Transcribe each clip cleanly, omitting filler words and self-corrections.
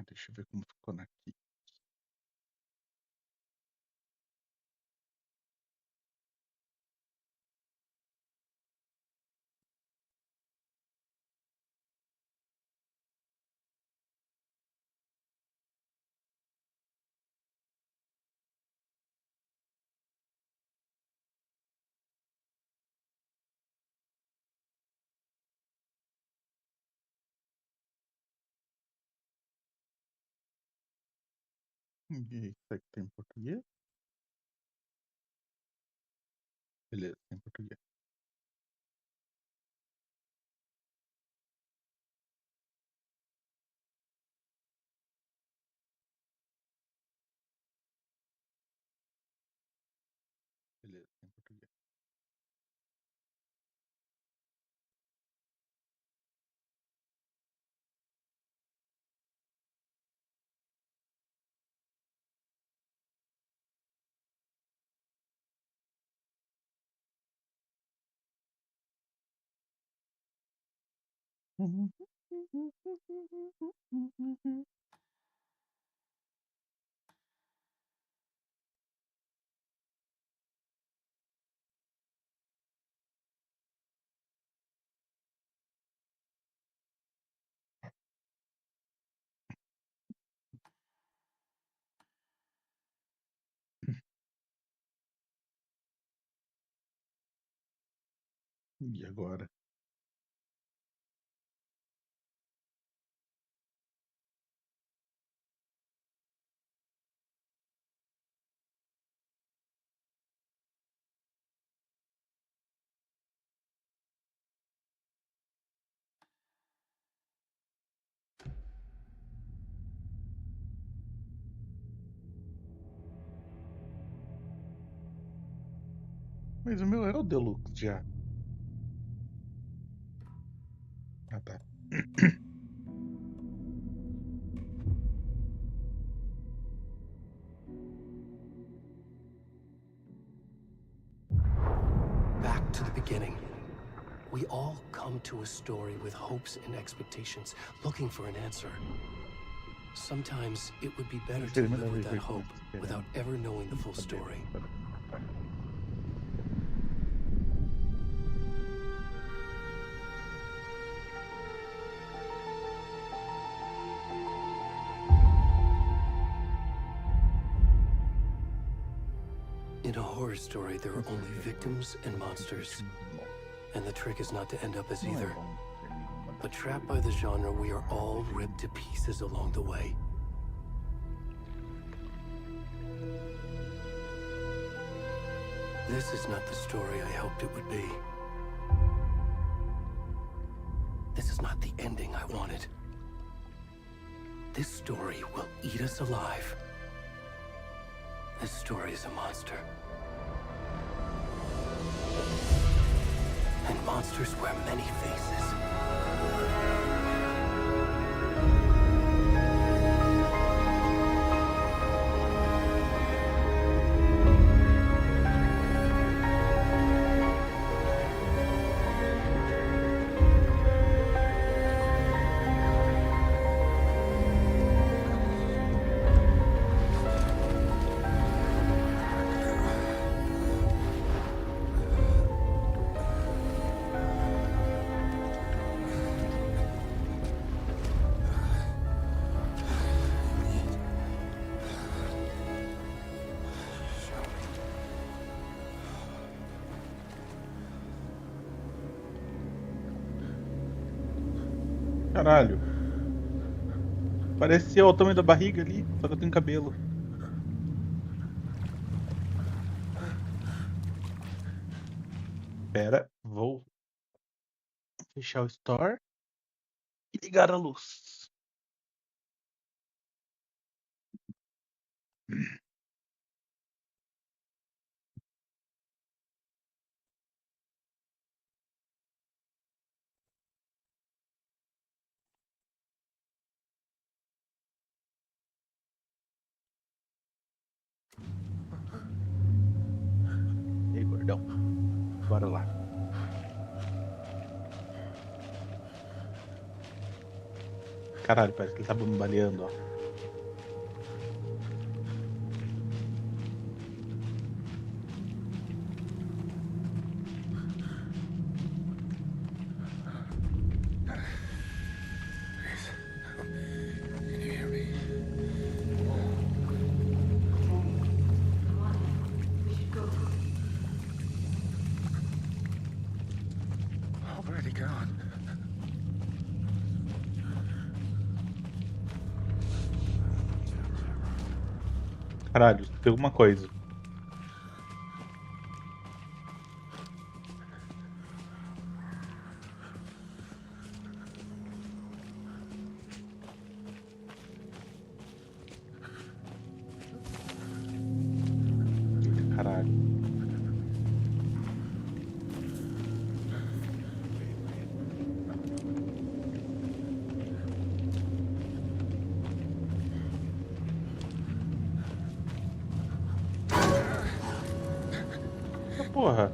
Deixa eu ver como ficou aqui. E aí, será que tem em português? Beleza, tem em português. Beleza, tem em português. E agora? Mas o meu é o Deluxe já. Ah, tá. Back to the beginning. We all come to a story with hopes and expectations, looking for an answer. Sometimes it would be better to live with that hope without ever knowing the full story. In a horror story, there are only victims and monsters. And the trick is not to end up as either. But trapped by the genre, we are all ripped to pieces along the way. This is not the story I hoped it would be. This is not the ending I wanted. This story will eat us alive. This story is a monster. And monsters wear many faces. Caralho. Parecia o tamanho da barriga ali, só que eu tenho cabelo. Pera, vou fechar o store e ligar a luz. E aí, gordão? Bora lá. Caralho, parece que ele tá me baleando, ó. Can you hear me? Already gone. Caralho, tem alguma coisa. Eita, caralho. Essa porra.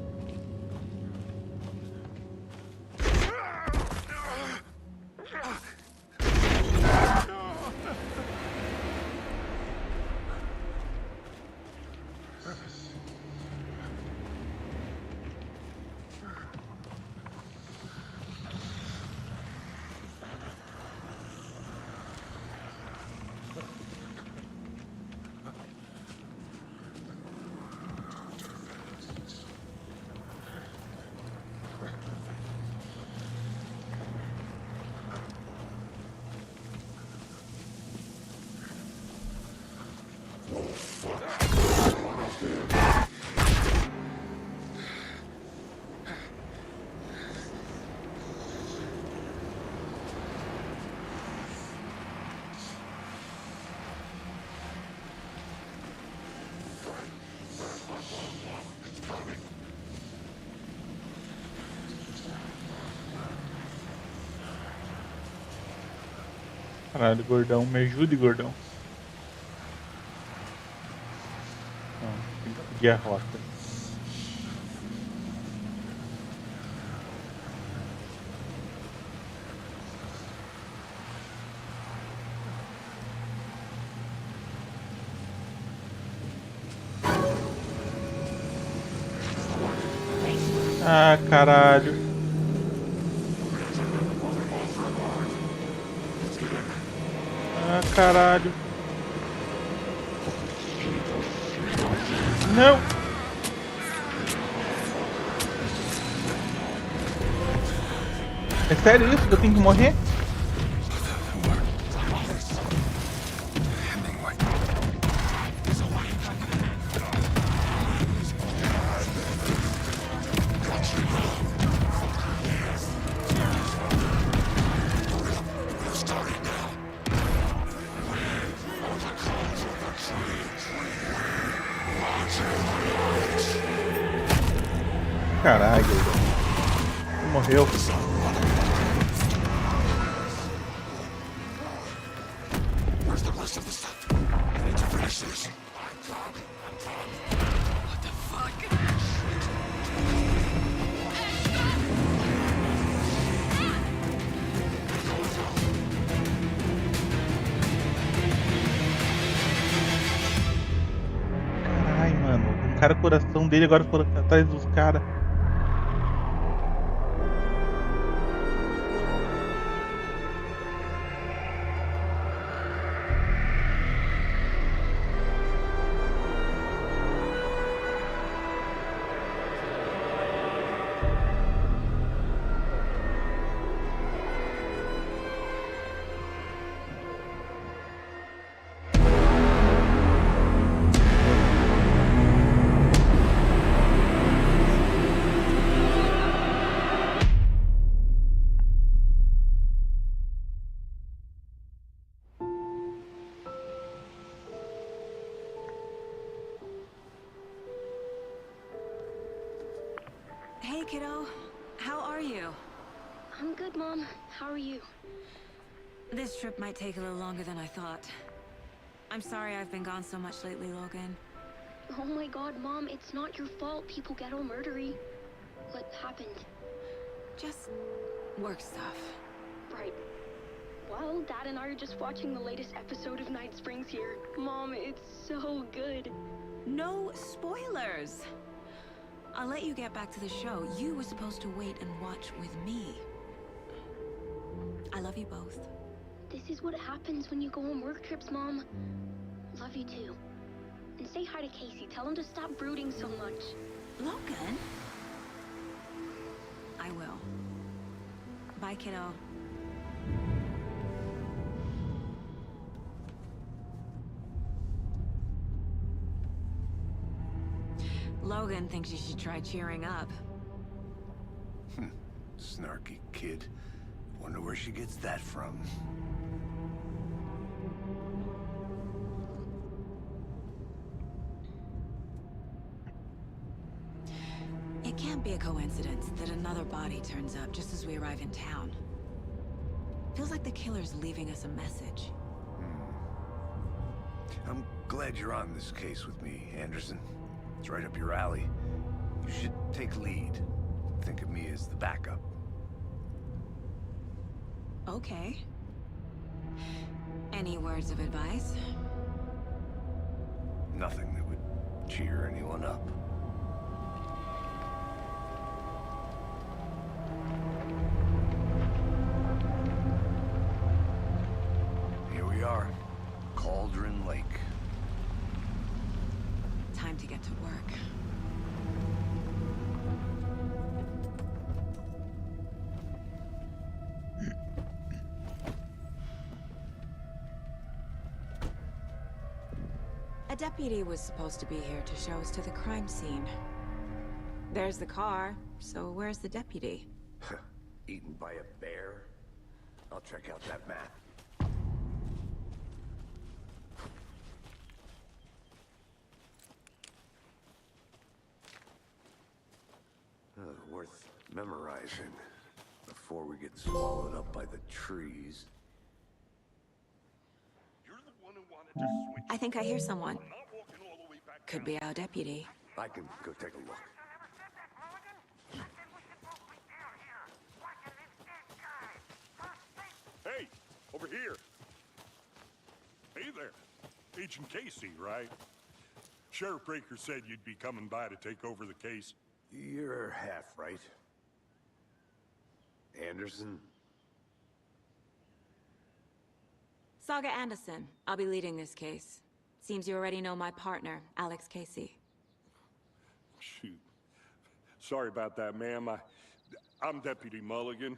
Caralho, gordão. Me ajude, gordão. Não, tem que seguir a rota. Ah, caralho. Ah, caralho. Não. É sério isso que eu tenho que morrer? Caralho. Morreu. Caralho, mano. O cara, o coração dele agora foi atrás dos caras. kiddo. How are you? I'm good, Mom. How are you? This trip might take a little longer than I thought. I'm sorry I've been gone so much lately, Logan. Oh my god, Mom, it's not your fault people get all murdery. What happened? Just work stuff. Right. Well, Dad and I are just watching the latest episode of Night Springs here. Mom, it's so good. No spoilers! I'll let you get back to the show. You were supposed to wait and watch with me. I love you both. This is what happens when you go on work trips, Mom. Love you too. And say hi to Casey. Tell him to stop brooding so much. Logan? I will. Bye, kiddo. Logan thinks you should try cheering up. Snarky kid. Wonder where she gets that from. It can't be a coincidence that another body turns up just as we arrive in town. Feels like the killer's leaving us a message. I'm glad you're on this case with me, Anderson. It's right up your alley. You should take lead. Think of me as the backup. Okay. Any words of advice? Nothing that would cheer anyone up. Here we are. Cauldron Lake. Time to get to work. A deputy was supposed to be here to show us to the crime scene. There's the car, so where's the deputy? Eaten by a bear? I'll check out that map. Worth memorizing before we get swallowed up by the trees. You're the one who wanted to switch. I think I hear someone. I'm not walking all the way back Could down. be our deputy. I can go take a look. Hey, over here. Hey there. Agent Casey, right? Sheriff Breaker said you'd be coming by to take over the case. You're half right. Anderson? Saga Anderson. I'll be leading this case. Seems you already know my partner, Alex Casey. Shoot. Sorry about that, ma'am. I'm Deputy Mulligan.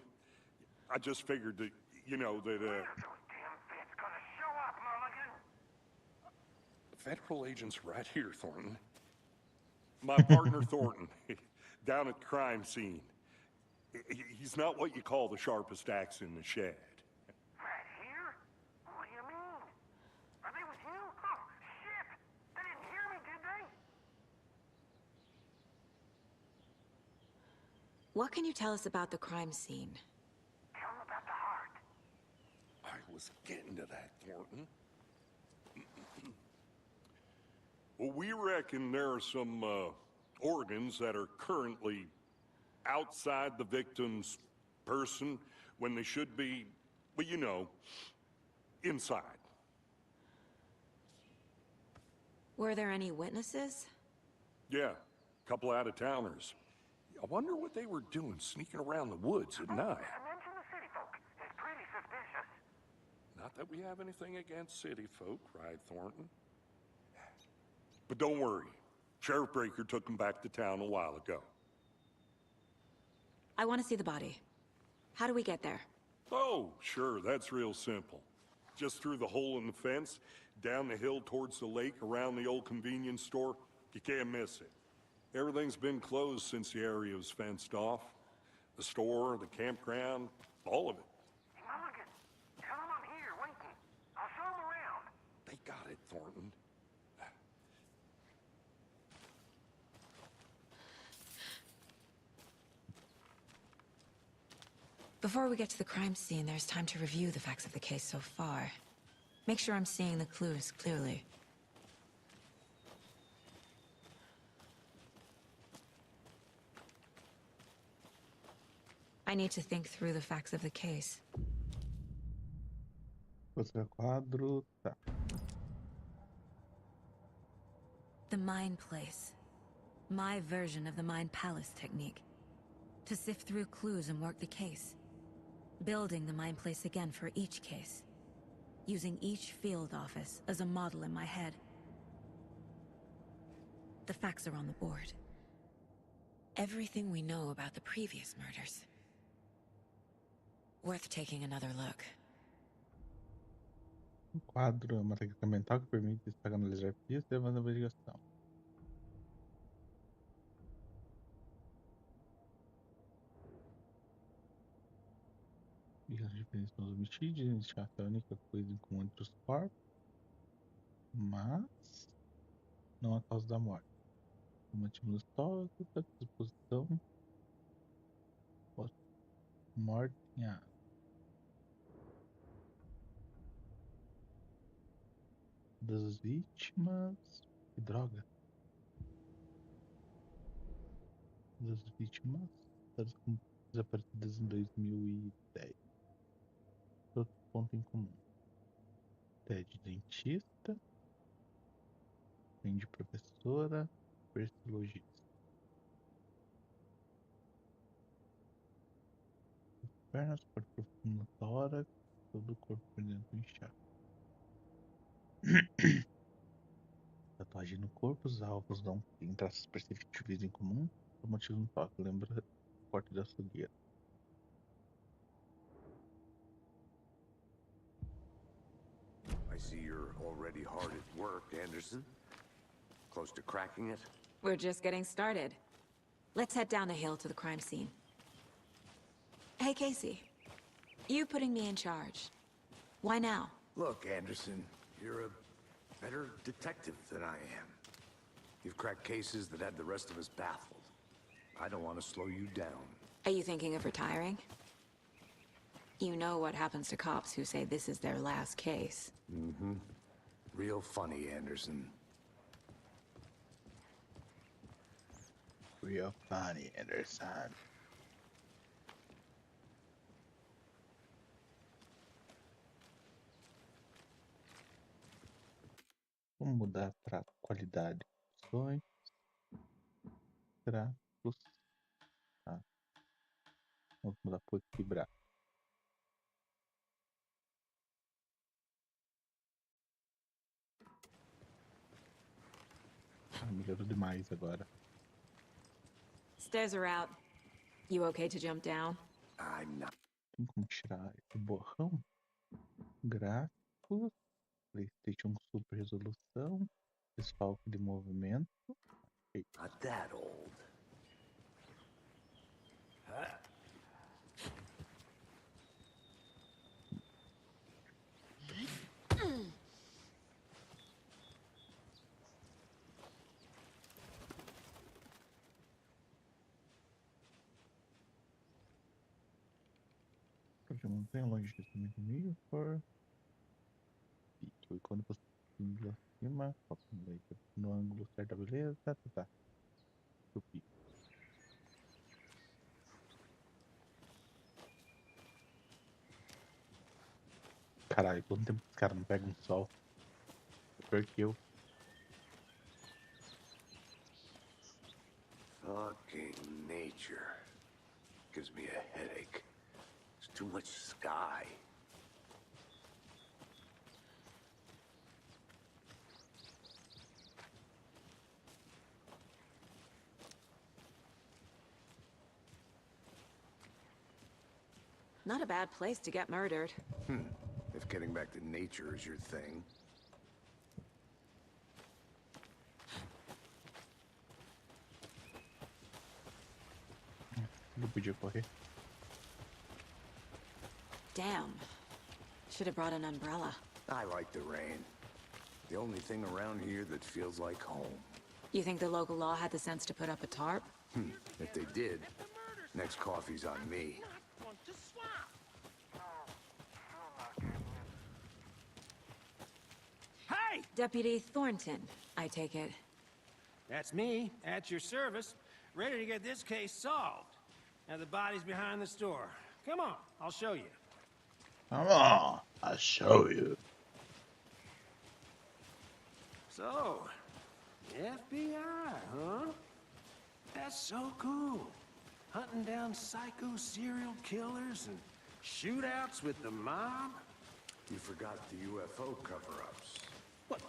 I just figured that, you know, that, Federal agent's right here, Thornton. My partner, Thornton, down at the crime scene. He's not what you call the sharpest axe in the shed. Right here? What do you mean? Are they with you? Oh, shit! They didn't hear me, did they? What can you tell us about the crime scene? Tell them about the heart. I was getting to that, Thornton. Well, we reckon there are some organs that are currently outside the victim's person when they should be, well, you know, inside. Were there any witnesses? Yeah, a couple out-of-towners. I wonder what they were doing sneaking around the woods at night. Mention the city folk. It's pretty suspicious. Not that we have anything against city folk, right, Thornton? But don't worry. Sheriff Breaker took them back to town a while ago. I want to see the body. How do we get there? Oh, sure, that's real simple. Just through the hole in the fence, down the hill towards the lake, around the old convenience store. You can't miss it. Everything's been closed since the area was fenced off. The store, the campground, all of it. Hey, Mulligan, tell them I'm here, waiting. I'll show them around. They got it, Thornton. Before we get to the crime scene, there's time to review the facts of the case so far. Make sure I'm seeing the clues clearly. I need to think through the facts of the case. Outro quadro, tá. The Mind Place. My version of the Mind Palace technique. To sift through clues and work the case. Building the Mind Place again for each case. Using each field office as a model in my head. The facts are on the board. Everything we know about the previous murders. Worth taking another look. O quadro é uma técnica mental que permite estar analisar pistas e avançar na investigação. E as diferenças são omitidas, identificar a única coisa em comum entre os corpos, mas não a causa da morte. O motivo histórico da disposição, morte em água. Das vítimas. Que droga! Das vítimas desaparecidas em 2010. Outro ponto em comum. Ted dentista, Andy professora, Percy logista. Pernas, corpo profundo no tórax, todo o corpo por dentro inchado. Tatuagem no corpo, os alvos não têm traços perceptíveis em comum. O motivo no toque lembra o corte da açougueira. I see you're already hard at work, Anderson. Close to cracking it? We're just getting started. Let's head down the hill to the crime scene. Hey, Casey. You putting me in charge. Why now? Look, Anderson, you're a better detective than I am. You've cracked cases that had the rest of us baffled. I don't want to slow you down. Are you thinking of retiring? You know what happens to cops who say this is their last case. Mm-hmm. Real funny, Anderson. Real funny, Anderson. Vamos mudar para qualidade. Opções. Traços. Tá. Vamos mudar para equilibrar. Melhorou demais agora. Stairs are out. You okay to jump down? I'm not. Tem como tirar esse borrão? Gráficos. PlayStation Super Resolução. Desfalque de movimento. Not that old. De montanha longe de cima comigo por pique. E quando você símbolo acima, no ângulo certo, beleza? Tá. O pique. Caralho, quanto tempo que os caras não pegam sol? Pior que eu. Fucking nature. Gives me a headache. There's too much sky. Not a bad place to get murdered. If getting back to nature is your thing. Não podia correr. Damn. Should have brought an umbrella. I like the rain. The only thing around here that feels like home. You think the local law had the sense to put up a tarp? If they did, next coffee's on me. Want to swap? Hey! Deputy Thornton, I take it. That's me, at your service, ready to get this case solved. Now the body's behind the store. Come on, I'll show you. Come on, I'll show you. So, FBI, huh? That's so cool. Hunting down psycho serial killers and shootouts with the mob? You forgot the UFO cover-ups. What?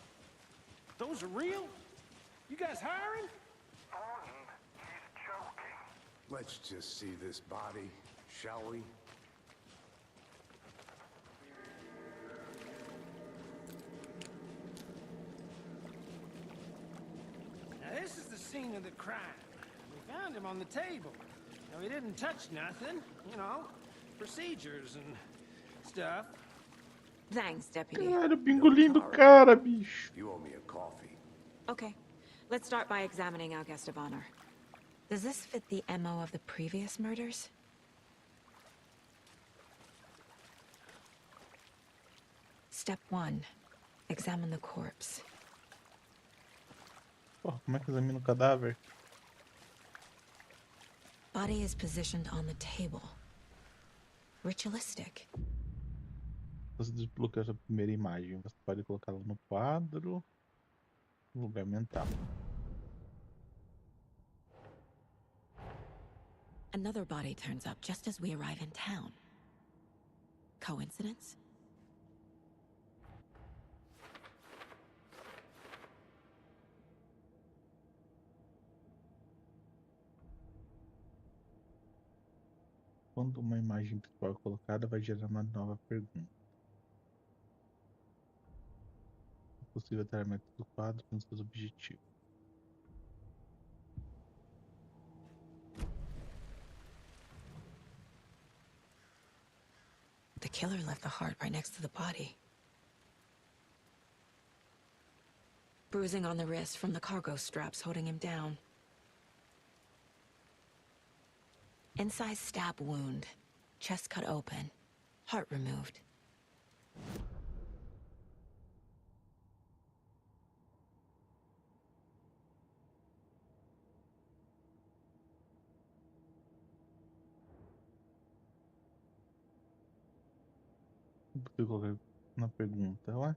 Those are real? You guys hiring? Thornton, he's joking. Let's just see this body, shall we? Now this is the scene of the crime. We found him on the table. Now he didn't touch nothing, you know, procedures and stuff. Thanks, Deputy. Cara, engolindo o cara, bicho. You owe me a coffee. Okay, let's start by examining our guest of honor. Does this fit the MO of the previous murders? Step 1. Examine the corpse. Porra, como é que examina o cadáver? Body is positioned on the table. Ritualistic. Você desbloqueia essa primeira imagem. Você pode colocá-la no quadro, no lugar mental. Another body turns up just as we arrive in town. Coincidence? Quando uma imagem principal é colocada, vai gerar uma nova pergunta. É possível alterar a meta do quadro com seus objetivos. The killer left the heart right next to the body. Bruising on the wrist from the cargo straps holding him down. Inside stab wound. Chest cut open. Heart removed. É possível colocar na pergunta, ué?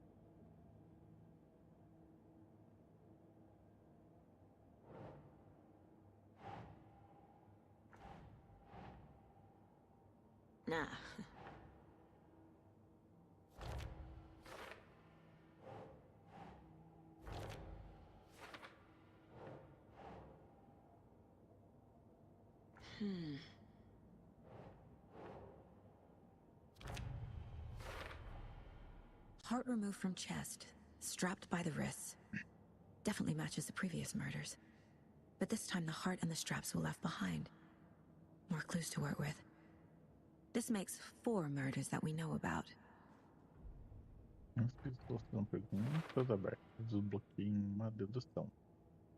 Nah. Heart removed from chest, strapped by the wrists. Definitely matches the previous murders. But this time the heart and the straps were left behind. More clues to work with. This makes 4 murders that we know about. Não esqueça de solução perguntas abertas. Desbloqueie uma dedução.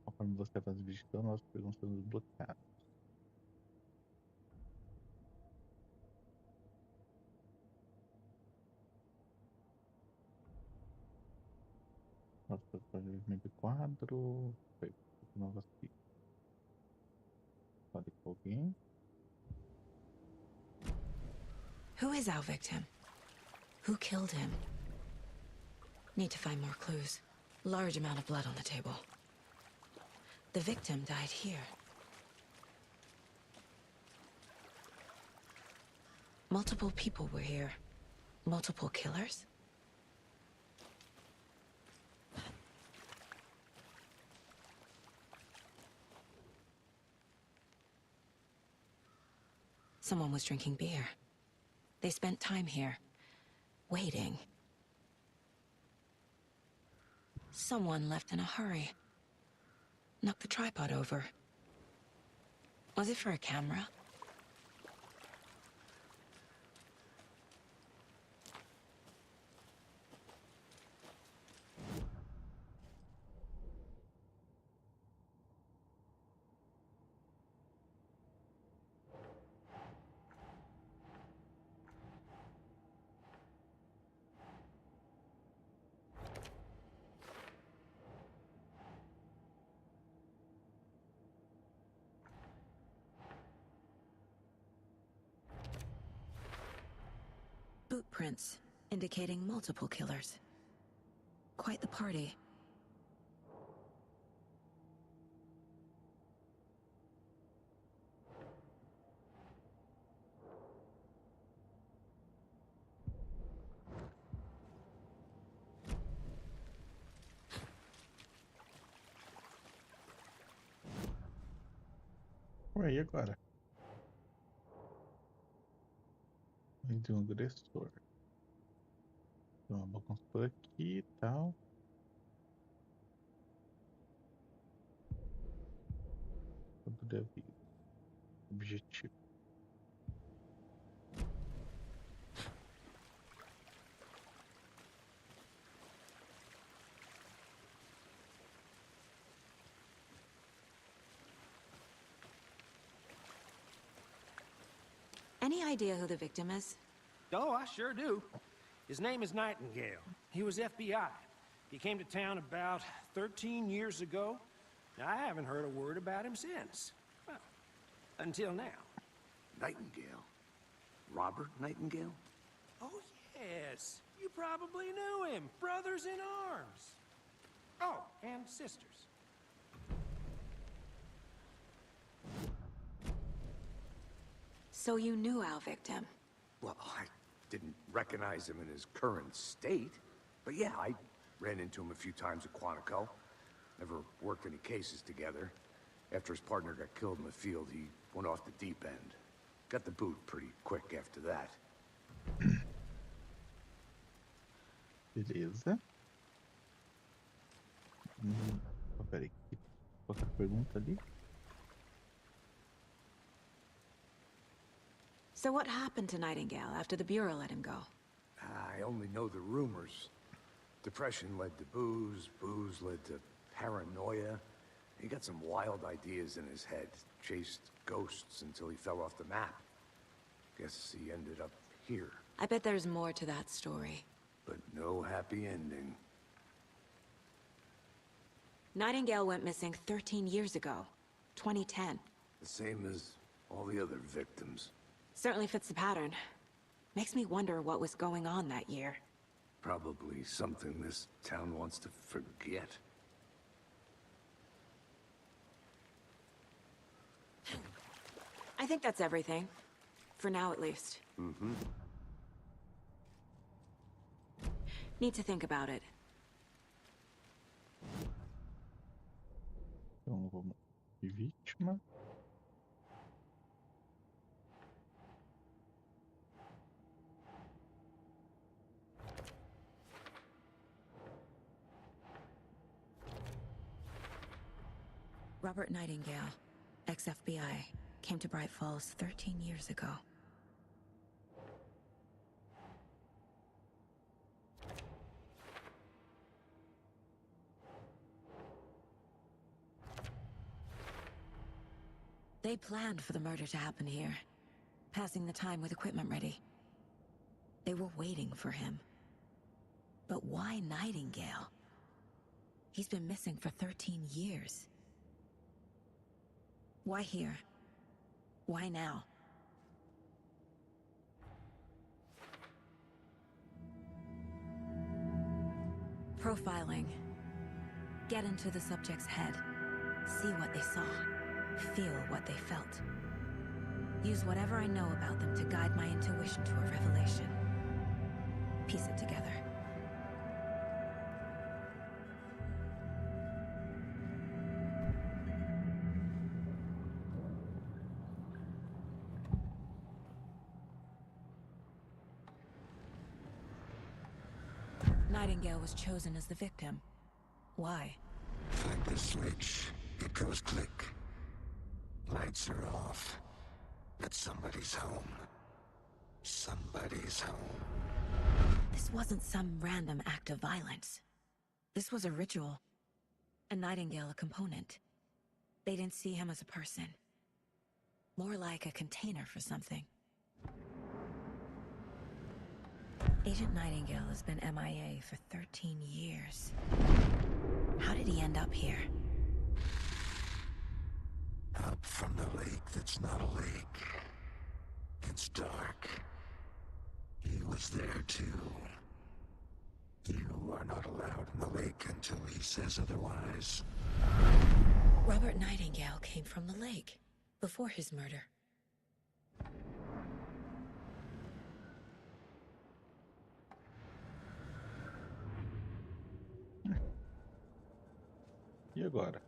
Conforme você vai visitando, as perguntas são desbloqueadas. Nossa, provavelmente quadro. Novas pistas. Pode com alguém. Who is our victim? Who killed him? Need to find more clues. Large amount of blood on the table. The victim died here. Multiple people were here. Multiple killers? Someone was drinking beer. They spent time here, waiting. Someone left in a hurry. Knocked the tripod over. Was it for a camera? prints, indicating multiple killers. Quite the party. Ué, e agora? Entre um agressor. Então, vamos por aqui e tal. Campo da vida. Objetivo. Any idea who the victim is? Oh, I sure do. His name is Nightingale. He was FBI. He came to town about 13 years ago. Now, I haven't heard a word about him since. Well, until now. Nightingale? Robert Nightingale? Oh, yes. You probably knew him. Brothers in arms. Oh, and sisters. So you knew our victim? Well, I didn't recognize him in his current state. But yeah, I ran into him a few times at Quantico. Never worked any cases together. After his partner got killed in the field, he went off the deep end. Got the boot pretty quick after that. Beleza. Peraí. Outra pergunta ali. So what happened to Nightingale after the Bureau let him go? I only know the rumors. Depression led to booze, booze led to paranoia. He got some wild ideas in his head, chased ghosts until he fell off the map. Guess he ended up here. I bet there's more to that story. But no happy ending. Nightingale went missing 13 years ago, 2010. The same as all the other victims. Certainly fits the pattern. Makes me wonder what was going on that year. Probably something this town wants to forget. I think that's everything. For now, at least. Mm-hmm. Need to think about it. Então vamos de vítima. Robert Nightingale, ex-FBI, came to Bright Falls 13 years ago. They planned for the murder to happen here, passing the time with equipment ready. They were waiting for him. But why Nightingale? He's been missing for 13 years. Why here? Why now? Profiling. Get into the subject's head. See what they saw. Feel what they felt. Use whatever I know about them to guide my intuition to a revelation. Piece it together. Nightingale was chosen as the victim. Why? Find the switch. It goes click. Lights are off. But somebody's home. Somebody's home. This wasn't some random act of violence. This was a ritual. A Nightingale a component. They didn't see him as a person. More like a container for something. Agent Nightingale has been MIA for 13 years. How did he end up here? Up from the lake that's not a lake. It's dark. He was there too. You are not allowed in the lake until he says otherwise. Robert Nightingale came from the lake before his murder. E agora?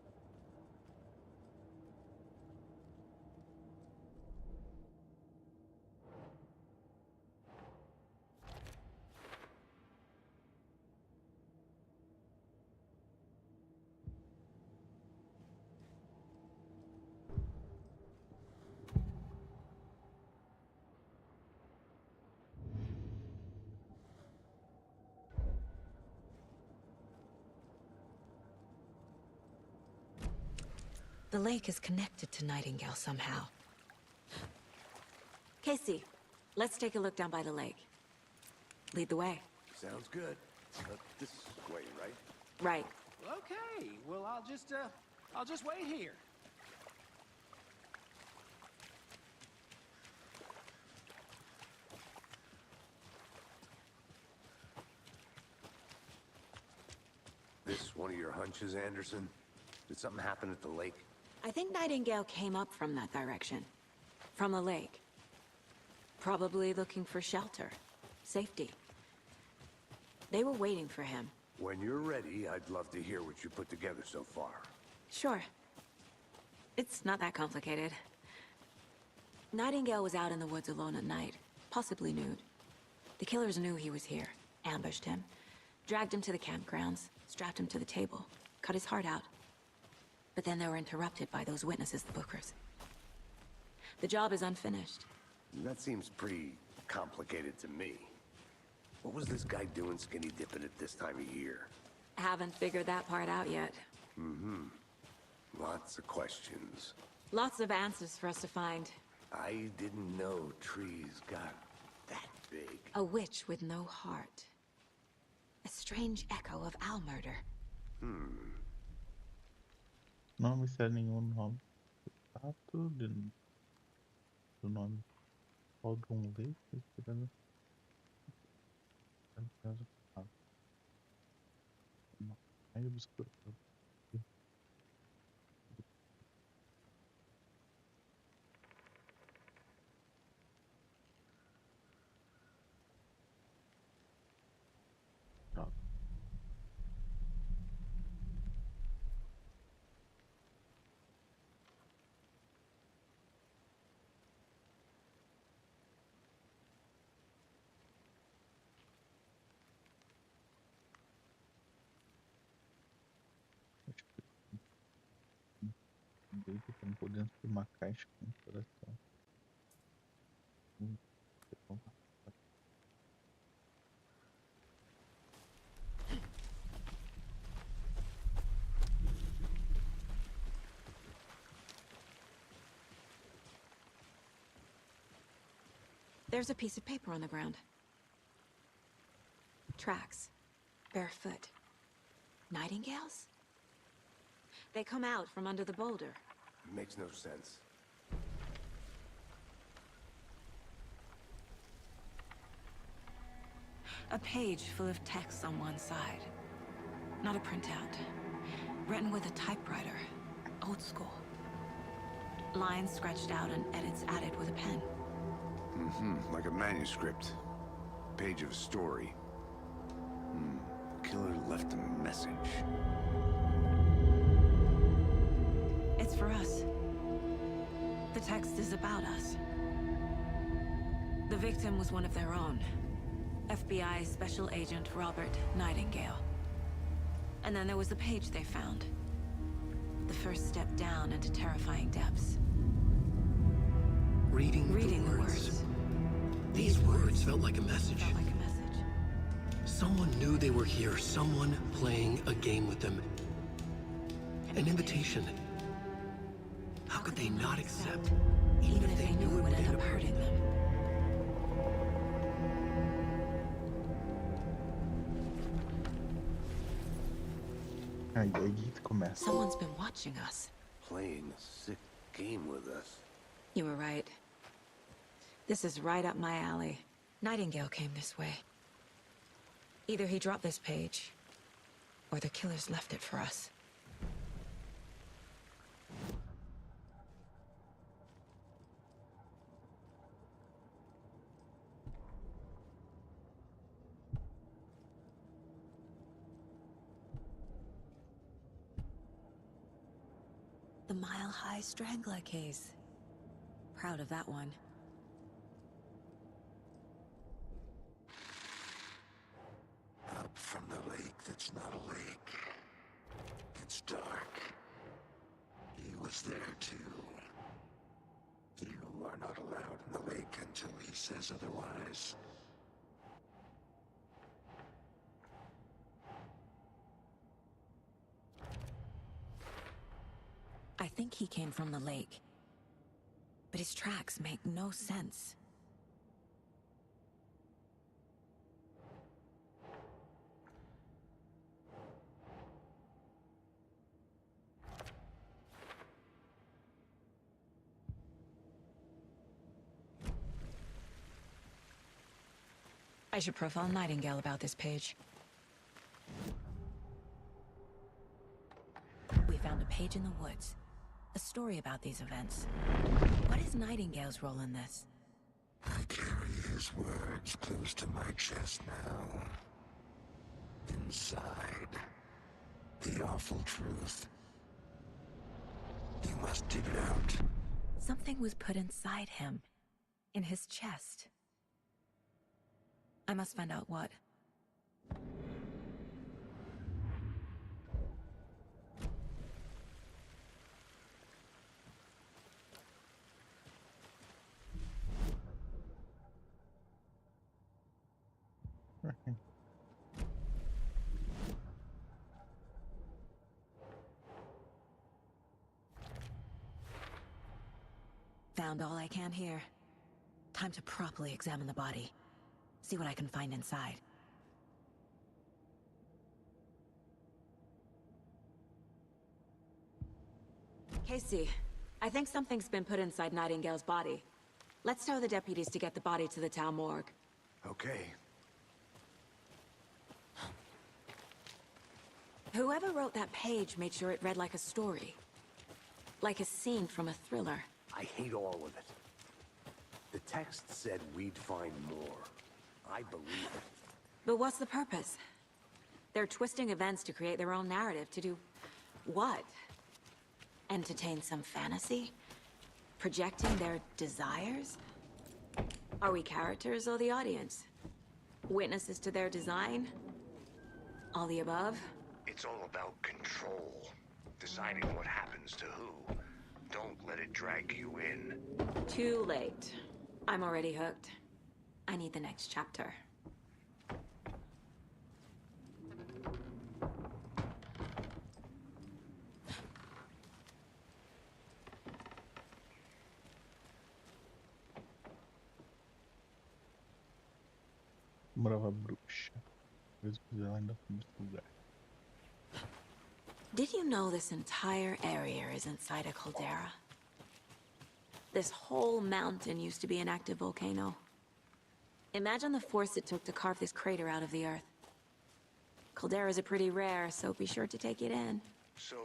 The lake is connected to Nightingale somehow. Casey, let's take a look down by the lake. Lead the way. Sounds good. This way, right? Right. Okay, well, I'll just wait here. This one of your hunches, Anderson? Did something happen at the lake? I think Nightingale came up from that direction. From the lake. Probably looking for shelter. Safety. They were waiting for him. When you're ready, I'd love to hear what you put together so far. Sure. It's not that complicated. Nightingale was out in the woods alone at night, possibly nude. The killers knew he was here, ambushed him, dragged him to the campgrounds, strapped him to the table, cut his heart out. But then they were interrupted by those witnesses, the Bookers. The job is unfinished. That seems pretty complicated to me. What was this guy doing skinny dipping at this time of year? Haven't figured that part out yet. Lots of questions. Lots of answers for us to find. I didn't know trees got that big. A witch with no heart. A strange echo of Al murder. Não me sai nenhum nome exato do nome qual de um leite. Aí obscuro. Estão por dentro de uma caixa com coração. There's a piece of paper on the ground. Tracks. Barefoot. Nightingales? They come out from under the boulder. Makes no sense. A page full of text on one side. Not a printout. Written with a typewriter. Old school. Lines scratched out and edits added with a pen. Like a manuscript. Page of a story. Killer left a message. It's for us. The text is about us. The victim was one of their own. FBI Special Agent Robert Nightingale. And then there was the page they found. The first step down into terrifying depths. Reading the words. These words felt like a message. Someone knew they were here, someone playing a game with them. An invitation. How could they not accept, even if they knew it would end up hurting them? Aí começa. Someone's been watching us. Playing a sick game with us. You were right. This is right up my alley. Nightingale came this way. Either he dropped this page, or the killers left it for us. The Mile High Strangler case. Proud of that one. Up from the lake that's not a lake. It's dark. He was there too. You are not allowed in the lake until he says otherwise. I think he came from the lake. But his tracks make no sense. I should profile Nightingale about this page. We found a page in the woods. A story about these events. What is Nightingale's role in this? I carry his words close to my chest now. Inside, the awful truth. You must dig it out. Something was put inside him. In his chest. I must find out what. Found all I can here. Time to properly examine the body. See what I can find inside. Casey, I think something's been put inside Nightingale's body. Let's tell the deputies to get the body to the town morgue. Okay. Whoever wrote that page made sure it read like a story. Like a scene from a thriller. I hate all of it. The text said we'd find more. I believe it. But what's the purpose? They're twisting events to create their own narrative. To do what? Entertain some fantasy? Projecting their desires? Are we characters or the audience? Witnesses to their design? All the above? It's all about control. Deciding what happens to who. Don't let it drag you in. Too late. I'm already hooked. I need the next chapter. Morava bruxa. Talvez ela ainda foi nesse lugar. Did you know this entire area is inside a caldera? This whole mountain used to be an active volcano. Imagine the force it took to carve this crater out of the earth. Calderas are pretty rare, so be sure to take it in. So,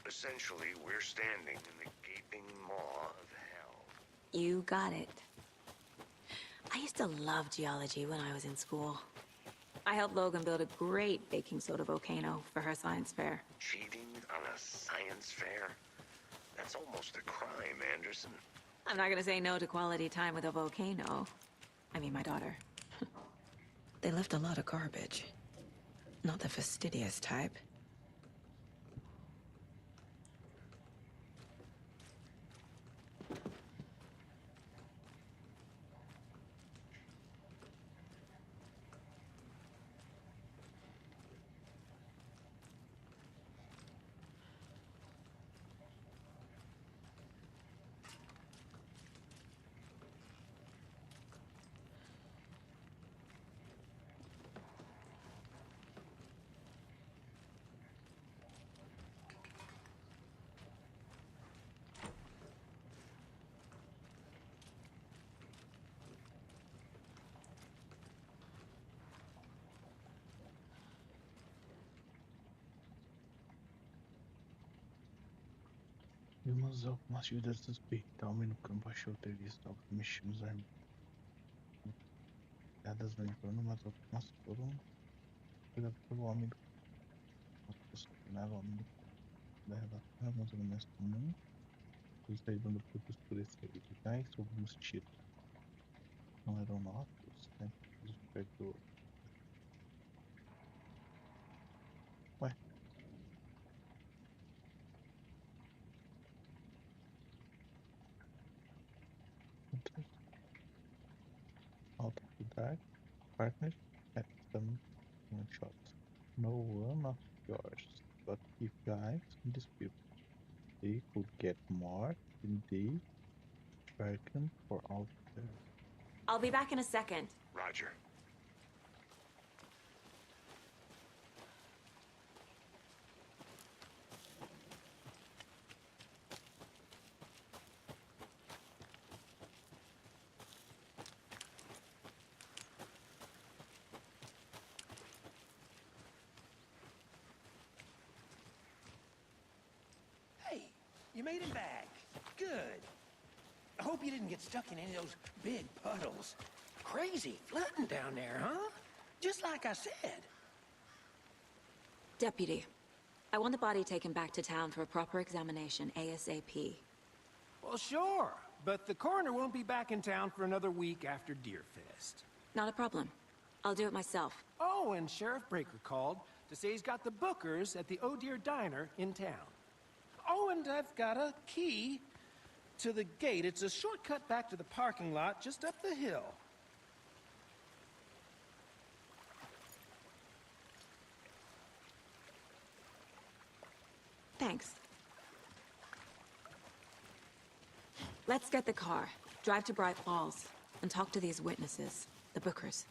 essentially, we're standing in the gaping maw of hell. You got it. I used to love geology when I was in school. I helped Logan build a great baking soda volcano for her science fair. Cheating on a science fair? That's almost a crime, Anderson. I'm not gonna say no to quality time with a volcano. I mean, my daughter. They left a lot of garbage. Not the fastidious type. Vimos algumas figuras suspeitas. Homem no campo achou ter visto algo que mexemos armadas no entorno, mas algumas foram pegadas pelo homem do campo. Questionava o homem do campo da relação alguns elementos comuns. Eles saíram do pouco escurecer e vitais, ouvimos tiros. Não eram nossos, né? Nos perdoou. Ué, outras altas do Dark Partners at some one shots. No one of yours, but if guys in this people, they could get more than they bargained for all their. I'll be back in a second. Roger. Hey, you made it back. Good. I hope you didn't get stuck in any of those big puddles. Crazy flooding down there, huh? Just like I said. Deputy, I want the body taken back to town for a proper examination ASAP. Well, sure. But the coroner won't be back in town for another week after Deerfest. Not a problem. I'll do it myself. Oh, and Sheriff Breaker called to say he's got the bookers at the Oh Dear Diner in town. Oh, and I've got a key to the gate. It's a shortcut back to the parking lot just up the hill. Thanks. Let's get the car, drive to Bright Falls, and talk to these witnesses, the bookers.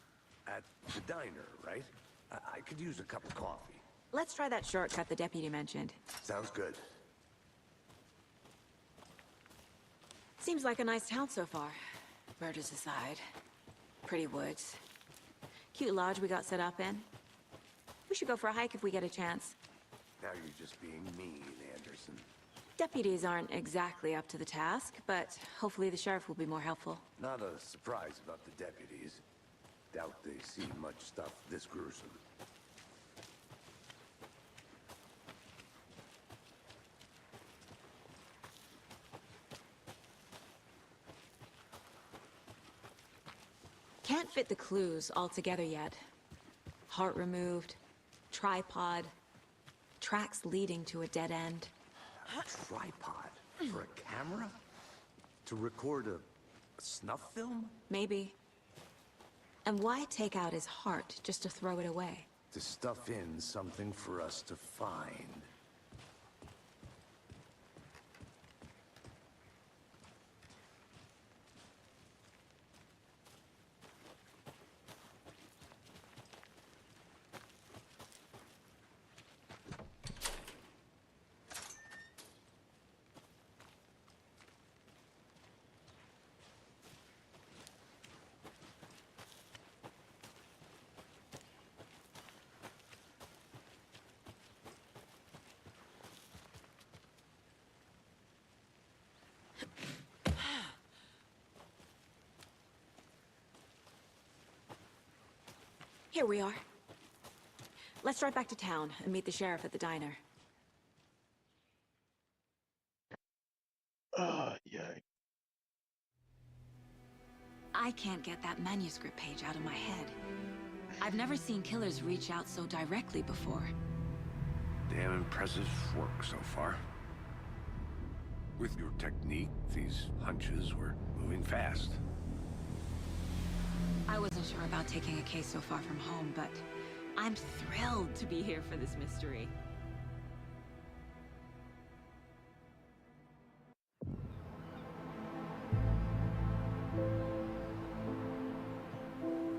At the diner, right? I could use a cup of coffee. Let's try that shortcut the deputy mentioned. Sounds good. Seems like a nice town so far. Murders aside. Pretty woods. Cute lodge we got set up in. We should go for a hike if we get a chance. Now you're just being mean, Anderson. Deputies aren't exactly up to the task, but hopefully the sheriff will be more helpful. Not a surprise about the deputies. Doubt they see much stuff this gruesome. Can't fit the clues all together yet. Heart removed, tripod, tracks leading to a dead end. A tripod? For a camera? To record a snuff film? Maybe. And why take out his heart just to throw it away? To stuff in something for us to find. Here we are. Let's drive back to town and meet the sheriff at the diner. Yeah. I can't get that manuscript page out of my head. I've never seen killers reach out so directly before. Damn impressive work so far. With your technique, these hunches were moving fast. I wasn't sure about taking a case so far from home, but I'm thrilled to be here for this mystery.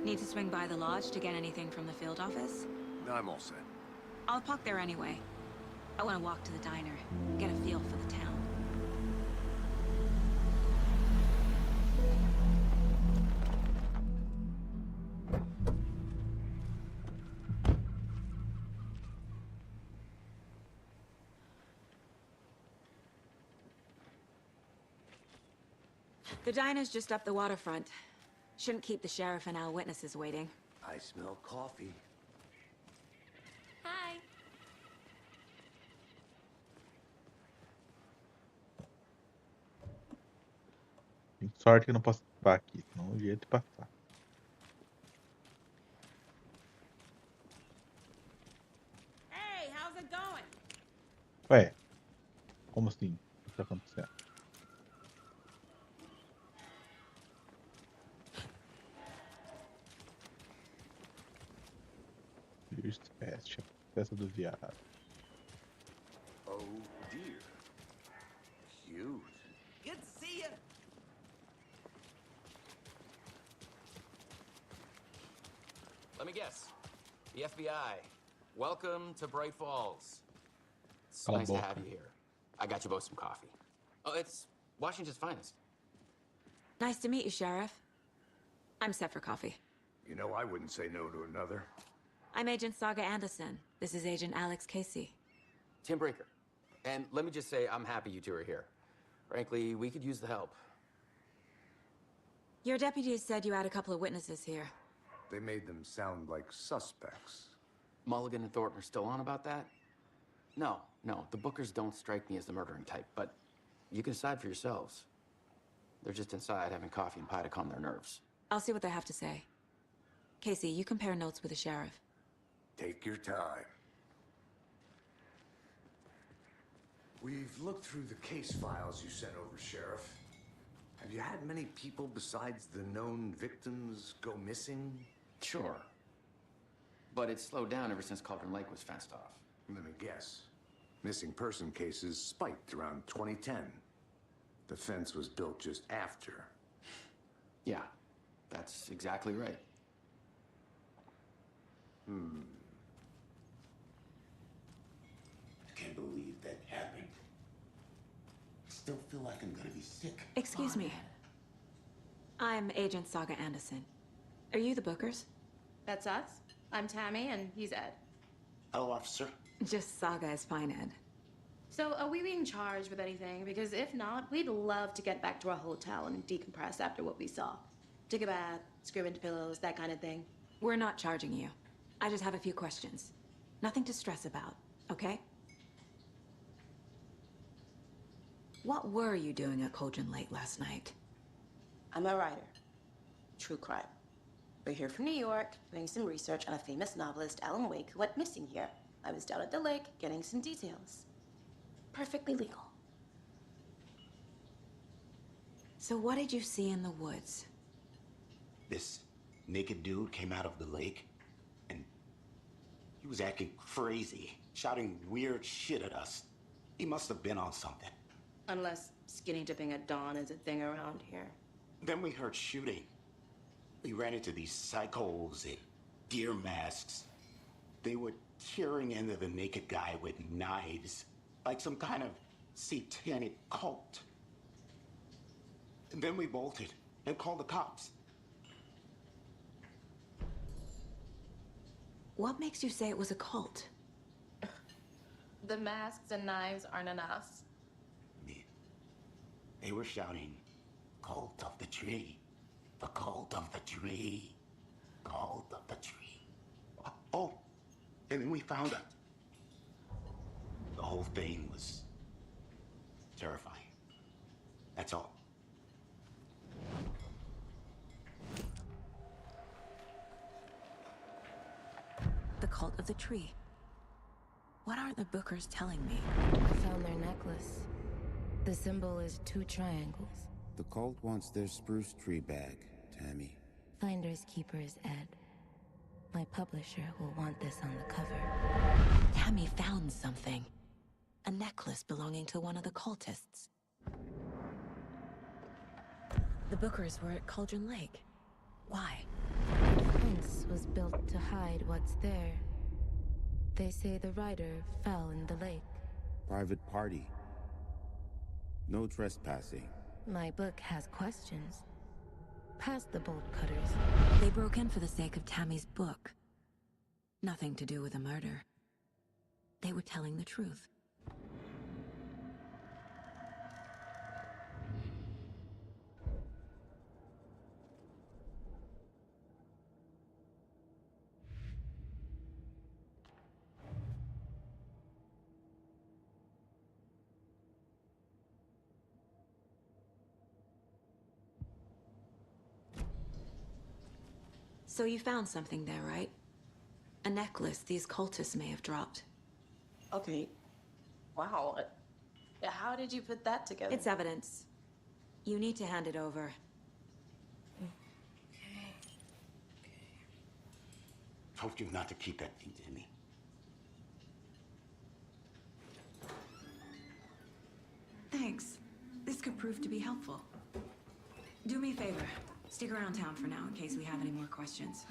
Need to swing by the lodge to get anything from the field office? I'm all set. I'll park there anyway. I want to walk to the diner, get a feel for the town. The diner's just up the waterfront. Shouldn't keep the sheriff and our witnesses waiting. I smell coffee. Hi. Sorte que eu não posso participar aqui, senão eu ia te passar. Hey, how's it going? Ué, como assim? O que tá acontecendo? Especial, festa do viado. Oh dear. Cute. Good to see you. Let me guess. The FBI. Welcome to Bright Falls. It's Cala a nice to boca. have you here. I got you both some coffee. Oh, it's Washington's finest. Nice to meet you, Sheriff. I'm set for coffee. You know, I wouldn't say no to another. I'm Agent Saga Anderson. This is Agent Alex Casey. Tim Breaker. And let me just say, I'm happy you two are here. Frankly, we could use the help. Your deputies said you had a couple of witnesses here. They made them sound like suspects. Mulligan and Thornton are still on about that? No, the Bookers don't strike me as the murdering type, but you can decide for yourselves. They're just inside having coffee and pie to calm their nerves. I'll see what they have to say. Casey, you compare notes with the sheriff. Take your time. We've looked through the case files you sent over, Sheriff. Have you had many people besides the known victims go missing? Sure. But it's slowed down ever since Cauldron Lake was fenced off. Let me guess. Missing person cases spiked around 2010. The fence was built just after. Yeah, that's exactly right. I can't believe that happened. Still feel like I'm gonna be sick. Excuse me. I'm Agent Saga Anderson. Are you the Bookers? That's us. I'm Tammy, and he's Ed. Hello, officer. Just Saga is fine, Ed. So, are we being charged with anything? Because if not, we'd love to get back to our hotel and decompress after what we saw. Take a bath, scream into pillows, that kind of thing. We're not charging you. I just have a few questions. Nothing to stress about, okay? What were you doing at Cauldron Lake last night? I'm a writer. True crime. We're here from New York, doing some research on a famous novelist, Alan Wake, who went missing here. I was down at the lake, getting some details. Perfectly legal. So what did you see in the woods? This naked dude came out of the lake, and he was acting crazy, shouting weird shit at us. He must have been on something. Unless skinny dipping at dawn is a thing around here. Then we heard shooting. We ran into these psychos in deer masks. They were tearing into the naked guy with knives, like some kind of satanic cult. And then we bolted and called the cops. What makes you say it was a cult? The masks and knives aren't enough. They were shouting, "Cult of the tree, the cult of the tree, cult of the tree." Oh, and then we found it. The whole thing was terrifying. That's all. The cult of the tree. What aren't the Bookers telling me? I found their necklace. The symbol is 2 triangles. The cult wants their spruce tree back, Tammy. Finders keepers, Ed. My publisher will want this on the cover. Tammy found something. A necklace belonging to one of the cultists. The Bookers were at Cauldron Lake. Why? The fence was built to hide what's there. They say the writer fell in the lake. Private party. No trespassing. My book has questions. Past the bolt cutters. They broke in for the sake of Tammy's book. Nothing to do with a murder. They were telling the truth. So you found something there, right? A necklace these cultists may have dropped. Okay. Wow. How did you put that together? It's evidence. You need to hand it over. Told you not to keep that thing to me. Thanks. This could prove to be helpful. Do me a favor. Stick around town for now in case we have any more questions.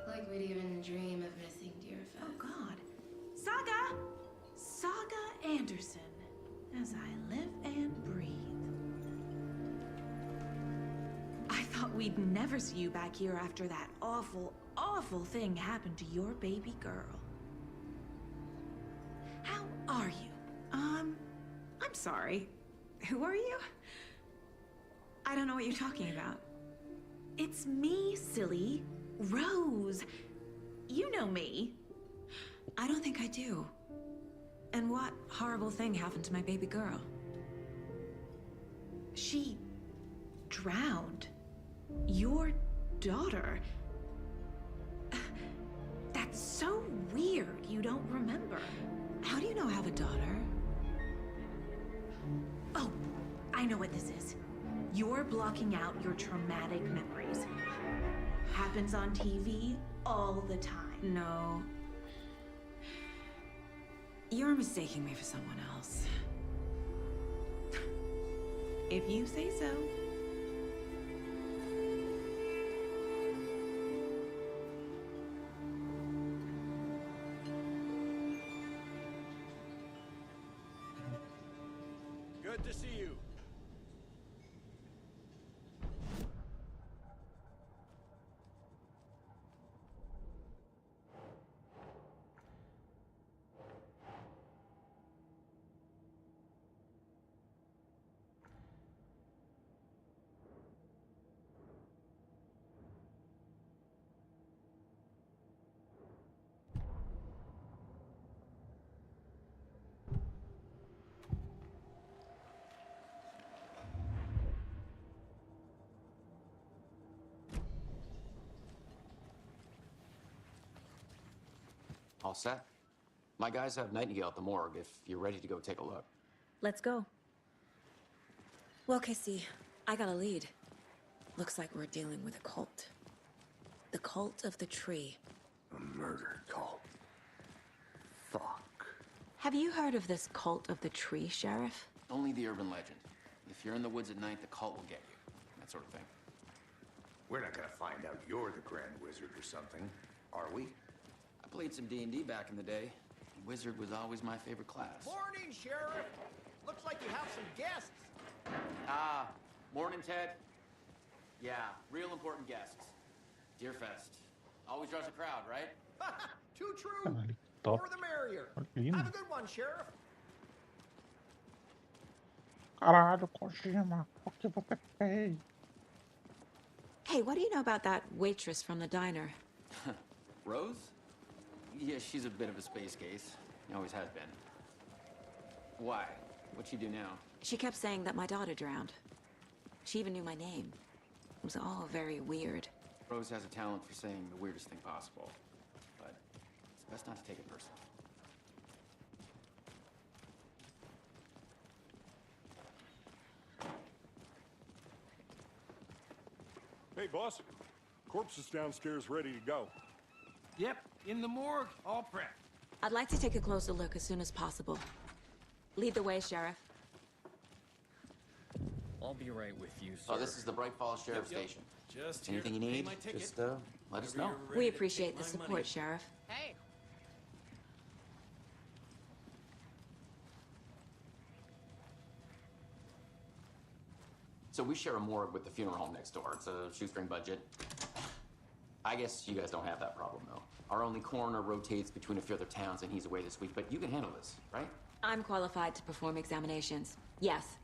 Like we'd even dream of missing dear Fez. Oh, God. Saga Anderson. As I live and breathe. I thought we'd never see you back here after that awful, awful thing happened to your baby girl. How are you? I'm sorry. Who are you? I don't know what you're talking about. It's me, silly. Rose. You know me. I don't think I do. And what horrible thing happened to my baby girl? She drowned. Your daughter. That's so weird you don't remember. How do you know I have a daughter? Oh, I know what this is. You're blocking out your traumatic memories. Happens on TV all the time. No. You're mistaking me for someone else. If you say so. Good to see you. All set? My guys have Nightingale at the morgue if you're ready to go take a look. Let's go. Well, Casey, I got a lead. Looks like we're dealing with a cult. The cult of the tree. A murder cult. Fuck. Have you heard of this cult of the tree, Sheriff? Only the urban legend. If you're in the woods at night, the cult will get you. That sort of thing. We're not gonna find out you're the Grand Wizard or something, are we? I played some D&D back in the day. Wizard was always my favorite class. Morning, Sheriff. Looks like you have some guests. Morning, Ted. Yeah, real important guests. Deerfest. Always draws a crowd, right? Too true. Top. More the merrier. Lindo. Have a good one, Sheriff. Caralho, Kojima, o que você fez? Hey, what do you know about that waitress from the diner? Rose? Yeah, she's a bit of a space case. Always has been. Why? What'd she do now? She kept saying that my daughter drowned. She even knew my name. It was all very weird. Rose has a talent for saying the weirdest thing possible. But it's best not to take it personally. Hey, boss. Corpse is downstairs ready to go. Yep, in the morgue, all prepped. I'd like to take a closer look as soon as possible. Lead the way, Sheriff. I'll be right with you, sir. Oh, this is the Bright Falls Sheriff Station. Just anything you here to pay need, my ticket. just let us know. We appreciate the support, Sheriff. Hey. So we share a morgue with the funeral home next door. It's a shoestring budget. I guess you guys don't have that problem, though. Our only coroner rotates between a few other towns, and he's away this week, but you can handle this, right? I'm qualified to perform examinations. Yes.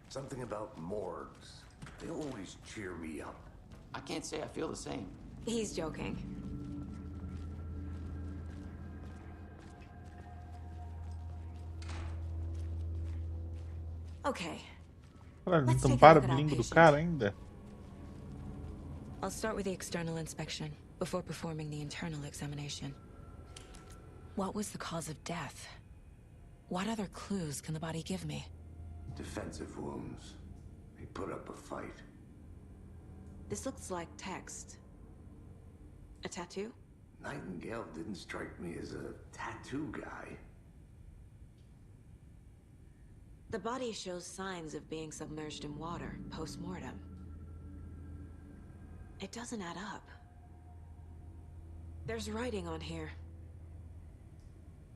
Something about morgues. They always cheer me up. I can't say I feel the same. He's joking. Okay. Caralho, não Let's take a tamparam look o at our bingo do patient. cara ainda? I'll start with the external inspection before performing the internal examination. What was the cause of death? What other clues can the body give me? Defensive wounds. He put up a fight. This looks like text. A tattoo? Nightingale didn't strike me as a tattoo guy. The body shows signs of being submerged in water post-mortem. It doesn't add up. There's writing on here.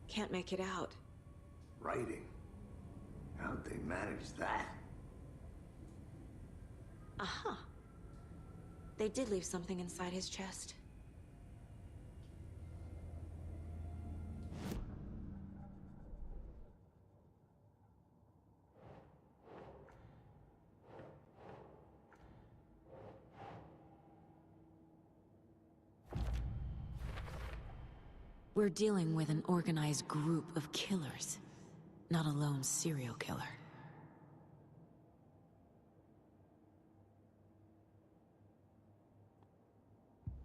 Can't make it out. Writing? How'd they manage that? Uh-huh. They did leave something inside his chest. We're dealing with an organized group of killers, not a lone serial killer.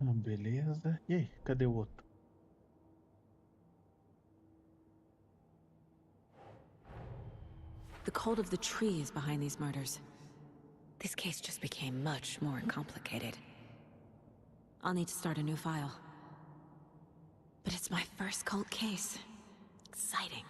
Ah, beleza. E aí, cadê o outro? The cult of the tree is behind these murders. This case just became much more complicated. I'll need to start a new file. But it's my first cult case. Exciting.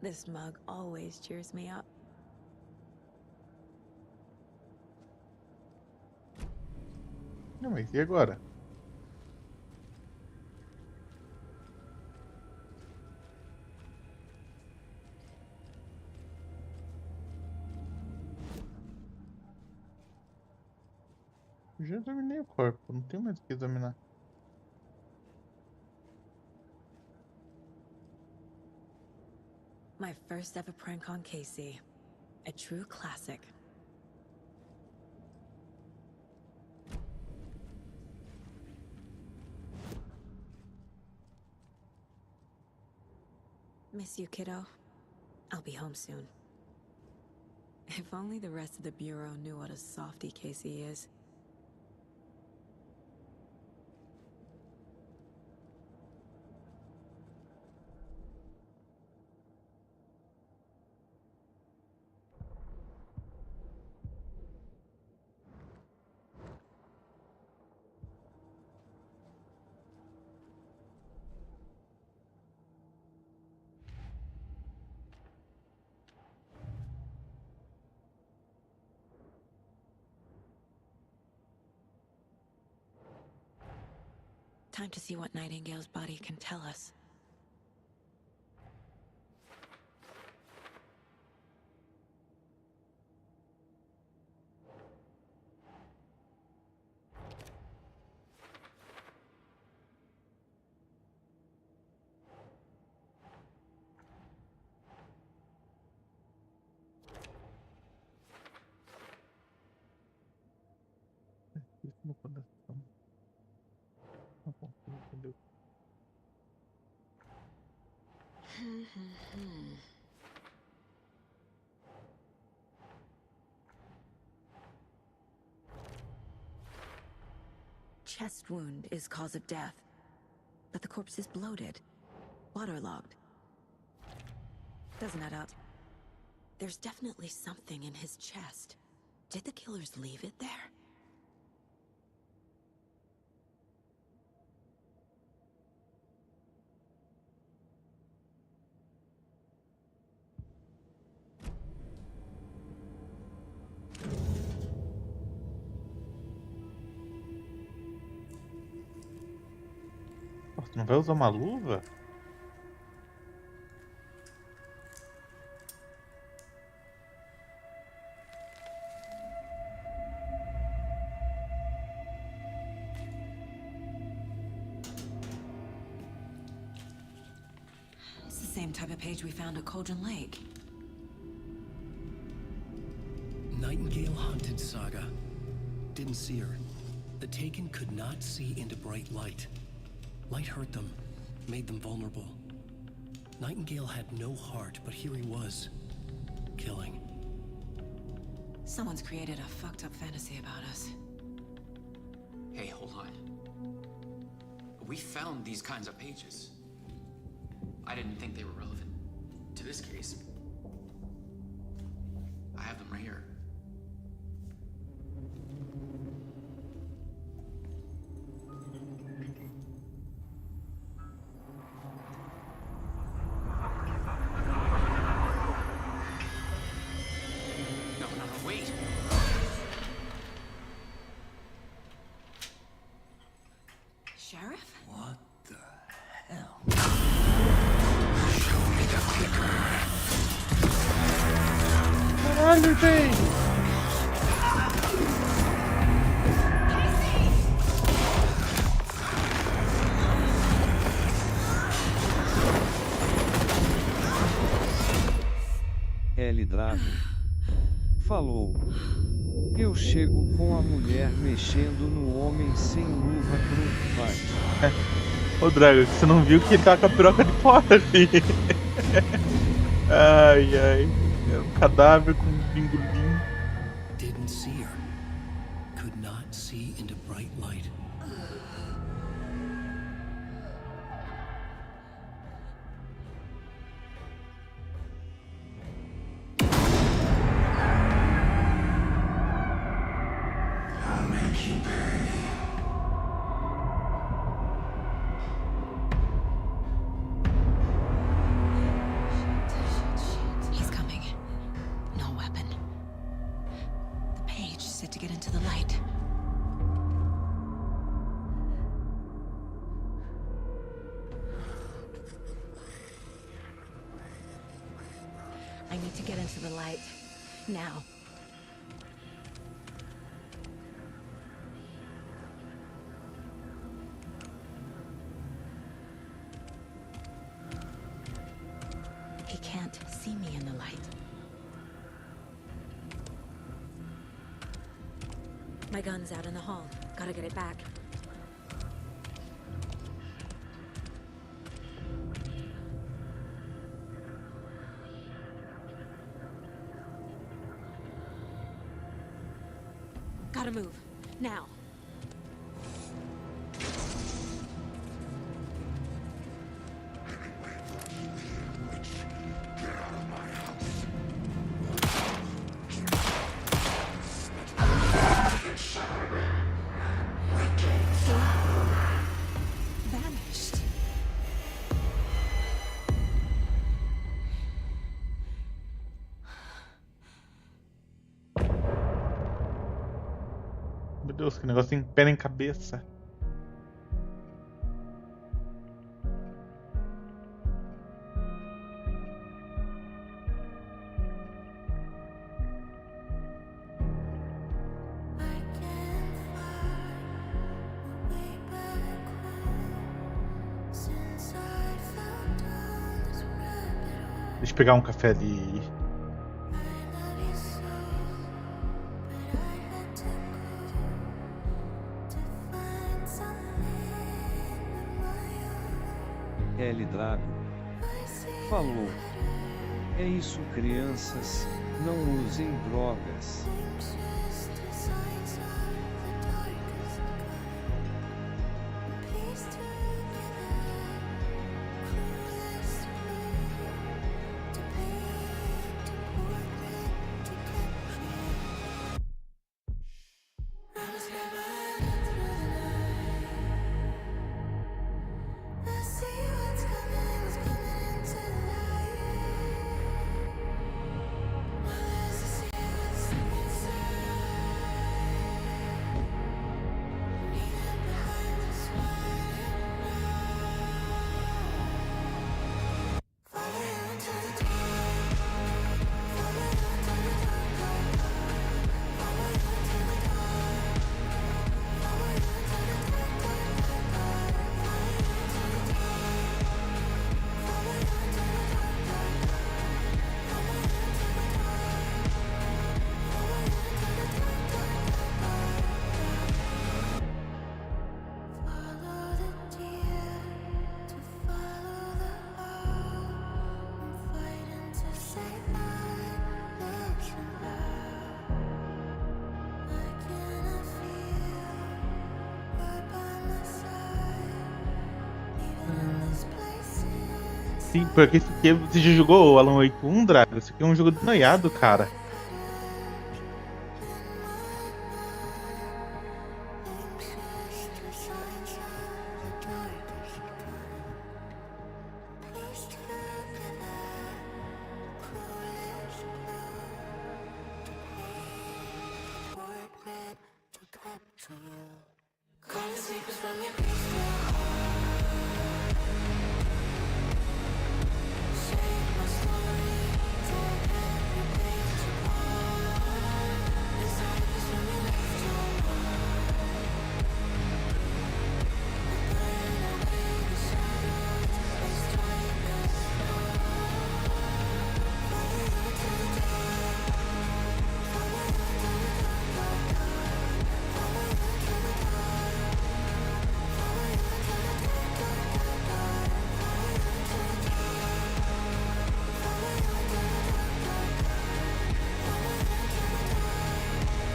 This mug always cheers me up. Não, mas e agora? Eu já examinei o corpo, não tenho mais o que examinar. My first ever prank on Casey. A true classic. Miss you, kiddo. I'll be home soon. If only the rest of the Bureau knew what a softy Casey is. Time to see what Nightingale's body can tell us. Isso no coração. Não consigo entender. Chest wound is cause of death, but the corpse is bloated. waterlogged. Doesn't add up. There's definitely something in his chest. Did the killers leave it there? Você não vai usar uma luva? It's the same type of page we found at Cauldron Lake. Nightingale hunted Saga. Didn't see her. The Taken could not see into bright light. Light hurt them, made them vulnerable. Nightingale had no heart, but here he was, killing. Someone's created a fucked up fantasy about us. Hey, hold on. We found these kinds of pages. I didn't think they were relevant to this case. I have them right here. Sheriff? What the hell? Show me the clicker. Caralho, velho! L. Drago falou. Eu chego com a mulher mexendo no homem sem luva pro fight. Ô Drago, você não viu que ele tá com a piroca de fora ali? Ai, ai. É um cadáver com um bingolim. Didn't see her. Could not see into bright light. He's coming. No weapon. The page said to get into the light. I need to get into the light. Now. He can't see me in the light. My gun's out in the hall. Gotta get it back. Gotta move. Now. Vanished. Meu Deus, que negócio tem pé em cabeça. Deixa eu pegar um café ali. L. Drago falou. É isso, crianças, não usem drogas. Sim, porque esse aqui, você já jogou o Alan Wake 1, Drago? Esse aqui é um jogo de noiado, cara.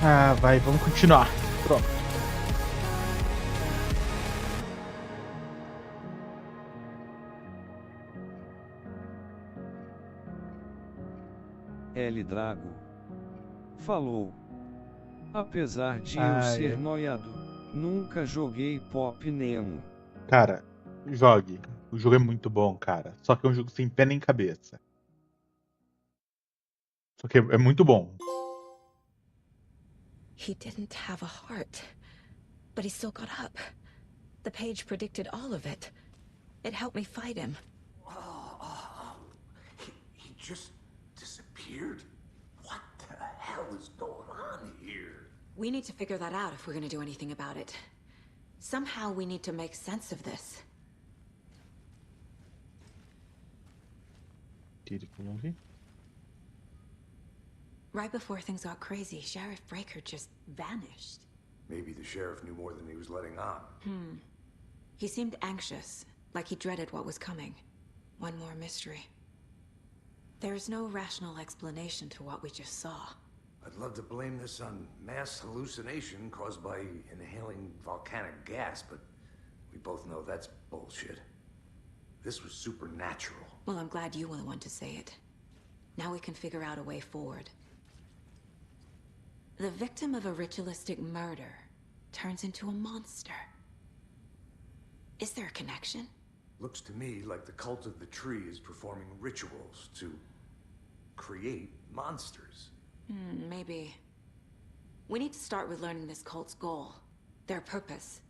Ah, vai, vamos continuar. Pronto. L Drago falou. Apesar de eu ser noiado, nunca joguei Pop Nemo. Cara, jogue. O jogo é muito bom, cara. Só que é um jogo sem pé nem cabeça. Só que é muito bom. He didn't have a heart, but he still got up. The page predicted all of it. It helped me fight him. He just disappeared? What the hell is going on here? We need to figure that out if we're gonna do anything about it. Somehow we need to make sense of this. Right before things got crazy, Sheriff Breaker just vanished. Maybe the sheriff knew more than he was letting on. He seemed anxious, like he dreaded what was coming. One more mystery. There's no rational explanation to what we just saw. I'd love to blame this on mass hallucination caused by inhaling volcanic gas, but we both know that's bullshit. This was supernatural. Well, I'm glad you were the one to say it. Now we can figure out a way forward. The victim of a ritualistic murder turns into a monster. Is there a connection? Looks to me like the cult of the tree is performing rituals to create monsters. Maybe. We need to start with learning this cult's goal, their purpose.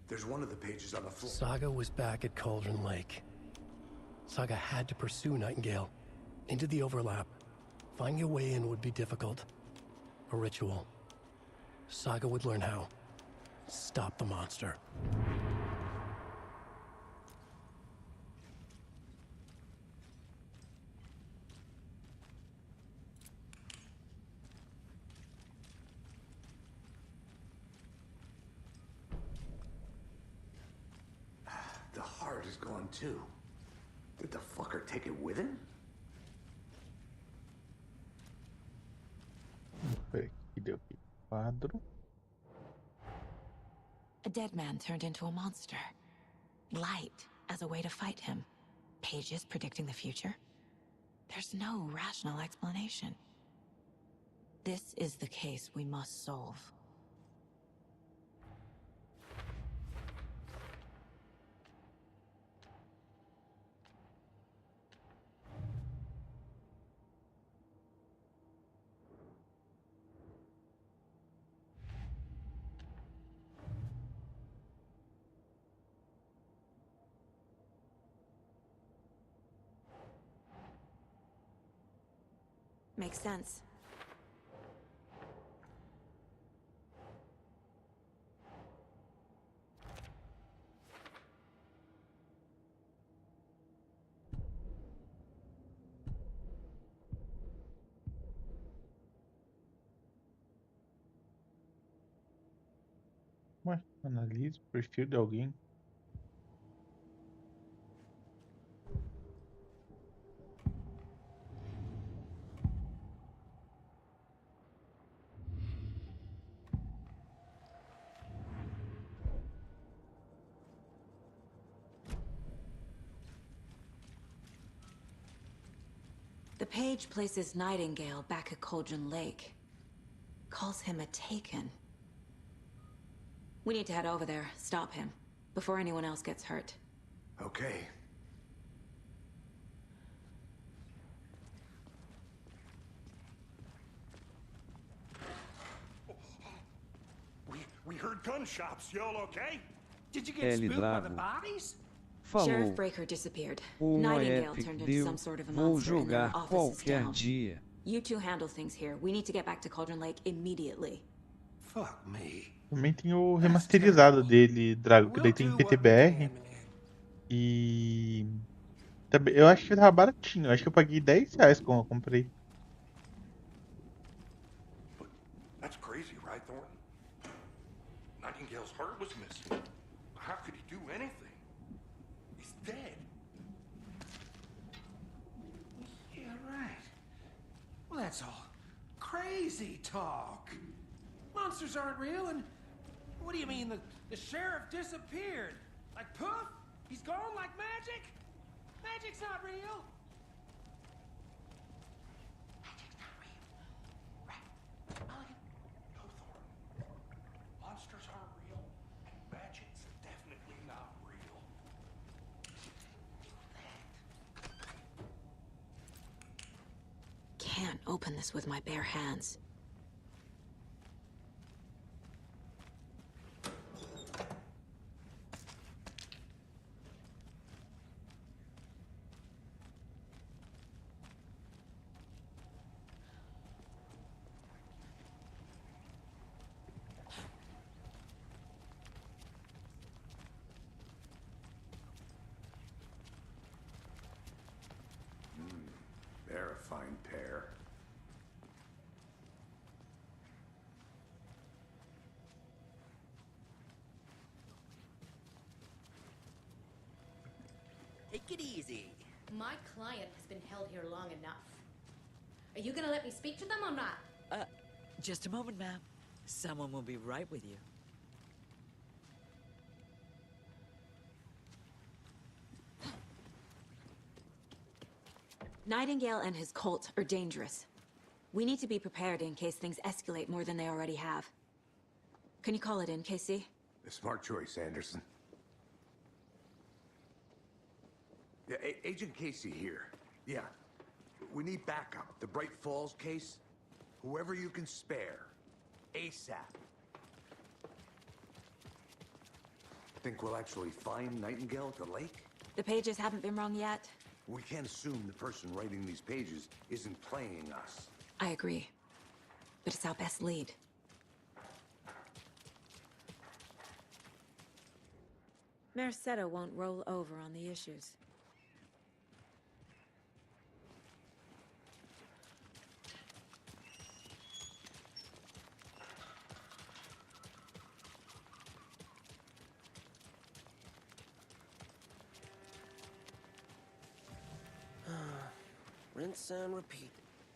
There's one of the pages on the floor. Saga was back at Cauldron Lake. Saga had to pursue Nightingale into the overlap. Finding a way in would be difficult. A ritual. Saga would learn how. Stop the monster. The heart is gone too. Did the fucker take it with him? Quadro. A dead man turned into a monster. Light as a way to fight him. Pages predicting the future. There's no rational explanation. This is the case we must solve. Makes sense. Ué, analise o perfil de alguém. The page places Nightingale back at Cauldron Lake. Calls him a Taken. We need to head over there, stop him, before anyone else gets hurt. Okay. We heard gunshots. Y'all okay? Did you get spooked by the Drago. bodies? Sheriff Falou. Breaker disappeared. O Nightingale Epic turned into deu. some sort of a Vou monster and their jogar office is qualquer down. dia. You two handle things here. We need to get back to Cauldron Lake immediately. Fuck me. Também tem o remasterizado dele, Drago, que daí tem PTBR. E também, eu acho que tava baratinho. Eu acho que eu paguei R$10 quando eu comprei. That's crazy, right, Thornton? Nightingale's heart was missing. How could he do anything? He's dead. Yeah, right. Well, that's all crazy talk. Monsters aren't real, and what do you mean the sheriff disappeared? Like poof? He's gone like magic? Magic's not real. Monsters aren't real, and magic's definitely not real. Can't open this with my bare hands. They're a fine pair. Take it easy. My client has been held here long enough. Are you gonna let me speak to them or not? Just a moment, ma'am. Someone will be right with you. Nightingale and his cult are dangerous. We need to be prepared in case things escalate more than they already have. Can you call it in, KC? A smart choice, Anderson. Yeah, Agent Casey here. Yeah. We need backup. The Bright Falls case. Whoever you can spare. ASAP. Think we'll actually find Nightingale at the lake? The pages haven't been wrong yet. We can't assume the person writing these pages isn't playing us. I agree. But it's our best lead. Merced won't roll over on the issues. Rinse and repeat.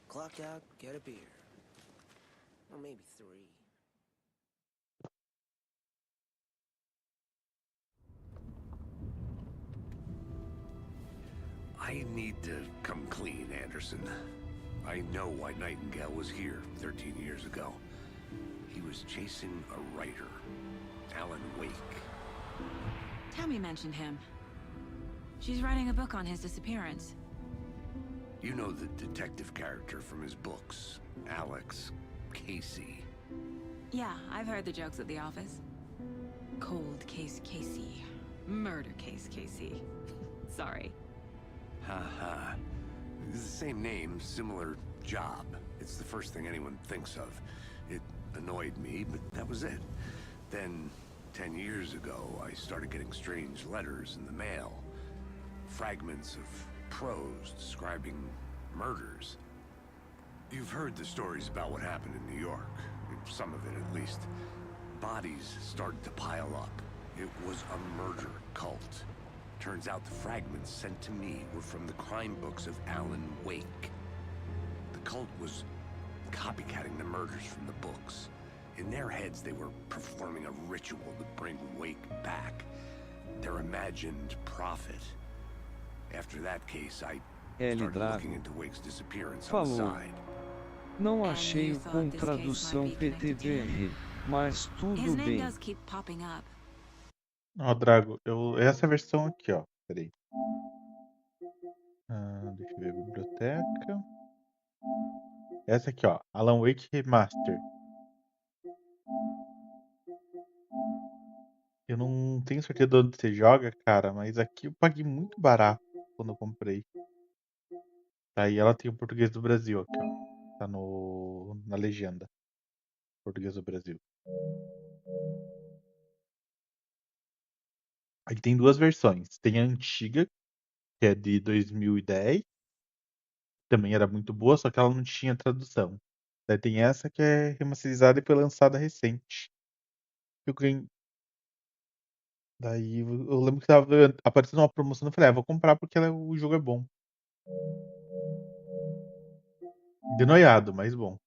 Clock out, get a beer. Or maybe 3. I need to come clean, Anderson. I know why Nightingale was here 13 years ago. He was chasing a writer, Alan Wake. Tammy mentioned him. She's writing a book on his disappearance. You know the detective character from his books, Alex Casey. Yeah, I've heard the jokes at the office. Cold case Casey. Murder case Casey. Sorry. Ha. It's the same name, similar job. It's the first thing anyone thinks of. It annoyed me, but that was it. Then, 10 years ago, I started getting strange letters in the mail. Fragments of prose describing murders. You've heard the stories about what happened in New York. Some of it, at least. Bodies started to pile up. It was a murder cult. Turns out the fragments sent to me were from the crime books of Alan Wake. The cult was copycatting the murders from the books. In their heads, they were performing a ritual to bring Wake back. Their imagined prophet. After that case, I L. Started Drago looking into Wake's disappearance on the falou: side. Não achei o com tradução PTBR, mas tudo His name bem. does keep popping up. Ó, Drago, essa versão aqui, ó. Peraí. Deixa eu ver, biblioteca. Essa aqui, ó. Alan Wake Remaster. Eu não tenho certeza de onde você joga, cara, mas aqui eu paguei muito barato quando eu comprei. Aí ela tem o português do Brasil aqui, ó. Tá na legenda. Português do Brasil. Aí tem duas versões. Tem a antiga, que é de 2010. Também era muito boa, só que ela não tinha tradução. Daí tem essa que é remasterizada e foi lançada recente. Eu ganhei. Daí eu lembro que tava aparecendo uma promoção, eu falei, vou comprar porque o jogo é bom. Denoiado, mas bom.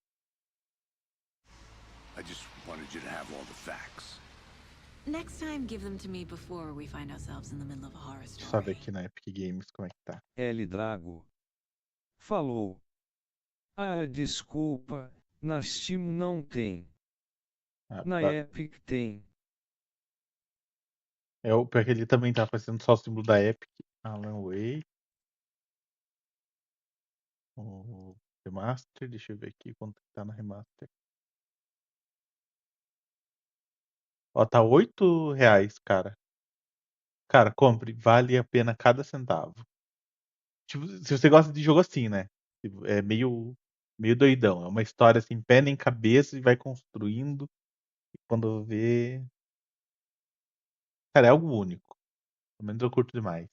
I just wanted you to have all the facts. Next time, give them to me before we find ourselves in the middle of a horror Deixa eu story. só ver aqui na Epic Games como é que tá. L. Drago falou: desculpa, na Steam não tem. Na Epic tem. Porque ele também tá aparecendo só o símbolo da Epic. Alan Wake. O remaster, deixa eu ver aqui quanto que tá na remaster. Ó, tá R$8, cara. Cara, compre, vale a pena cada centavo. Tipo, se você gosta de jogo assim, né? É meio doidão. É uma história assim, pé nem cabeça e vai construindo. E quando vê. Cara, é algo único. Pelo menos eu curto demais.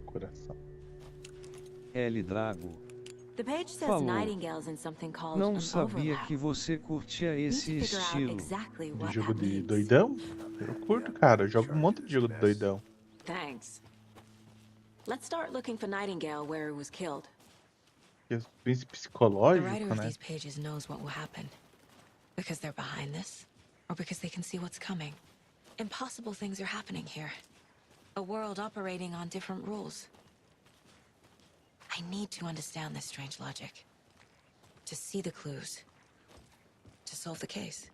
Coração. L. Drago The page says falou: Nightingale's in something called não an sabia overlap. que você curtia Need esse to figure out estilo. exactly De what jogo that de means. doidão? Eu curto, cara. Eu jogo um monte de jogo de doidão. Thanks. Let's start looking for Nightingale where he was killed. Príncipe The psicológico, writer of né? these pages knows what will happen. Because they're behind this, or because they can see what's coming. Impossible things are happening here. A world operating on different rules. I need to understand this strange logic. To see the clues. To solve the case.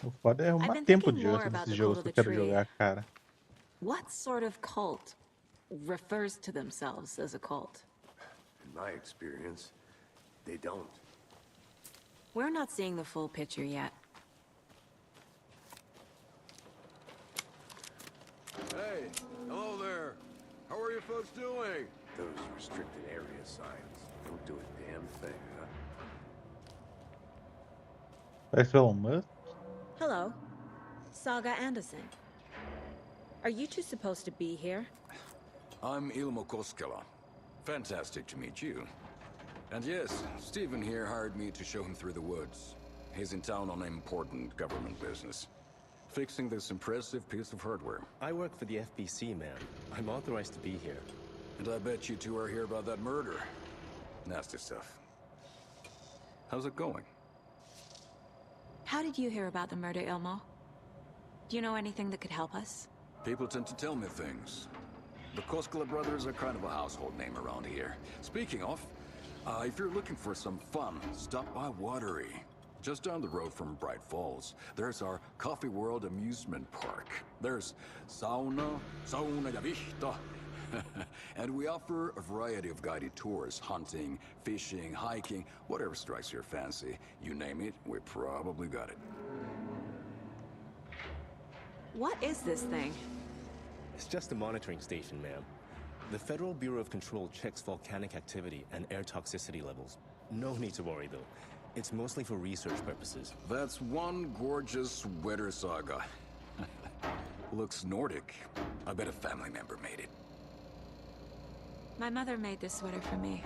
O foda é arrumar tempo de jogar esses jogos que eu quero jogar, cara. What sort of cult refers to themselves as a cult? In my experience, they don't. We're not seeing the full picture yet. Hey, hello there. How are you folks doing? Those restricted area signs don't do a damn thing, huh? Parece o Elon Musk. Hello. Saga Anderson. Are you two supposed to be here? I'm Ilmo Koskela. Fantastic to meet you. And yes, Stephen here hired me to show him through the woods. He's in town on important government business. Fixing this impressive piece of hardware. I work for the FBC, man. I'm authorized to be here. And I bet you two are here about that murder. Nasty stuff. How's it going? How did you hear about the murder, Ilmo? Do you know anything that could help us? People tend to tell me things. The Koskela brothers are kind of a household name around here. Speaking of, if you're looking for some fun, stop by Watery. Just down the road from Bright Falls, there's our Coffee World amusement park. There's sauna ja vihta. And we offer a variety of guided tours, hunting, fishing, hiking, whatever strikes your fancy. You name it, we probably got it. What is this thing? It's just a monitoring station, ma'am. The Federal Bureau of Control checks volcanic activity and air toxicity levels. No need to worry, though. It's mostly for research purposes. That's one gorgeous sweater saga. Looks Nordic. I bet a family member made it. My mother made this sweater for me.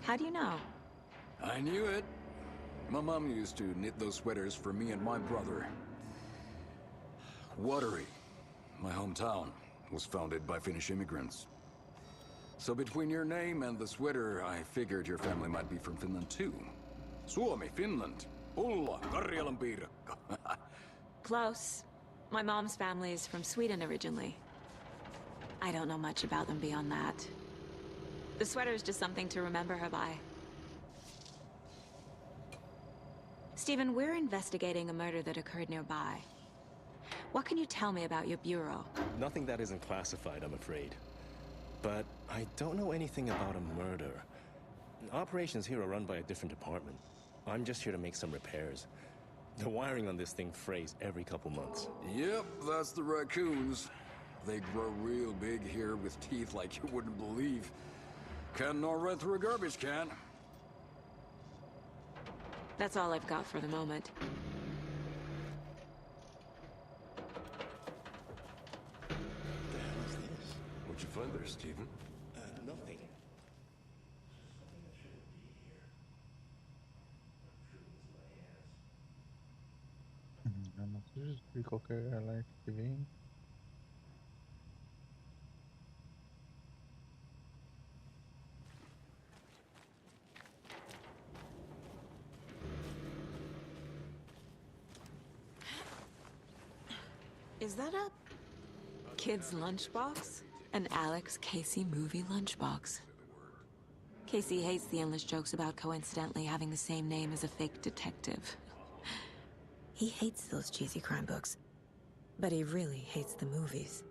How do you know? I knew it. My mom used to knit those sweaters for me and my brother. Watery, my hometown, was founded by Finnish immigrants. So between your name and the sweater, I figured your family might be from Finland too. Suomi, Finland. Ulla, Karjalan piirakka. Close. My mom's family is from Sweden originally. I don't know much about them beyond that. The sweater is just something to remember her by. Stephen, we're investigating a murder that occurred nearby. What can you tell me about your bureau? Nothing that isn't classified, I'm afraid. But I don't know anything about a murder. Operations here are run by a different department. I'm just here to make some repairs. The wiring on this thing frays every couple months. Yep, that's the raccoons. They grow real big here with teeth like you wouldn't believe. Can't gnaw right through a garbage can. That's all I've got for the moment. What the hell is this? What'd you find there, Stephen? Nothing. Eu não sei de qualquer alerta que vem. Is that a kid's lunchbox? An Alex Casey movie lunchbox. Casey hates the endless jokes about coincidentally having the same name as a fake detective. He hates those cheesy crime books, but he really hates the movies.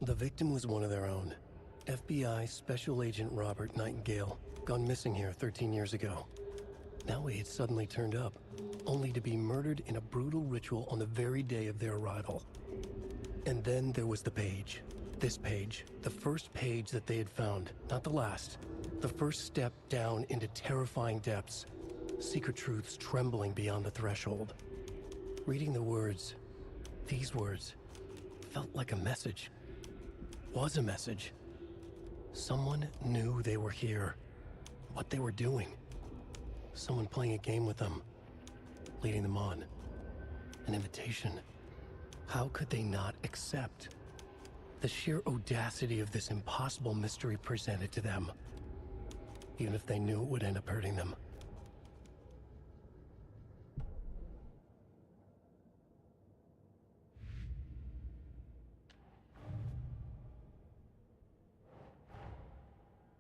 The victim was one of their own. FBI Special Agent Robert Nightingale, gone missing here 13 years ago. Now he had suddenly turned up, only to be murdered in a brutal ritual on the very day of their arrival. And then there was the page. This page, the first page that they had found, not the last. The first step down into terrifying depths. Secret truths trembling beyond the threshold. Reading the words, these words, felt like a message. Was a message. Someone knew they were here. What they were doing. Someone playing a game with them. Leading them on. An invitation. How could they not accept? The sheer audacity of this impossible mystery presented to them. Even if they knew it would end up hurting them.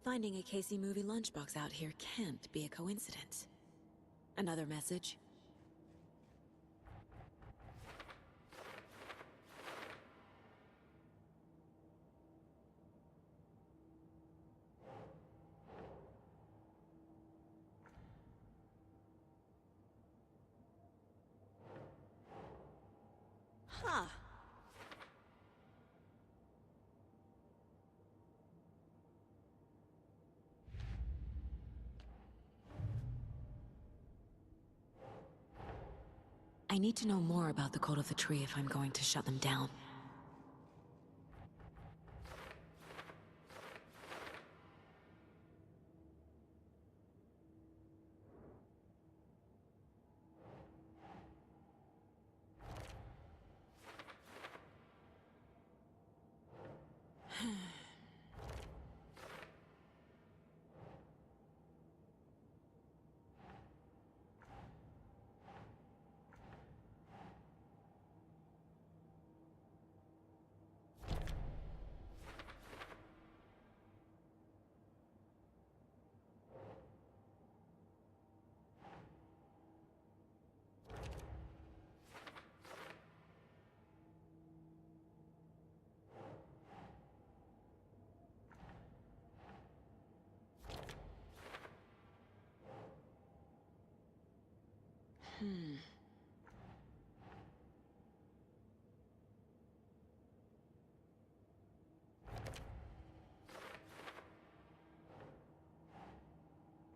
Finding a Casey movie lunchbox out here can't be a coincidence. Another message? Huh. I need to know more about the code of the tree if I'm going to shut them down.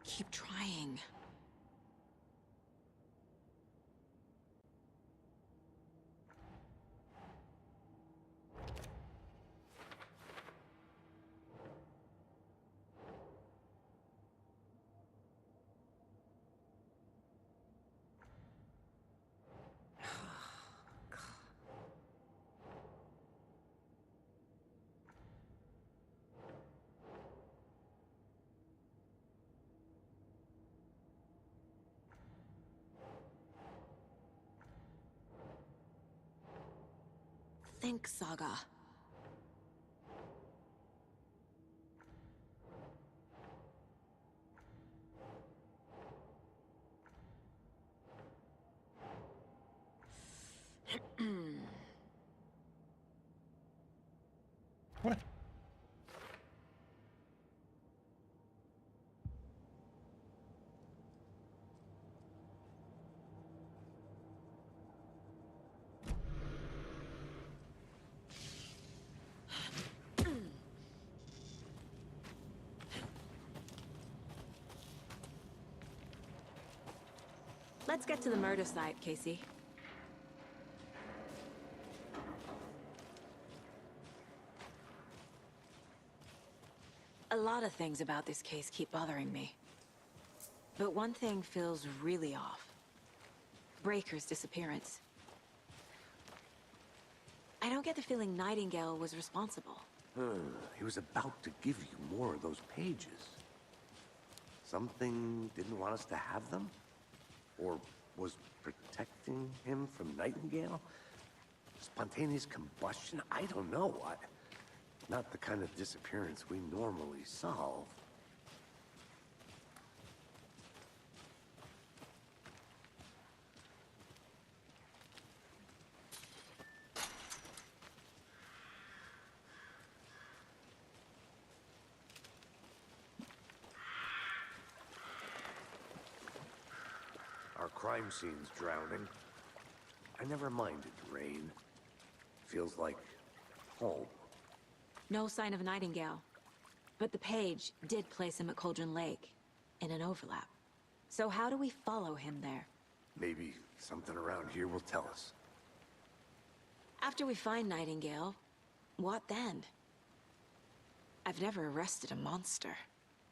Keep trying. Think, Saga. What? Let's get to the murder site, Casey. A lot of things about this case keep bothering me. But one thing feels really off. Breaker's disappearance. I don't get the feeling Nightingale was responsible. He was about to give you more of those pages. Something didn't want us to have them? Or was protecting him from Nightingale? Spontaneous combustion? I don't know. Not the kind of disappearance we normally solve. Our crime scene's drowning. I never minded rain. Feels like home. No sign of Nightingale. But the page did place him at Cauldron Lake, in an overlap. So how do we follow him there? Maybe something around here will tell us. After we find Nightingale, what then? I've never arrested a monster.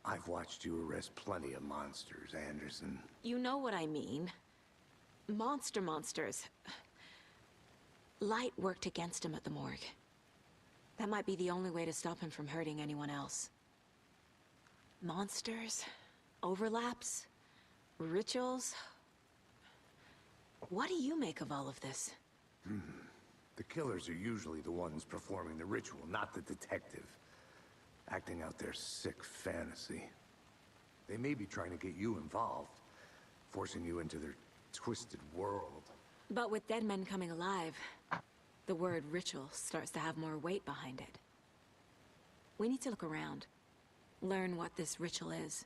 I've watched you arrest plenty of monsters, Anderson. You know what I mean. Monsters. Light worked against him at the morgue. That might be the only way to stop him from hurting anyone else. Monsters? Overlaps? Rituals? What do you make of all of this? The killers are usually the ones performing the ritual, not the detective. Acting out their sick fantasy. They may be trying to get you involved, forcing you into their twisted world. But with dead men coming alive, the word ritual starts to have more weight behind it. We need to look around. Learn what this ritual is.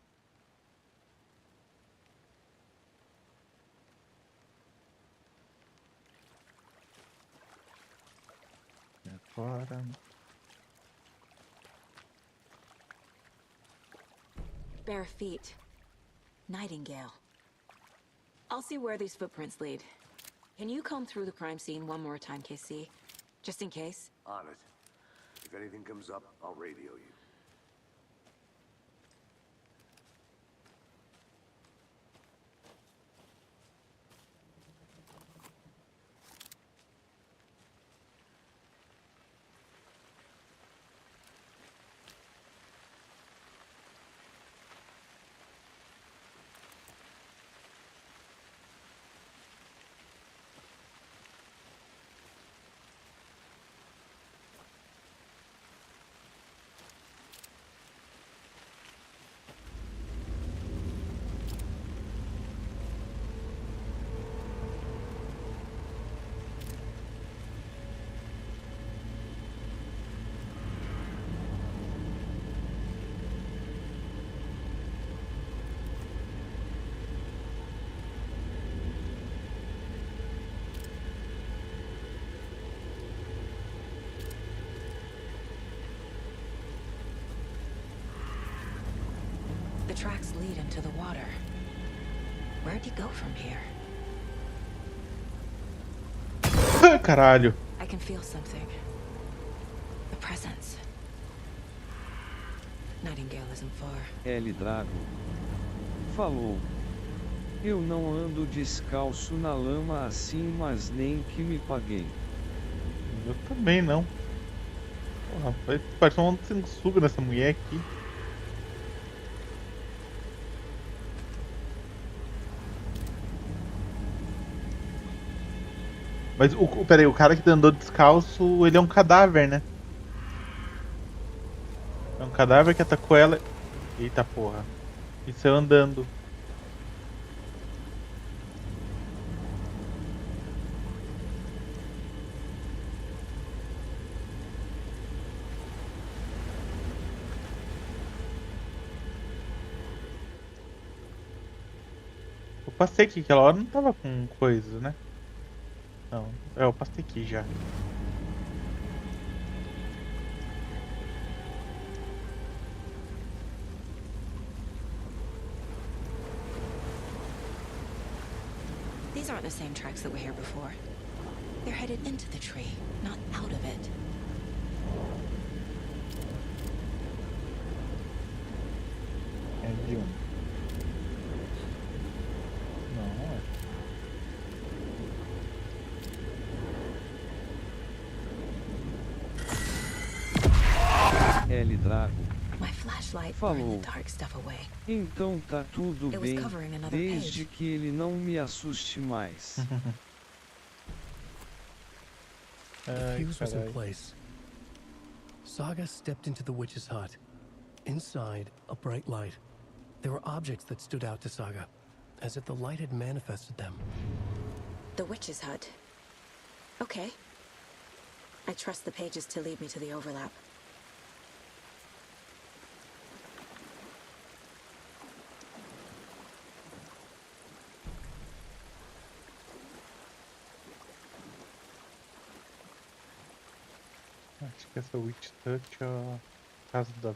Agora. Bare feet. Nightingale. I'll see where these footprints lead. Can you comb through the crime scene one more time, KC? Just in case? On it. If anything comes up, I'll radio you. The tracks lead into the water. Where'd you go from here? Caralho. I can feel something. The presence. Nightingale isn't far. L Drago falou. Eu não ando descalço na lama assim, mas nem que me paguei. Eu também não. Porra, parece um sanguessuga nessa mulher aqui. Mas peraí, o cara que andou descalço, ele é um cadáver, né? É um cadáver que atacou ela. Eita porra. E saiu andando. Eu passei aqui, aquela hora não tava com coisa, né? Não, eu passei aqui já. These aren't the same tracks that were here before. They're headed into the tree, not out of it. É Diunior. L Drago My flashlight falou. burned the dark stuff away. Então tá tudo It was bem, covering another desde page. que ele não me assuste mais. The fuse was in place. Saga stepped into the witch's hut. Inside, a bright light. There were objects that stood out to Saga, as if the light had manifested them. The witch's hut. Okay. I trust the pages to lead me to the overlap. Acho que essa Witch Touch é a casa da...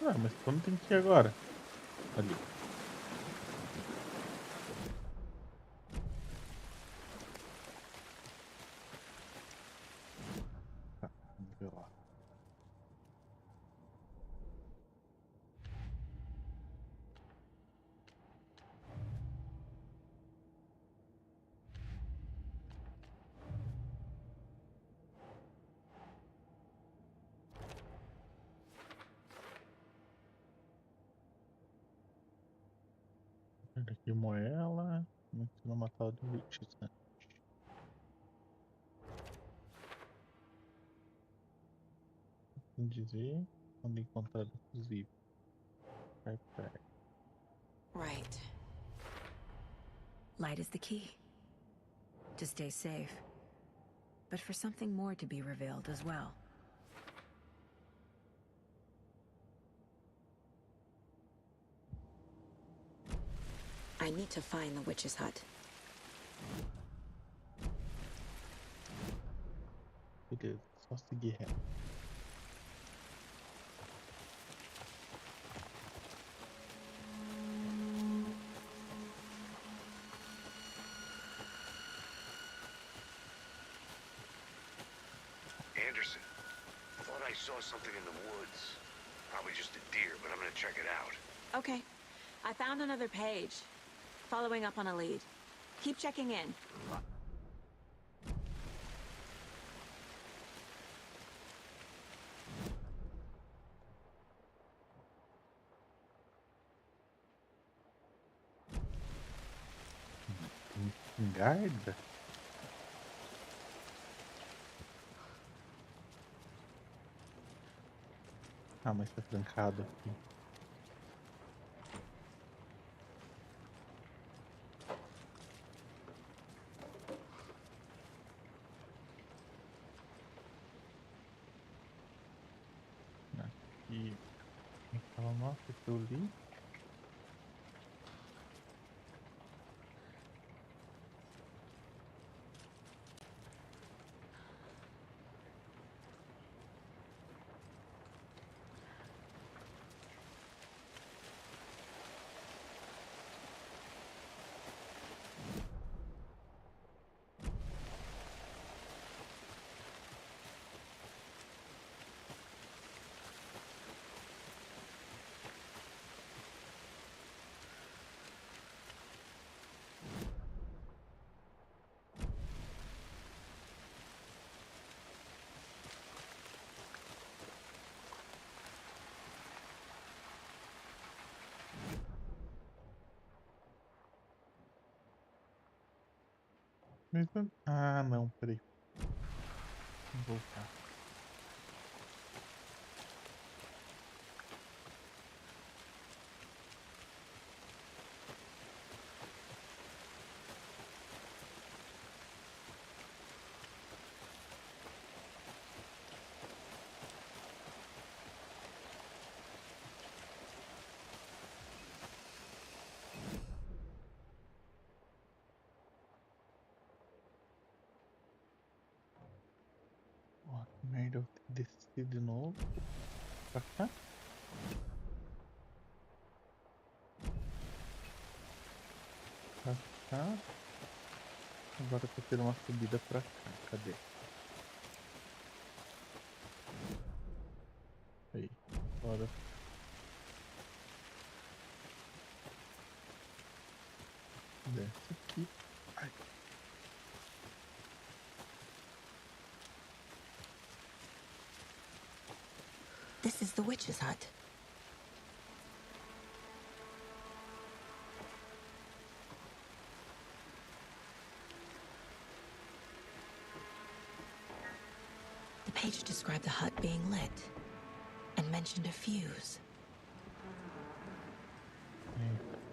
Ah, mas como tem que ir agora? Ali. Tá, vamos ver lá. Aqui moela, não matar o de Witches, né? Assim dizer, quando encontrar inclusive. Right. Light is the key. To stay safe. But for something more to be revealed as well. I need to find the witch's hut. Beleza, só seguir reto. Anderson, thought I saw something in the woods. Probably just a deer, but I'm gonna check it out. Okay. I found another page. following up on a lead. Keep checking in. Guarda? Ah, mas tá trancado aqui. Aqui. Aquela nota que eu li. Ah, não, peraí. Vou voltar. Ó, que merda, eu tenho que descer de novo. Pra cá. Pra cá. Agora eu tô tendo uma subida pra cá. Cadê? Aí. Agora. Desce aqui. Ai. This is the witch's hut. The page described the hut being lit and mentioned a fuse.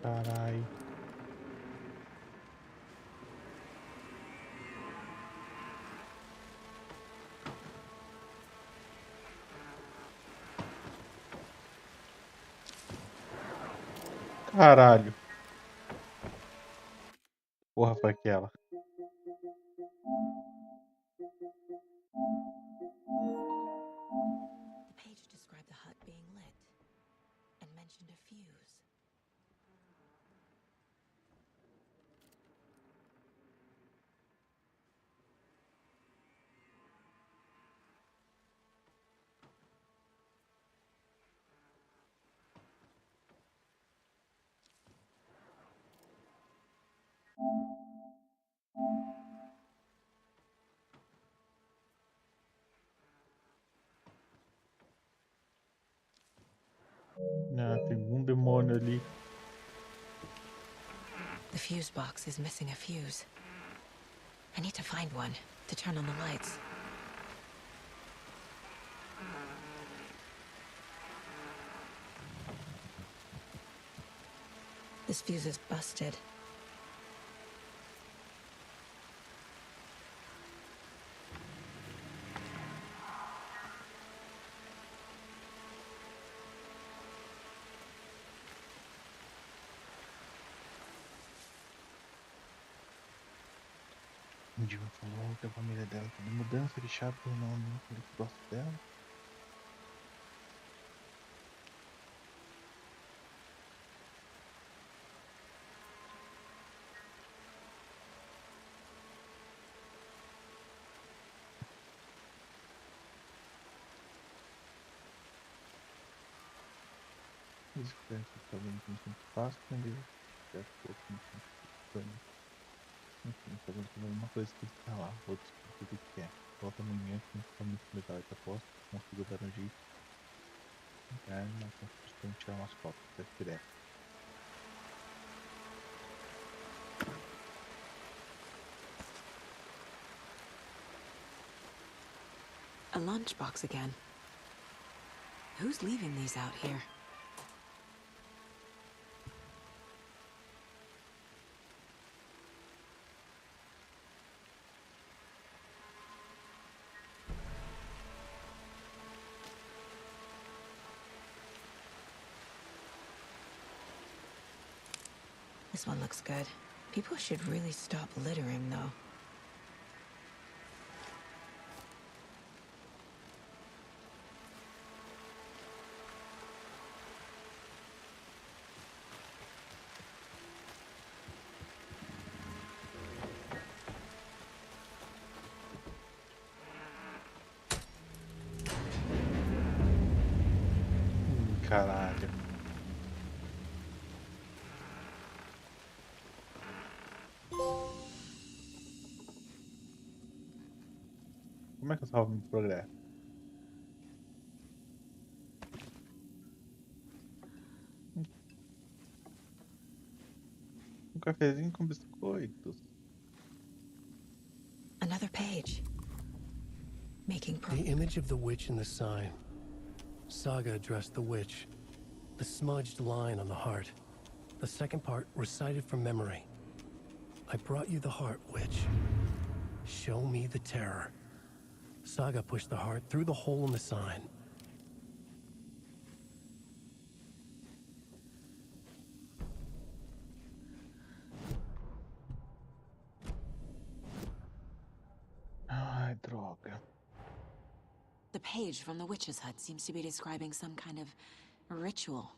Carai. Caralho. Porra, foi aquela. The page described the hut being lit and mentioned a fuse. Ah, tem um demônio ali. The fuse box is missing a fuse. I need to find one to turn on the lights. This fuse is busted. Um dia falou que a família dela tá de mudança de chave por nome. Ele que gosta dela. Isso que é talvez muito fácil, entendeu? Enfim, tá acontecendo alguma coisa que está lá. Vou descobrir o que é. Volta amanhã que tá muito legal. Eu aposto que consigo dar um jeito. Uma construção, tirar umas fotos. Deve direto. A lunchbox again. Who's leaving these out here? This one looks good. People should really stop littering, though. Caralho. Como é que eu salvo meu progresso? Um cafezinho com biscoitos. Another page. Making The image of the witch in the sign. Saga addressed the witch. The smudged line on the heart. The second part recited from memory. I brought you the heart, witch. Show me the terror. Saga pushed the heart through the hole in the sign. Ai, droga. The page from the witch's hut seems to be describing some kind of ritual.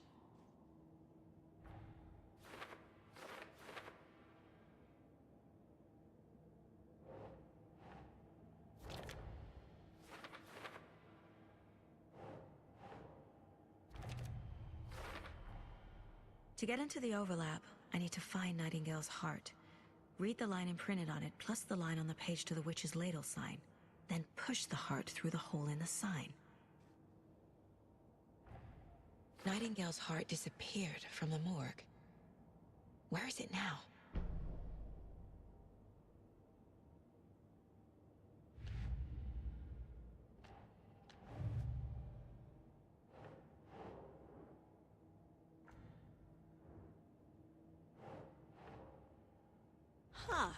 To get into the overlap, I need to find Nightingale's heart. Read the line imprinted on it, plus the line on the page to the witch's ladle sign. Then push the heart through the hole in the sign. Nightingale's heart disappeared from the morgue. Where is it now? Huh.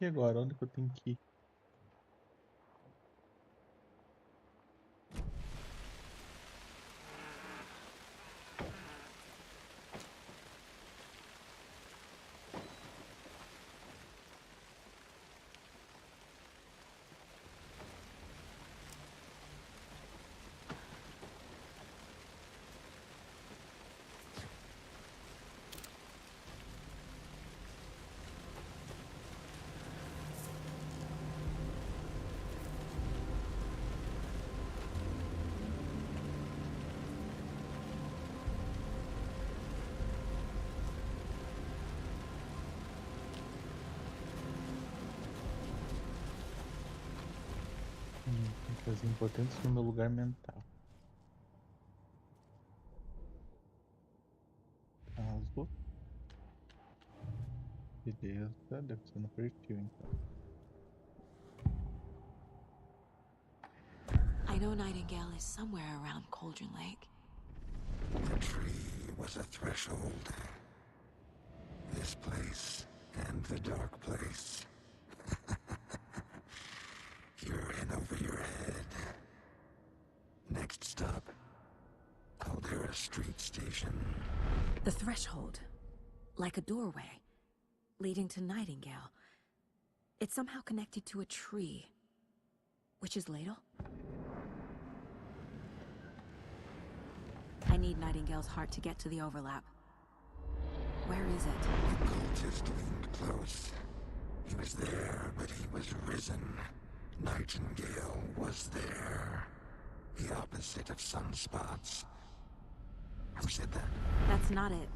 E agora? Onde que eu tenho que ir? Tem coisas importantes no meu lugar mental. Caso. Beleza, deve ser no perfil então. I know Nightingale is somewhere around Cauldron Lake. The tree was a threshold. This place and the dark place. You're The threshold. Like a doorway. Leading to Nightingale. It's somehow connected to a tree. Witch's Ladle? I need Nightingale's heart to get to the overlap. Where is it? The cultist leaned close. He was there, but he was risen. Nightingale was there. The opposite of sunspots. Who said that? That's not it.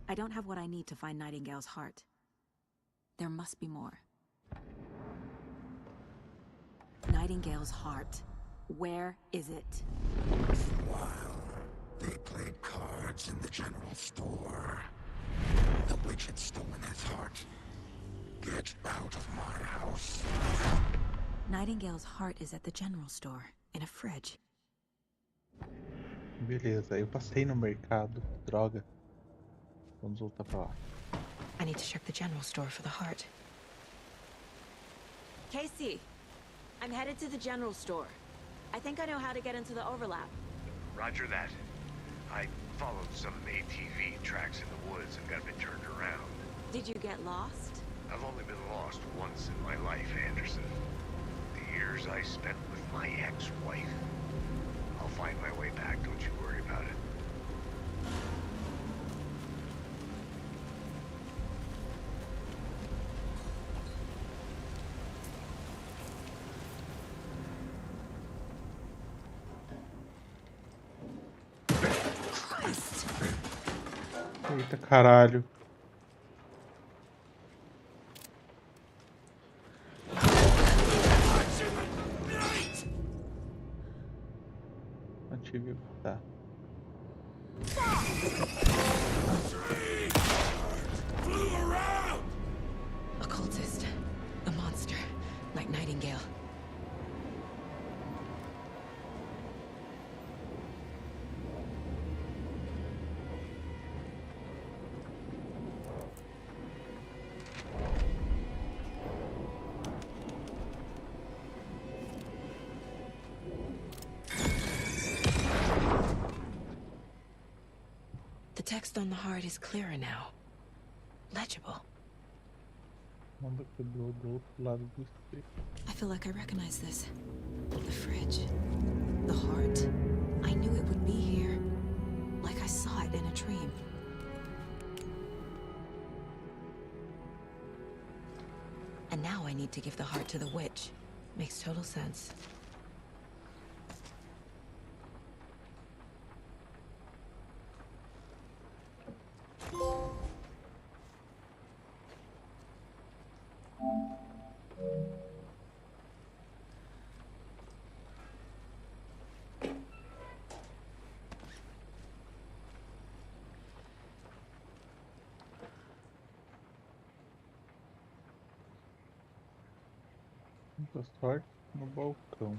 I don't have what I need to find Nightingale's heart. There must be more. Nightingale's heart. Where is it? For a while, they played cards in the general store. The witch had stolen his heart. Get out of my house. Nightingale's heart is at the general store, in a fridge. Beleza, eu passei no mercado. Droga. Vamos voltar pra lá. I need to check the general store for the heart. Casey, I'm headed to the general store. I think I know how to get into the overlap. Roger that. I followed some ATV tracks in the woods and got a bit turned around. Did you get lost? I've only been lost once in my life, Anderson. The years I spent with my ex-wife. I'll find my way back, don't you worry about it. Eita caralho. Antigo, tá. A cultist. A monster. Like Nightingale. The text on the heart is clearer now. Legible. Manda quebrou do outro lado do espelho. I feel like I recognize this. The fridge. The heart. I knew it would be here. Like I saw it in a dream. And now I need to give the heart to the witch. Makes total sense. Muita sorte no balcão.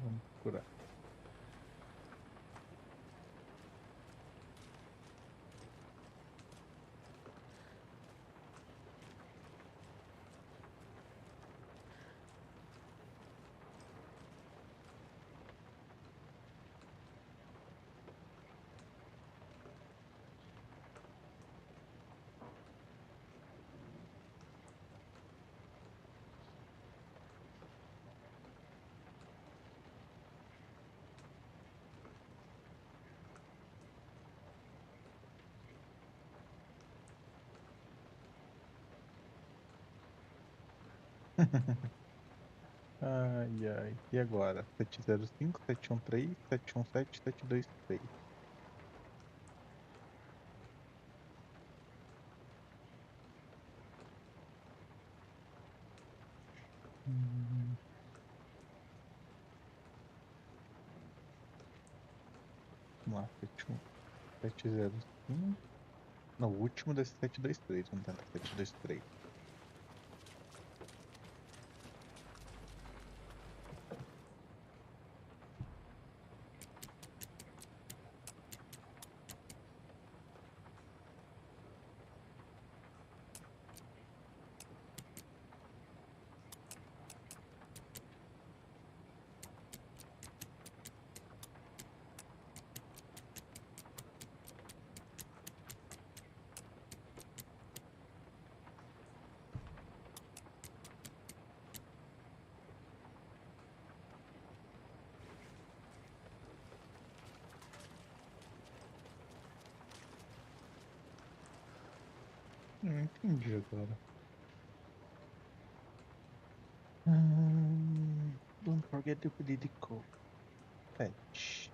Vamos procurar. Ai, ai. E agora? 705, 713, 717, 723. Vamos lá, 705. Não, o último desse 723. Vamos tentar 723. Não entendi agora. Don't forget the political patch.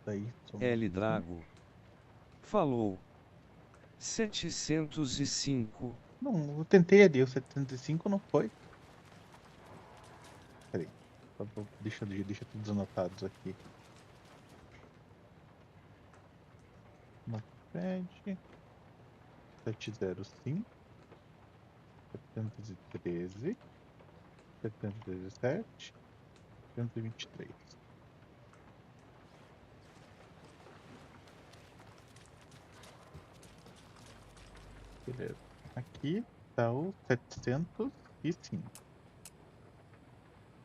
Daí L Drago. Falou. 705. Não, eu tentei ali, o 705 não foi. Peraí. Deixa todos anotados aqui. Notepad. 705. 713. 717. 723. Beleza. Aqui tá o 705.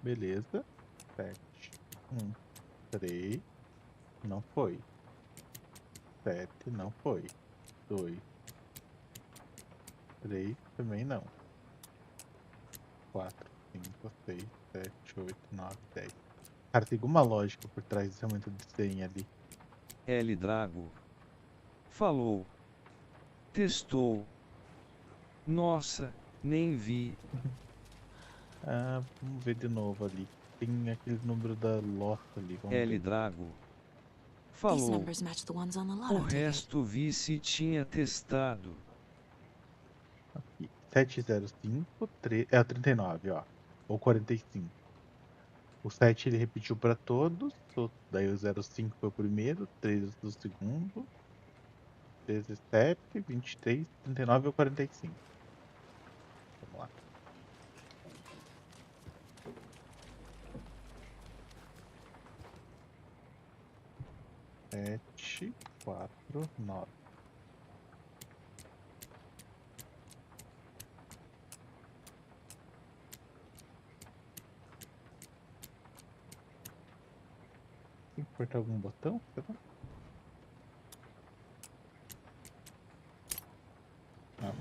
Beleza. 7, 1, 3. Não foi. 7 não foi. 2, 3 também não. 4, 5, 6, 7, 8, 9, 10. Cara, tem alguma lógica por trás desse aumento de senha ali. L Drago. Falou. Testou. Nossa, nem vi. Vamos ver de novo ali. Tem aquele número da loja ali. Vamos L ver. Drago. These Falou. numbers match the ones on the O lotto ticket. resto vi se tinha testado. Aqui. 705, 3, é o 39, ó. Ou 45. O 7 ele repetiu para todos. Daí o 05 foi o primeiro, 3 o segundo, 17, 23, 39 ou 45. Vamos lá. Sete, 4, 9. Tem que apertar algum botão? Será?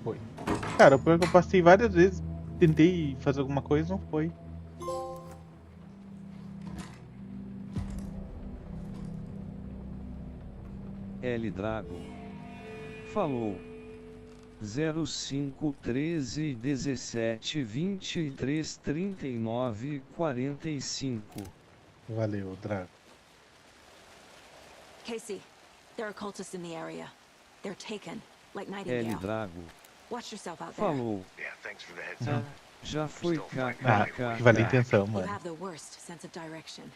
Foi. Cara, o pior é que eu passei várias vezes. Tentei fazer alguma coisa, não foi. L Drago. Falou. 05, 13, 17, 23, 39, 45. Valeu, Drago. Casey, there are cultists in the area. They're taken, like L Nightingale. Drago. Watch yourself out there. Falou. Yeah, thanks for the heads up. Já foi que vale a intenção, You mano. have the worst sense of direction.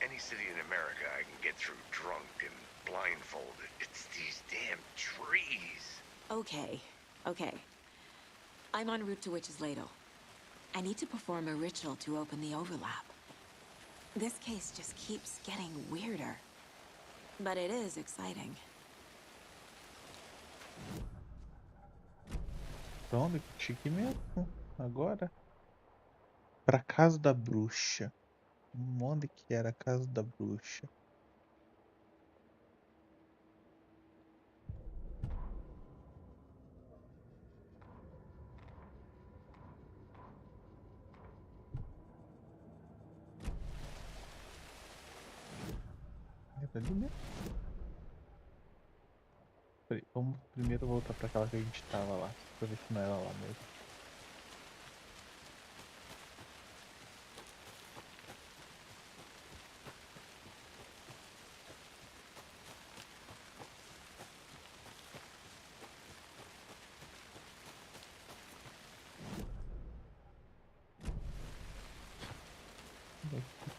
Any city in America I can get through drunk and blindfolded. It's these damn trees. Okay, okay. I'm en route to Witch's Ladle. I need to perform a ritual to open the overlap. This case just keeps getting weirder. But it is exciting. Pra onde que tinha que ir mesmo? Agora? Pra casa da bruxa. Onde que era a casa da bruxa? Era ali mesmo? Peraí, vamos primeiro voltar pra aquela que a gente tava lá. Pra ver se não era lá mesmo.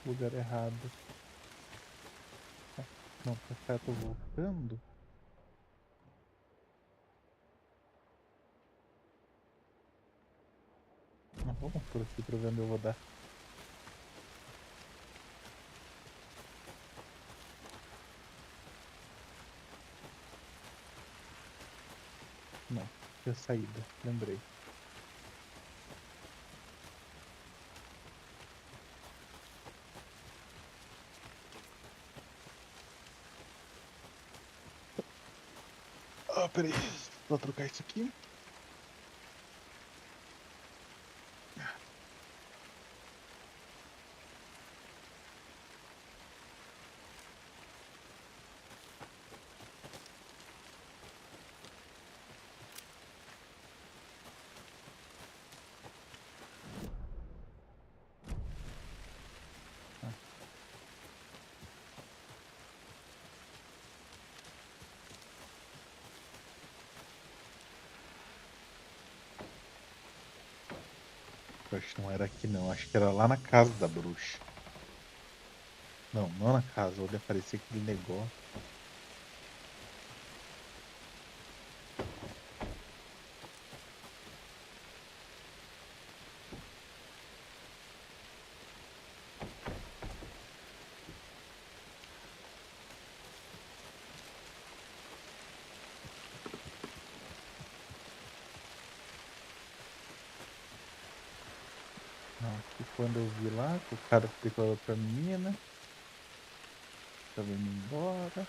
lugar errado. Não, pra cá eu tô voltando. Não, vamos por aqui pra ver onde eu vou dar. Não, é a saída, lembrei. Ah, peraí, vou trocar isso aqui. Acho que não era aqui não, acho que era lá na casa da bruxa. Não, não na casa, onde aparecia aquele negócio. Não, aqui quando eu vi lá, que o cara declarou pra menina. Tava indo embora.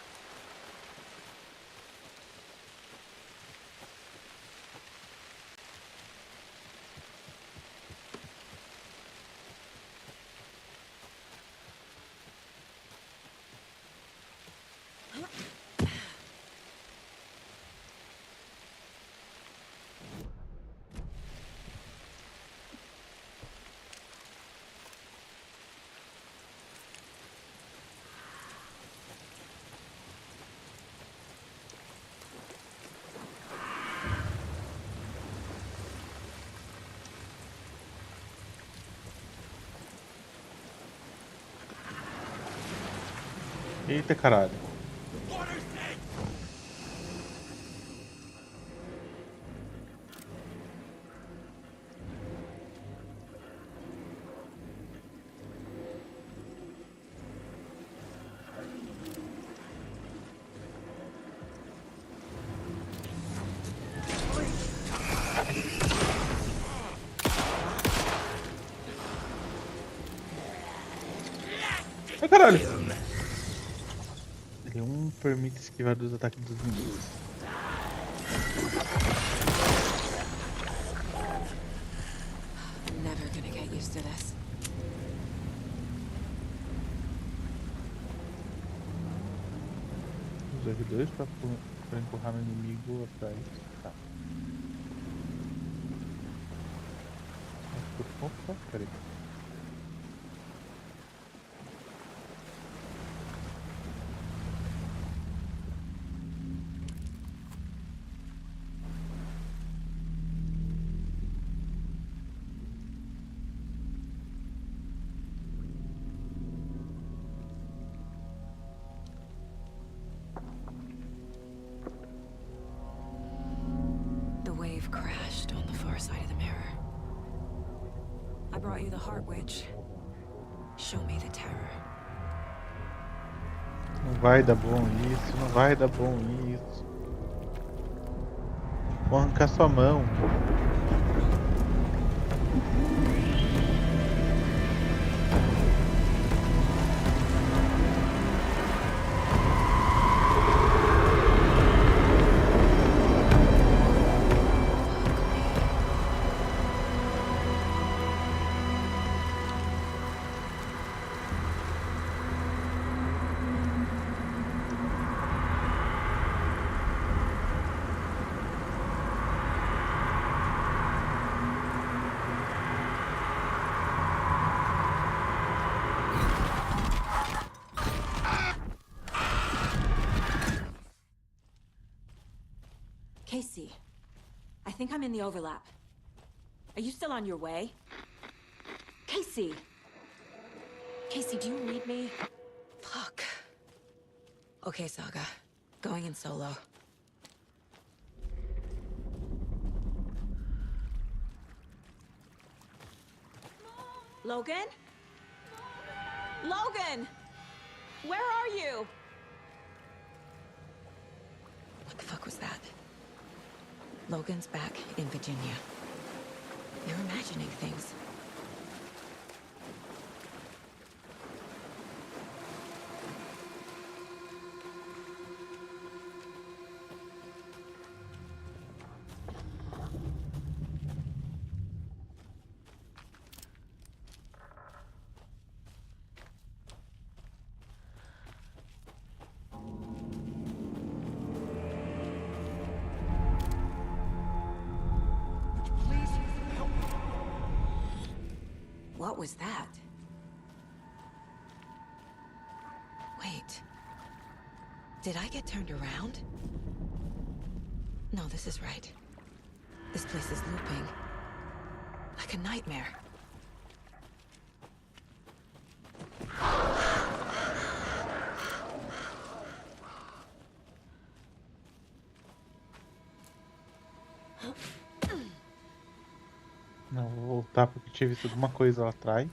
Eita caralho. Ai caralho. Ele não permite esquivar dos ataques dos inimigos. Never gonna get used to this. Usa R2 pra empurrar no inimigo atrás. Tá. Opa, peraí. The wave crashed on the far side of the mirror. I brought you the Heart Witch. Show me the terror. Não vai dar bom isso, não vai dar bom isso. Vou arrancar sua mão. Casey, I think I'm in the overlap. Are you still on your way? Casey! Casey, do you read me? Fuck. Okay, Saga. Going in solo. Logan? Logan! Where are you? What the fuck was that? Logan's back in Virginia. You're imagining things. What was that? Wait. Did I get turned around? No, this is right. This place is looping. Like a nightmare. Não, vou voltar porque tinha visto alguma coisa lá atrás.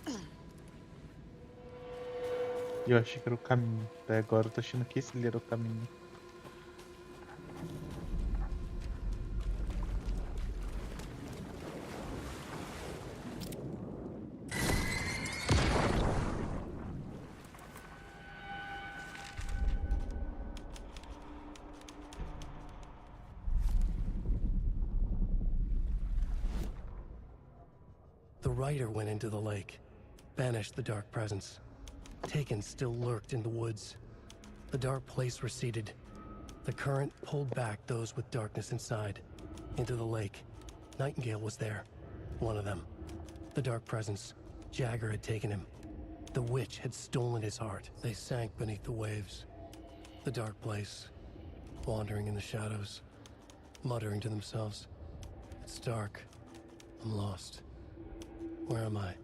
E eu achei que era o caminho. Daí agora eu tô achando que esse ali era o caminho. The rider went into the lake, banished the dark presence. Taken still lurked in the woods. The dark place receded. The current pulled back those with darkness inside, into the lake. Nightingale was there, one of them. The dark presence, Jagger had taken him. The witch had stolen his heart. They sank beneath the waves. The dark place, wandering in the shadows, muttering to themselves. It's dark. I'm lost. Where am I?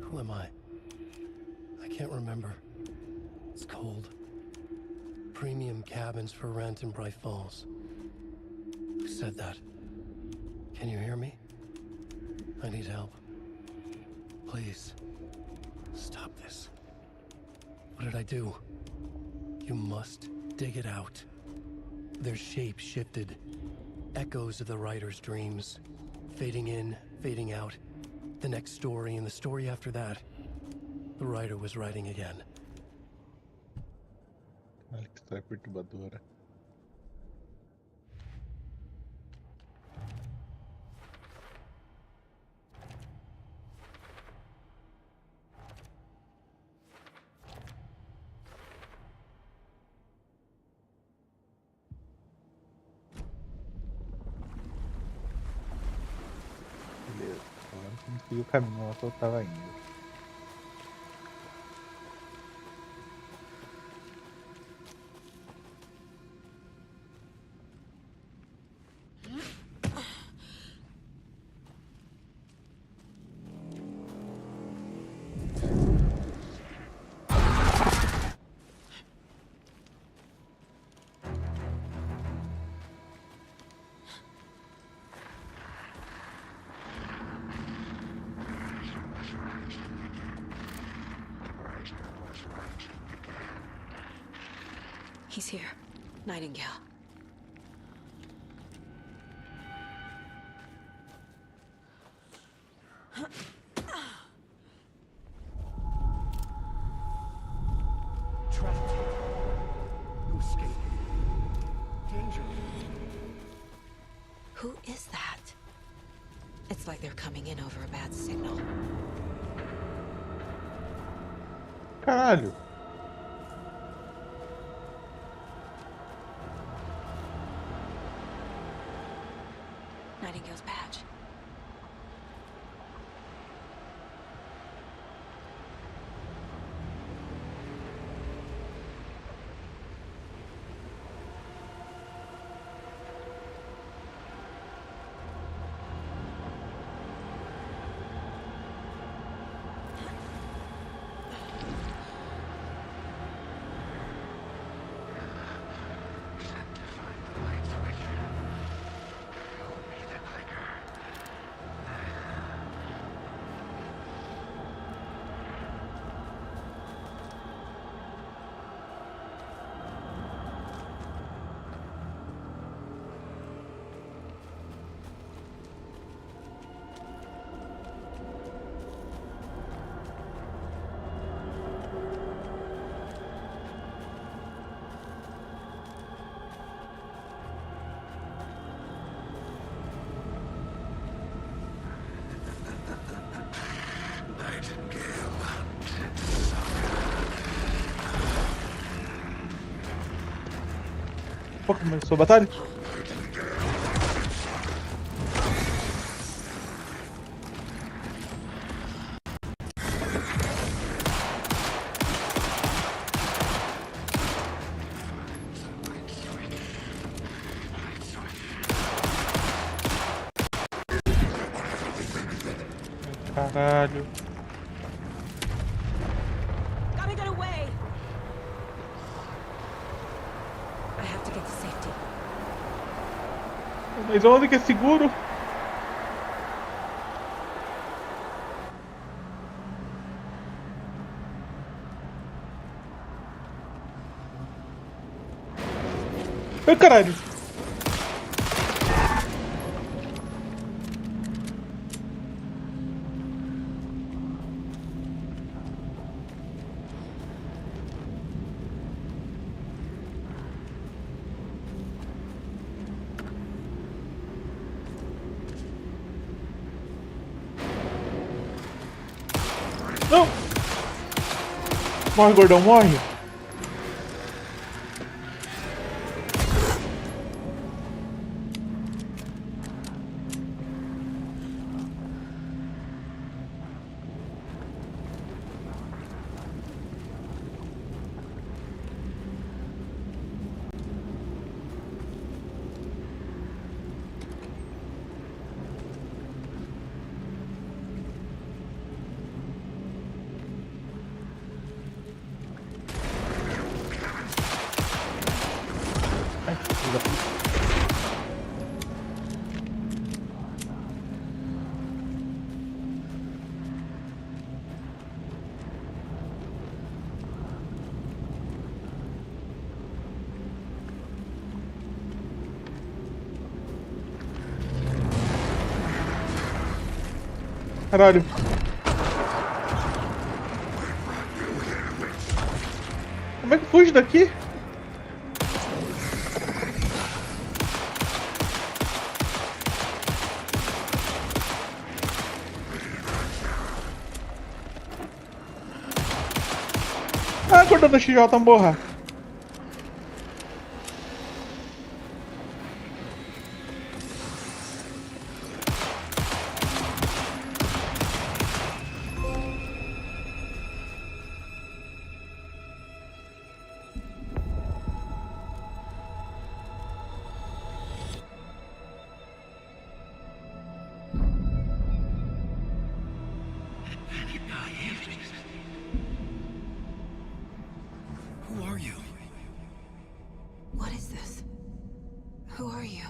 Who am I? I can't remember. It's cold. Premium cabins for rent in Bright Falls. Who said that? Can you hear me? I need help. Please. Stop this. What did I do? You must dig it out. Their shape shifted. Echoes of the writer's dreams. Fading in, fading out. The next story and the story after that. The writer was writing again. Olha que história perturbadora. Beleza, agora eu não segui o caminho lá que eu tava indo. He's here. Nightingale. Trapped. No escape. Danger. Who is that? It's like they're coming in over a bad signal. Caralho! Nightingale's badge. Pô, começou a batalha? Caralho. Gotta get away. I have to get to safety. Mas onde que é seguro? Ai, caralho. Não! Morre, gordão, morre! Caralho. Como é que fuge daqui? Ah, cordão da XJ, morra. Who are you? What is this? Who are you?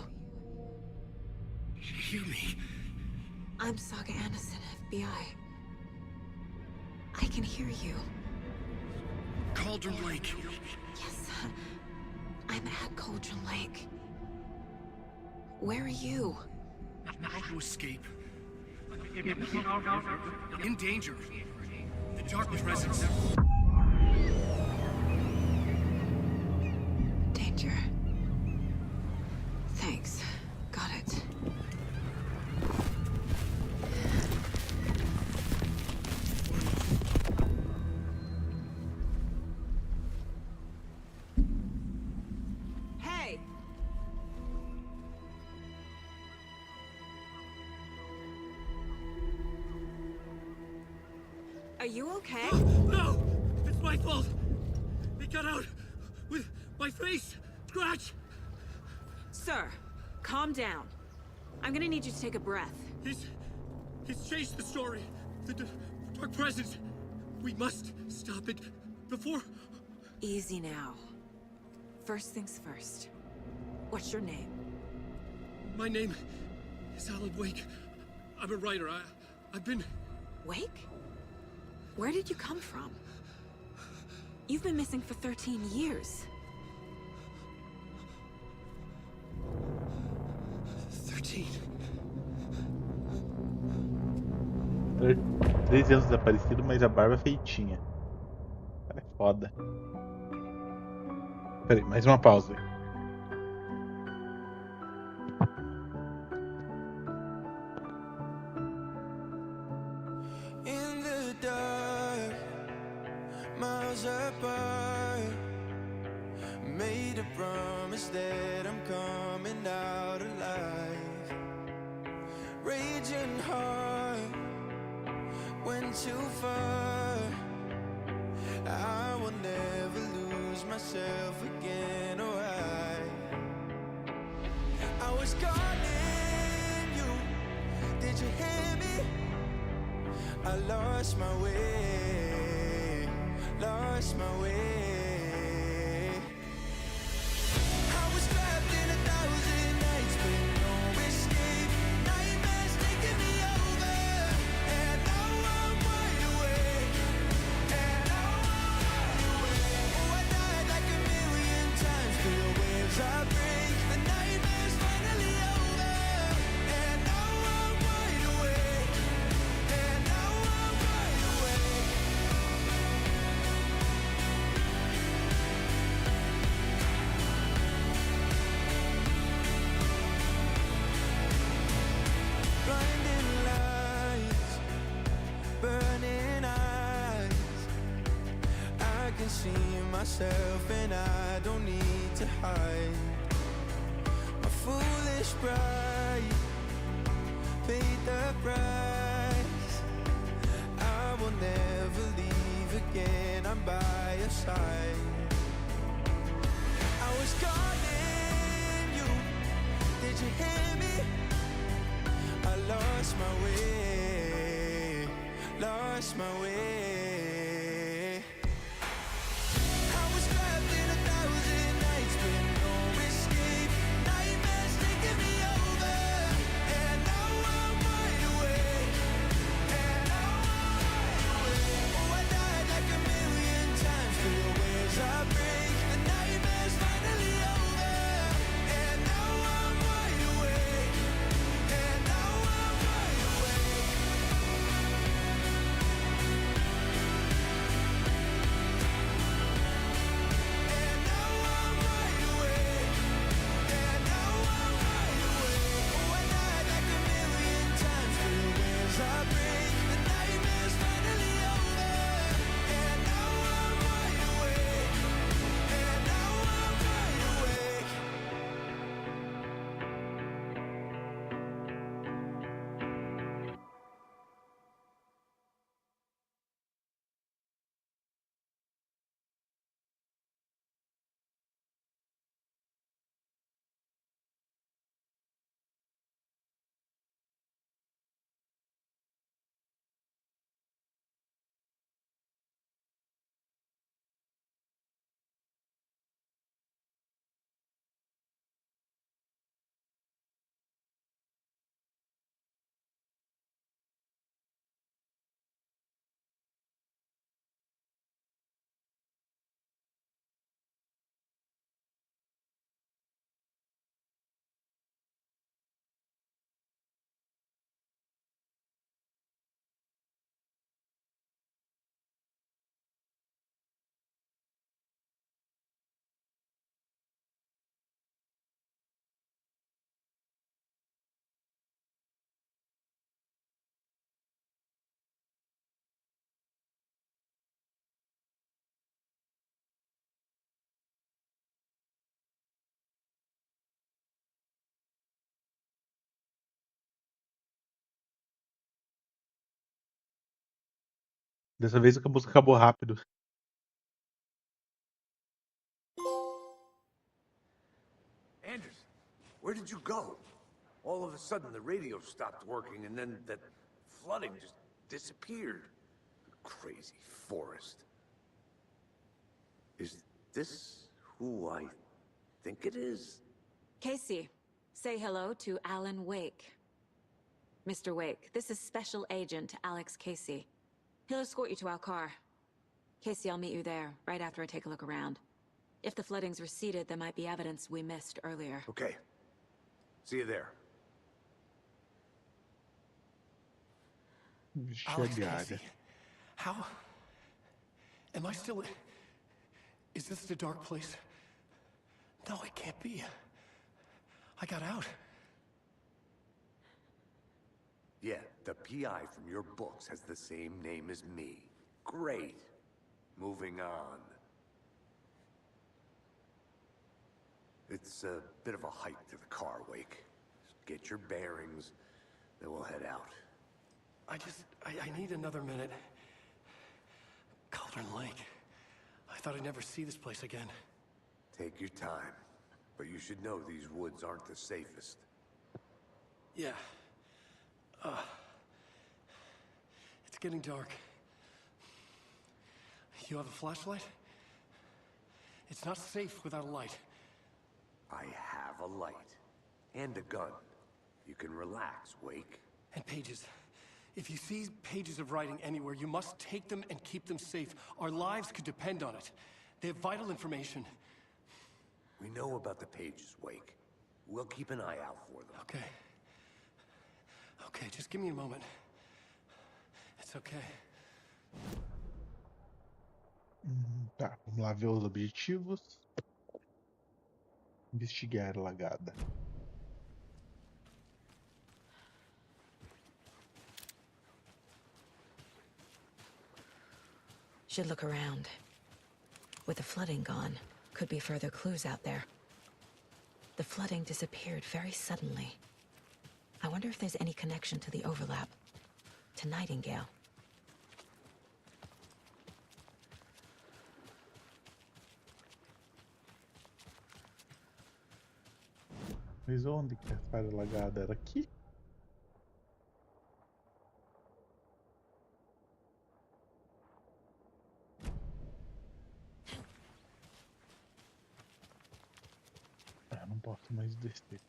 Hear me. I'm Saga Anderson, FBI. I can hear you. Cauldron Lake. Yes, I'm at Cauldron Lake. Where are you? How to escape. In danger. The Dark Presence. Danger. Thanks. Got it. Hey! Are you okay? No! It's my fault! They got out with my face! Scratch! Sir, calm down. I'm gonna need you to take a breath. He's changed the story. The Dark Presence. We must stop it before... Easy now. First things first. What's your name? My name is Alan Wake. I'm a writer. I've been... Wake? Where did you come from? You've been missing for 13 years. 13. 13 anos desaparecido, mas a barba feitinha. Cara, é foda. Peraí, mais uma pausa. In the dark, miles apart, made a promise. promise that I'm coming out alive. Raging heart went too far. I will never lose myself again, or I was calling you. Did you hear me? I lost my way, lost my way. I was trapped in 1,000 nights with no escape. Nightmares taking me over, and now I'm wide awake. And now I'm wide awake. Oh, I died like 1,000,000 times through the waves I break. The nightmare's finally over, and now I'm wide awake. And now I'm wide awake. Blinding lights, burning eyes. I can see myself and I don't need to hide. My foolish pride paid the price. I will never leave again, I'm by your side. I was calling you, did you hear me? I lost my way, lost my way. I was trapped in 1,000 nights with no escape. Nightmares taking me over, and now I'm wide awake. And now I'm wide awake. Oh, I died like 1,000,000 times through the waves I break. The nightmare's finally over, and now I'm wide awake. And now I'm wide awake. And now I'm wide awake. And now I'm wide awake. Oh, I died like 1,000,000 times through the waves I break. The nightmare's finally over, and now I'm wide awake. And now I'm wide awake. Dessa vez a música acabou rápido. Anderson, where did you go? All of a sudden, the radio stopped working, and then that flooding just disappeared. Crazy forest. Is this who I think it is? Casey, say hello to Alan Wake. Mr. Wake, this is Special Agent Alex Casey. He'll escort you to our car. Casey, I'll meet you there, right after I take a look around. If the flooding's receded, there might be evidence we missed earlier. Okay. See you there. Alex Casey, how... Am I still... Is this the dark place? No, it can't be. I got out. Yeah, the PI from your books has the same name as me. Great. Moving on. It's a bit of a hike to the car, Wake. Just get your bearings, then we'll head out. I need another minute. Cauldron Lake. I thought I'd never see this place again. Take your time. But you should know these woods aren't the safest. Yeah. It's getting dark. You have a flashlight? It's not safe without a light. I have a light. And a gun. You can relax, Wake. And pages. If you see pages of writing anywhere, you must take them and keep them safe. Our lives could depend on it. They have vital information. We know about the pages, Wake. We'll keep an eye out for them. Okay. Okay, just give me a moment. It's okay. Tá, vamos lá ver os objetivos. Investigar a lagada. Should look around. With the flooding gone, could be further clues out there. The flooding disappeared very suddenly. I wonder if there's any connection to the overlap. To Nightingale. Mas onde que essa área lagada era aqui? Não posso mais descer.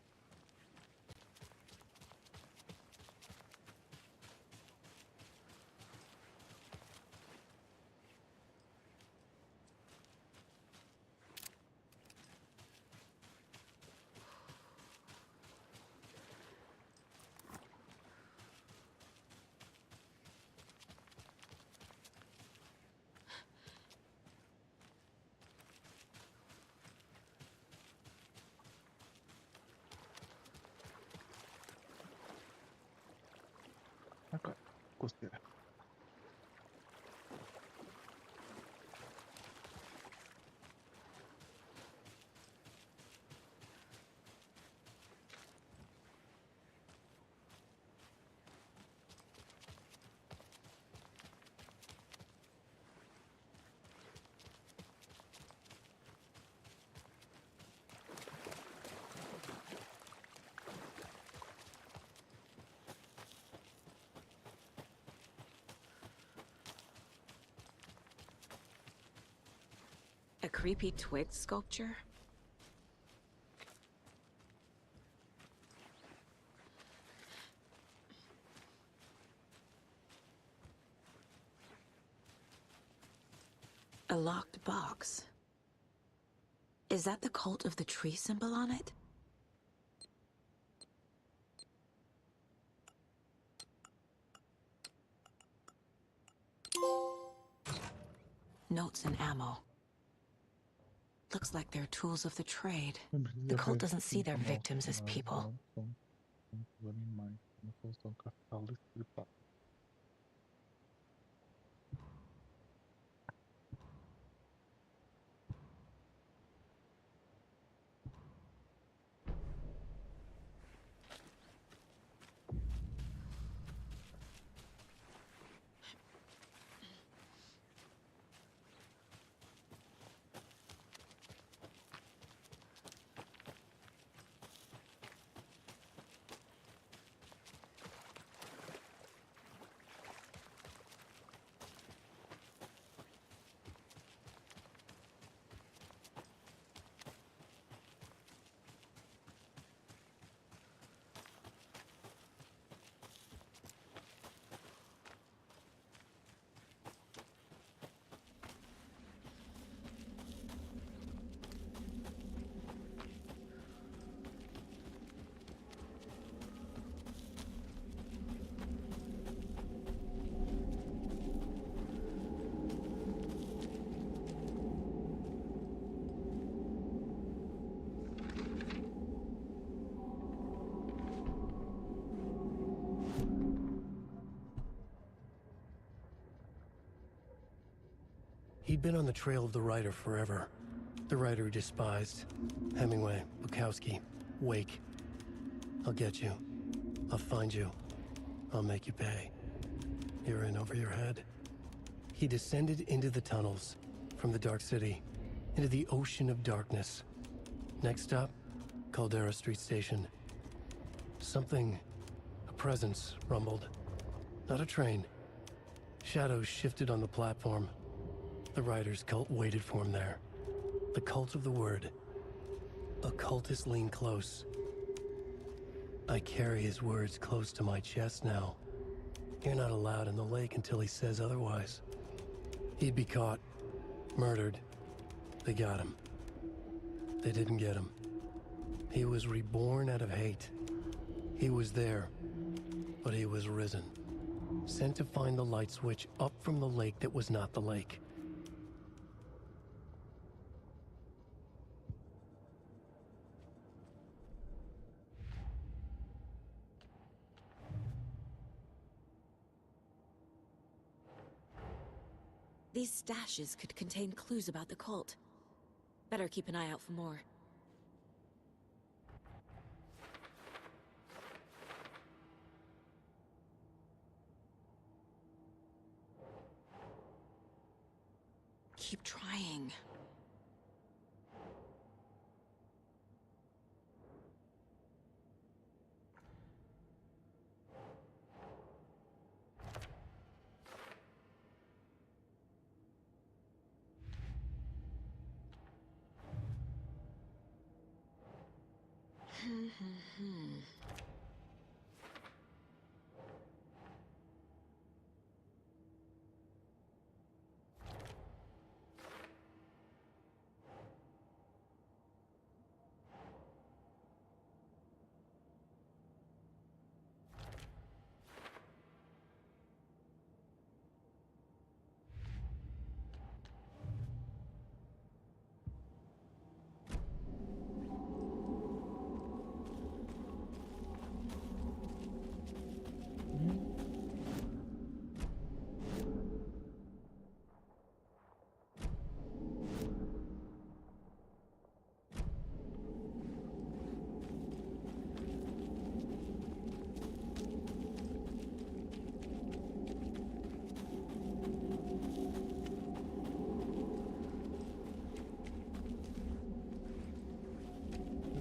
Agora, costeira. A creepy twig sculpture? A locked box. Is that the cult of the tree symbol on it? Notes and ammo. Looks like they're tools of the trade. The cult doesn't see their victims as people. He'd been on the trail of the writer forever. The writer he despised. Hemingway, Bukowski, Wake. I'll get you. I'll find you. I'll make you pay. You're in over your head. He descended into the tunnels, from the Dark City, into the ocean of darkness. Next stop, Caldera Street Station. Something, a presence, rumbled. Not a train. Shadows shifted on the platform. The writer's cult waited for him there. The cult of the word. Occultists lean close. I carry his words close to my chest now. You're not allowed in the lake until he says otherwise. He'd be caught, murdered. They got him. They didn't get him. He was reborn out of hate. He was there, but he was risen. Sent to find the light switch up from the lake that was not the lake. These stashes could contain clues about the cult. Better keep an eye out for more. Keep trying.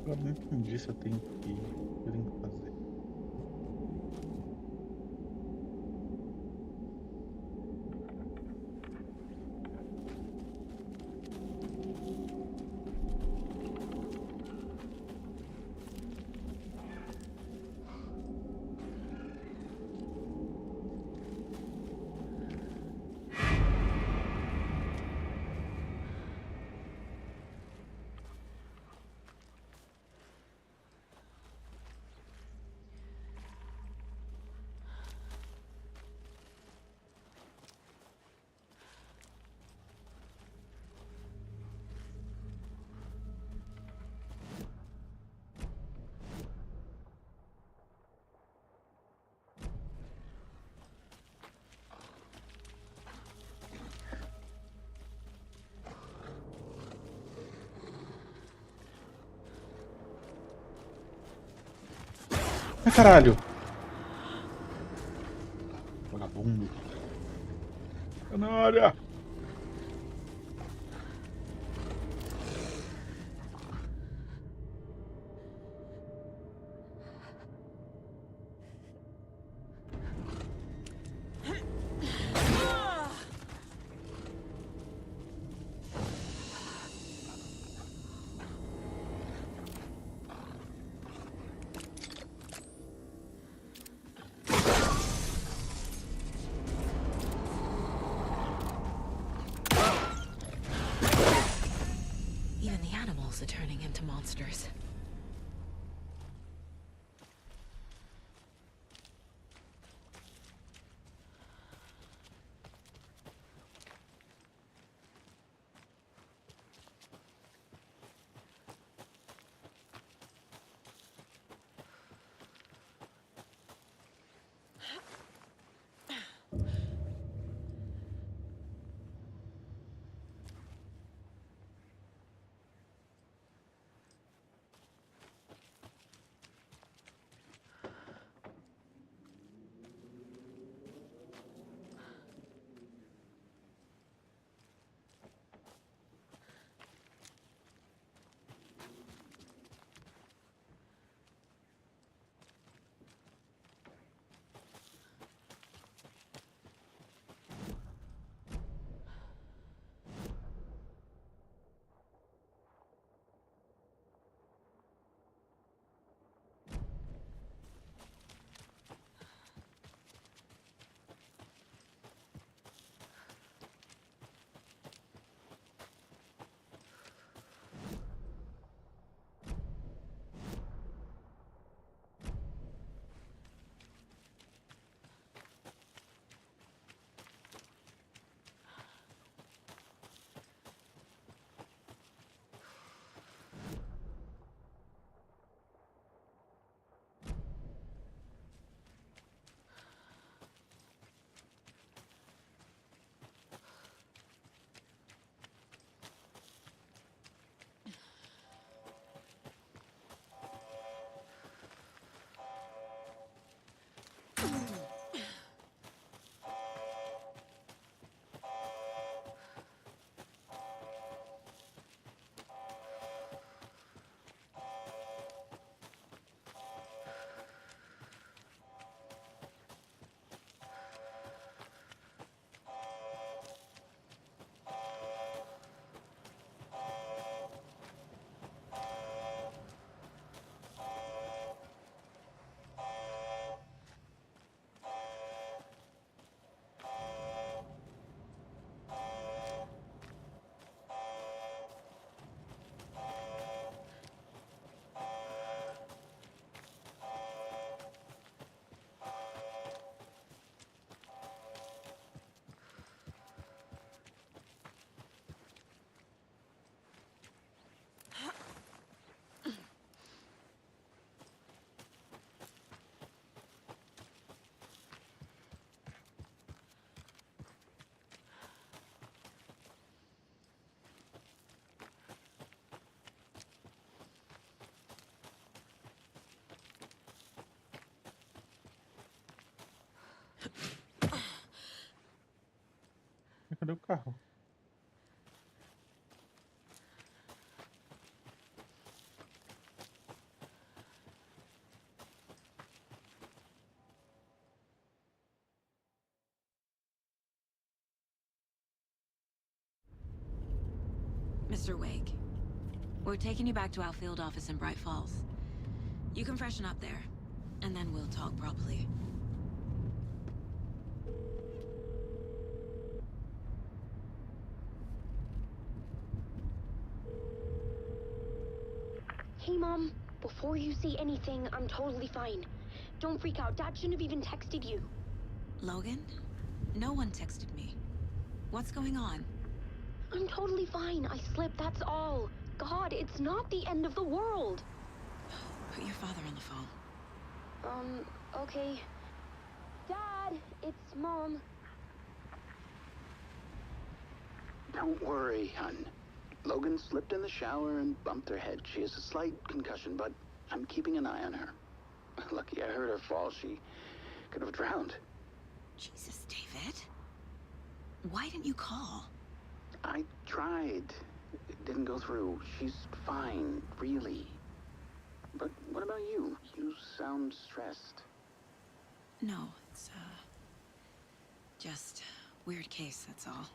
Agora não entendi se eu tenho que ir. Eu tenho que fazer. Ai, caralho! Vagabundo. Canalha! Even the animals are turning into monsters. Cadê o carro? Mr. Wake, we're taking you back to our field office in Bright Falls. You can freshen up there, and then we'll talk properly. Hey, Mom. Before you say anything, I'm totally fine. Don't freak out. Dad shouldn't have even texted you. Logan? No one texted me. What's going on? I'm totally fine. I slipped, that's all. God, it's not the end of the world. Put your father on the phone. Okay. Dad, it's Mom. Don't worry, hon. Logan slipped in the shower and bumped her head. She has a slight concussion, but I'm keeping an eye on her. Lucky I heard her fall. She could have drowned. Jesus, David. Why didn't you call? I tried. It didn't go through. She's fine, really. But what about you? You sound stressed. No, it's, just weird case, that's all.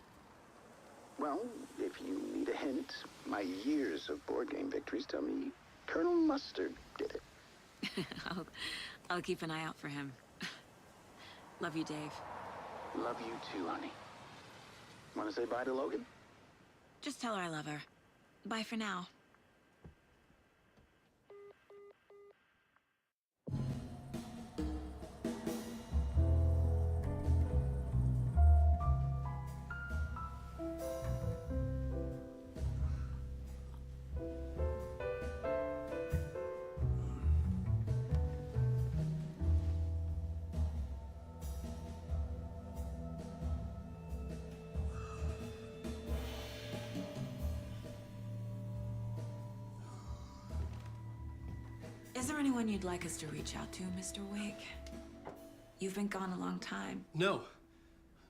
Well, if you need a hint, my years of board game victories tell me Colonel Mustard did it. I'll keep an eye out for him. Love you, Dave. Love you too, honey. Want to say bye to Logan? Just tell her I love her. Bye for now. Is there anyone you'd like us to reach out to, Mr. Wake? You've been gone a long time. No.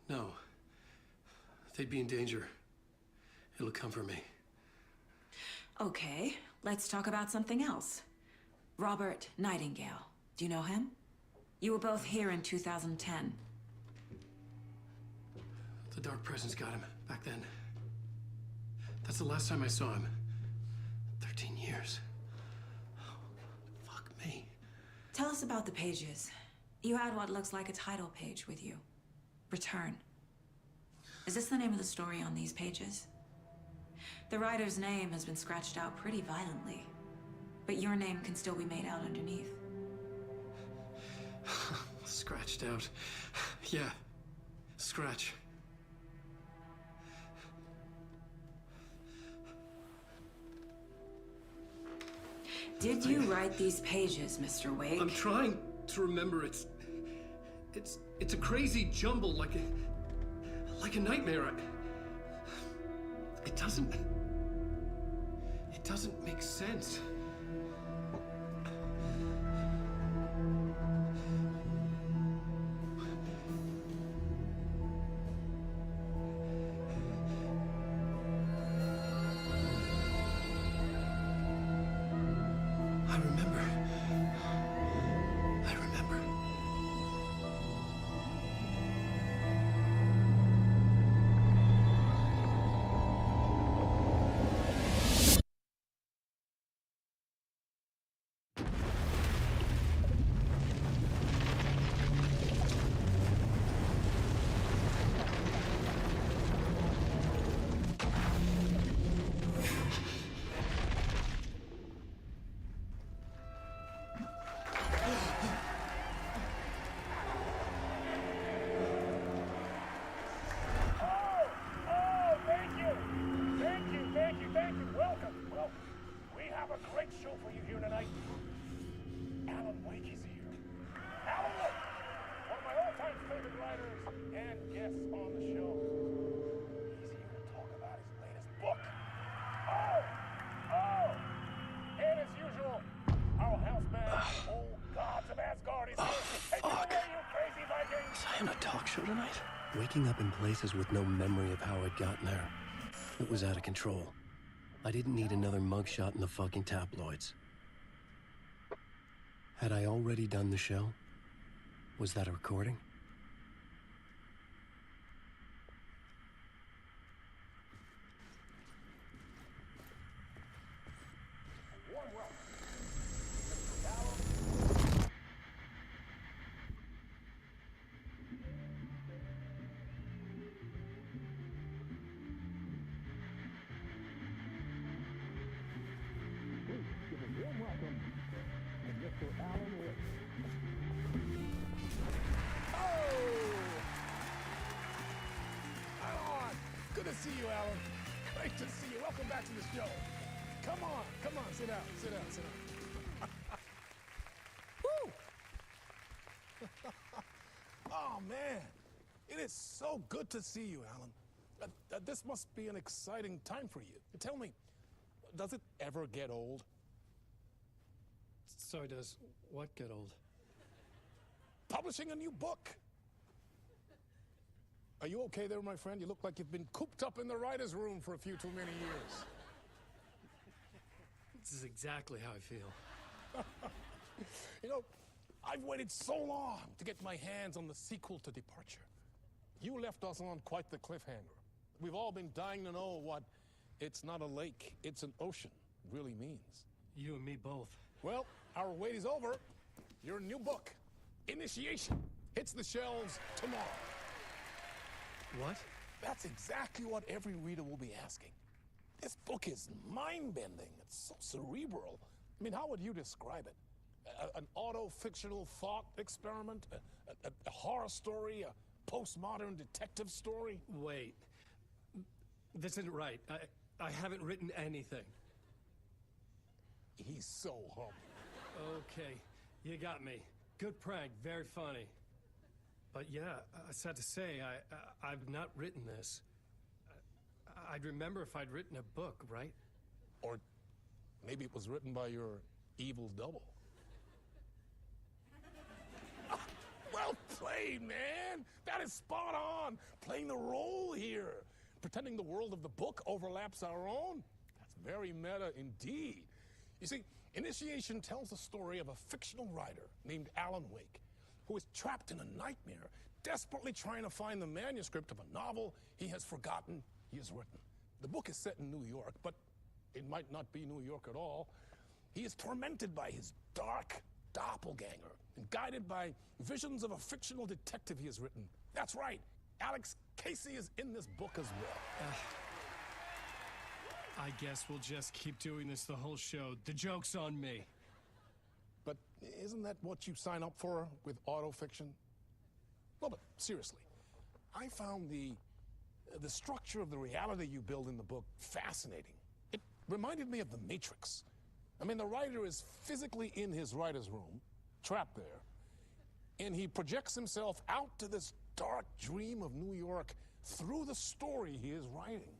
No. They'd be in danger. It'll come for me. Okay, let's talk about something else. Robert Nightingale. Do you know him? You were both here in 2010. The Dark Presence got him back then. That's the last time I saw him. 13 years. Fuck me. Tell us about the pages. You had what looks like a title page with you. Return. Is this the name of the story on these pages? The writer's name has been scratched out pretty violently, but your name can still be made out underneath. Scratched out. Yeah. Scratch. Did you write these pages, Mr. Wake? I'm trying to remember. It's a crazy jumble, like a nightmare. It doesn't make sense. Show tonight? Waking up in places with no memory of how I'd gotten there. It was out of control. I didn't need another mugshot in the fucking tabloids. Had I already done the show? Was that a recording? Good to see you, Alan. Great to see you. Welcome back to the show. Come on, sit down. Woo! Oh, man. It is so good to see you, Alan. This must be an exciting time for you. Tell me, does it ever get old? So does what get old? Publishing a new book. Are you okay there, my friend? You look like you've been cooped up in the writer's room for a few too many years. This is exactly how I feel. You know, I've waited so long to get my hands on the sequel to Departure. You left us on quite the cliffhanger. We've all been dying to know what "it's not a lake, it's an ocean" really means. You and me both. Well, our wait is over. Your new book, Initiation, hits the shelves tomorrow. What? That's exactly what every reader will be asking. This book is mind-bending. It's so cerebral. I mean, how would you describe it? An auto-fictional thought experiment? A horror story? A postmodern detective story? Wait. This isn't right. I haven't written anything. He's so humble. Okay, you got me. Good prank, very funny. But yeah, sad to say, I've not written this. I'd remember if I'd written a book, right? Or maybe it was written by your evil double. Well played, man! That is spot on! Playing the role here. Pretending the world of the book overlaps our own. That's very meta indeed. You see, Initiation tells the story of a fictional writer named Alan Wake, who is trapped in a nightmare, desperately trying to find the manuscript of a novel he has forgotten he has written. The book is set in New York, but it might not be New York at all. He is tormented by his dark doppelganger and guided by visions of a fictional detective he has written. That's right, Alex Casey is in this book as well. I guess we'll just keep doing this the whole show. The joke's on me. But isn't that what you sign up for with autofiction? No, but seriously, I found the structure of the reality you build in the book fascinating. It reminded me of The Matrix. I mean, the writer is physically in his writer's room, trapped there, and he projects himself out to this dark dream of New York through the story he is writing.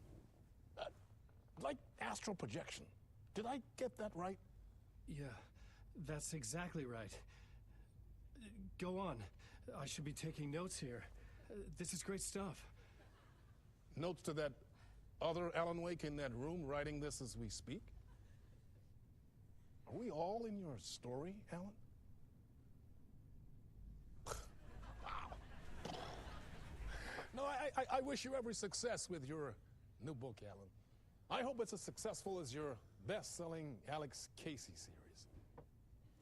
Like astral projection. Did I get that right? Yeah, that's exactly right. Go on. I should be taking notes here. This is great stuff. Notes to that other Alan Wake in that room writing this as we speak? Are we all in your story, Alan? Wow. No, I wish you every success with your new book, Alan. I hope it's as successful as your best-selling Alex Casey series.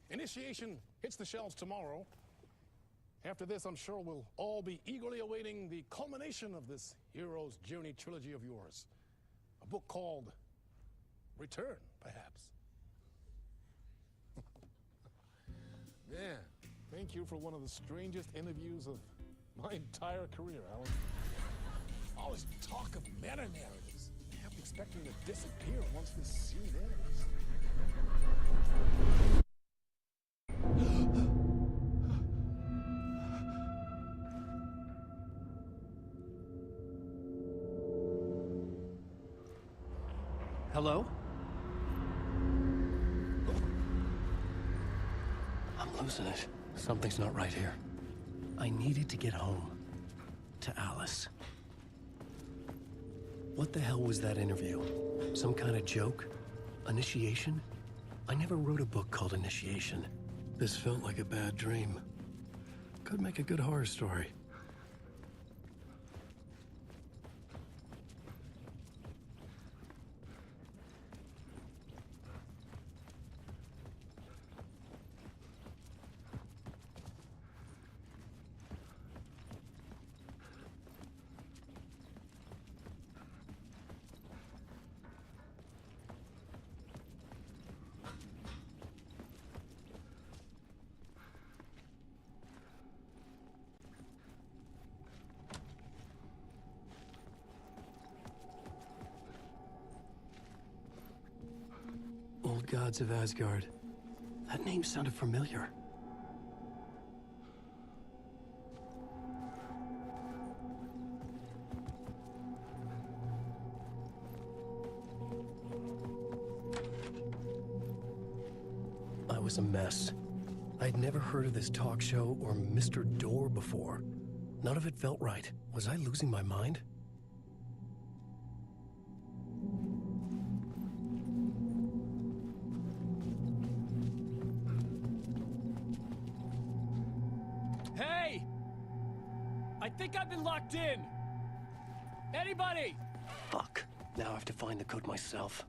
Initiation hits the shelves tomorrow. After this, I'm sure we'll all be eagerly awaiting the culmination of this hero's journey trilogy of yours. A book called Return, perhaps. Man, thank you for one of the strangest interviews of my entire career, Alan. All this talk of meta-narratives. I'm expecting to disappear once this scene ends. Hello? I'm losing it. Something's not right here. I needed to get home. to Alice. What the hell was that interview? Some kind of joke? Initiation? I never wrote a book called Initiation. This felt like a bad dream. Could make a good horror story. Old gods of Asgard. That name sounded familiar. I was a mess. I'd never heard of this talk show or Mr. Door before. None of it felt right. Was I losing my mind? Hey! I think I've been locked in! Anybody? Fuck. Now I have to find the code myself.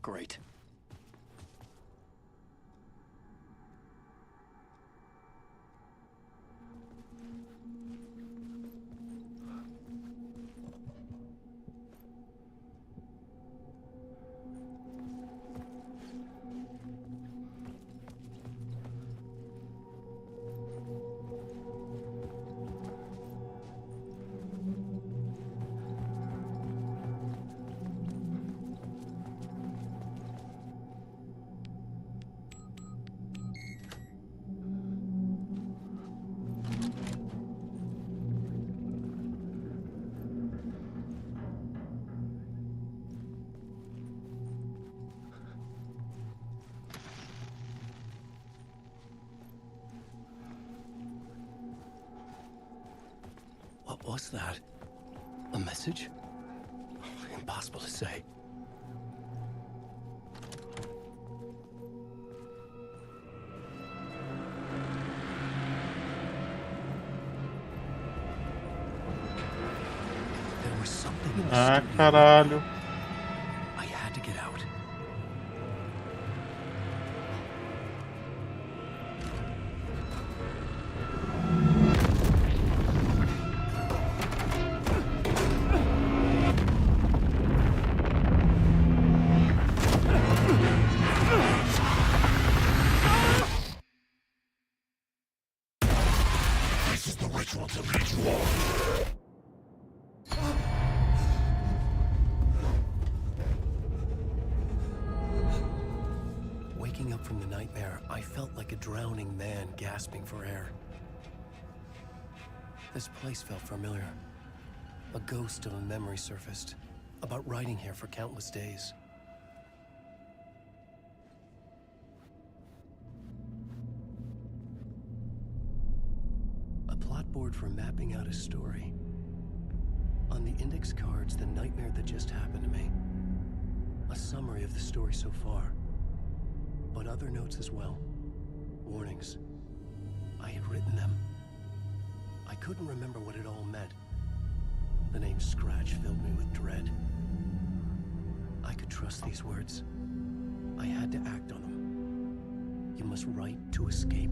Great. What was that? A message? Impossible to say. There was something in the Ah, studio. caralho. I had to get out. This is the ritual to lead you all. Waking up from the nightmare, I felt like a drowning man gasping for air. This place felt familiar. A ghost of a memory surfaced, about riding here for countless days. A plot board for mapping out a story. On the index cards, the nightmare that just happened to me. A summary of the story so far. But other notes as well. Warnings. I had written them. I couldn't remember what it all meant. The name Scratch filled me with dread. I could trust these words. I had to act on them. You must write to escape.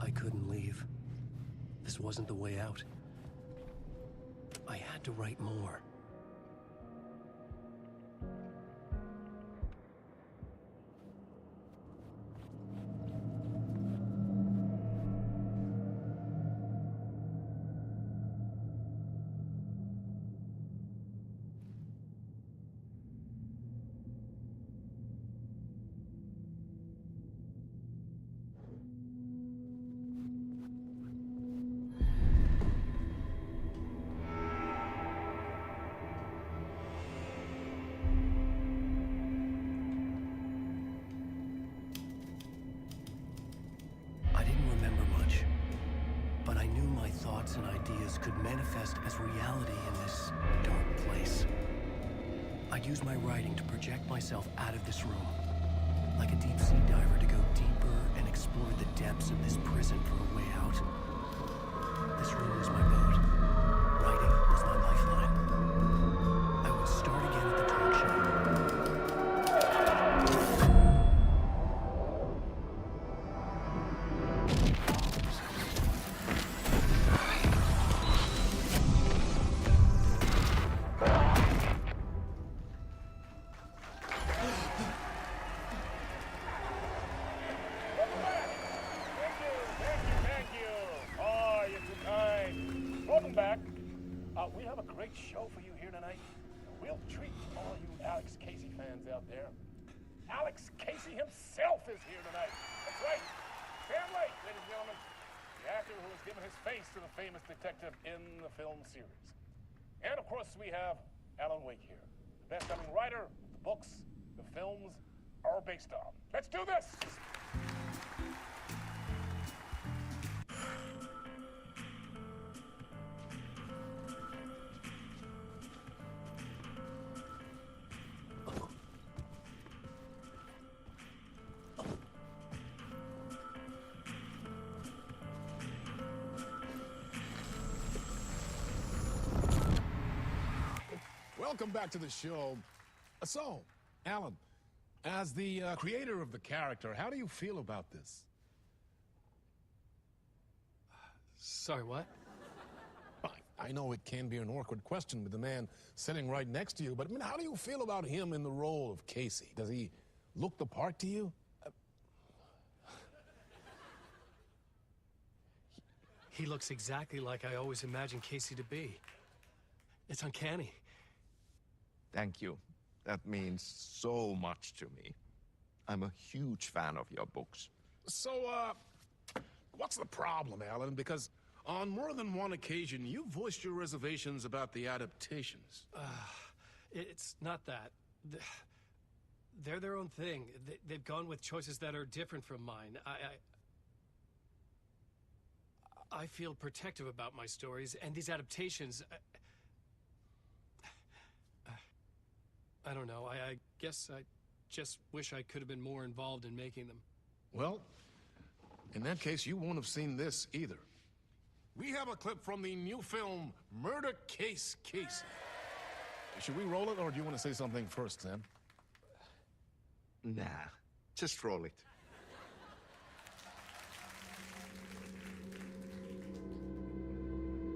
I couldn't leave. This wasn't the way out. I had to write more. thoughts and ideas could manifest as reality in this dark place. I'd use my writing to project myself out of this room, like a deep-sea diver to go deeper and explore the depths of this prison for a way out. This room was my boat. Writing was my lifeline. I would start again at the talk show. We have a great show for you here tonight. We'll treat all you Alex Casey fans out there. Alex Casey himself is here tonight. That's right. Sam Lake, ladies and gentlemen. The actor who has given his face to the famous detective in the film series. And of course we have Alan Wake here. The best-selling writer the books the films are based on. Let's do this! Welcome back to the show. So, Alan, as the creator of the character, how do you feel about this? Sorry, what? I know it can be an awkward question with the man sitting right next to you, but I mean, how do you feel about him in the role of Casey? Does he look the part to you? He looks exactly like I always imagined Casey to be. It's uncanny. Thank you. That means so much to me. I'm a huge fan of your books. So, what's the problem, Alan? Because on more than one occasion, you voiced your reservations about the adaptations. It's not that. They're their own thing. They've gone with choices that are different from mine. I feel protective about my stories, and these adaptations... I don't know. I guess I just wish I could have been more involved in making them. Well, in that case, you won't have seen this either. We have a clip from the new film, Murder Case Casey. Should we roll it, or do you want to say something first, Sam? Nah, just roll it.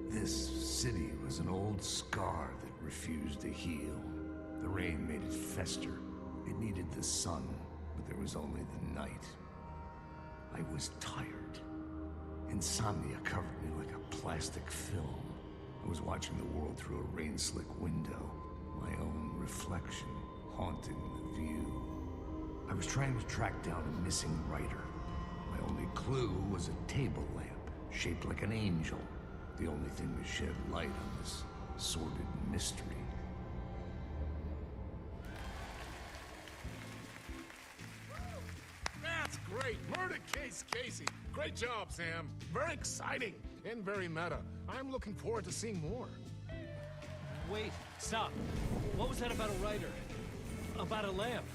This city was an old scar that refused to heal. The rain made it fester. It needed the sun, but there was only the night. I was tired. Insomnia covered me like a plastic film. I was watching the world through a rain-slick window, my own reflection haunting the view. I was trying to track down a missing writer. My only clue was a table lamp, shaped like an angel. The only thing to shed light on this sordid mystery. That's great! Murder Case Casey! Great job, Sam. Very exciting and very meta. I'm looking forward to seeing more. Wait, stop. What was that about a writer? About a lamp?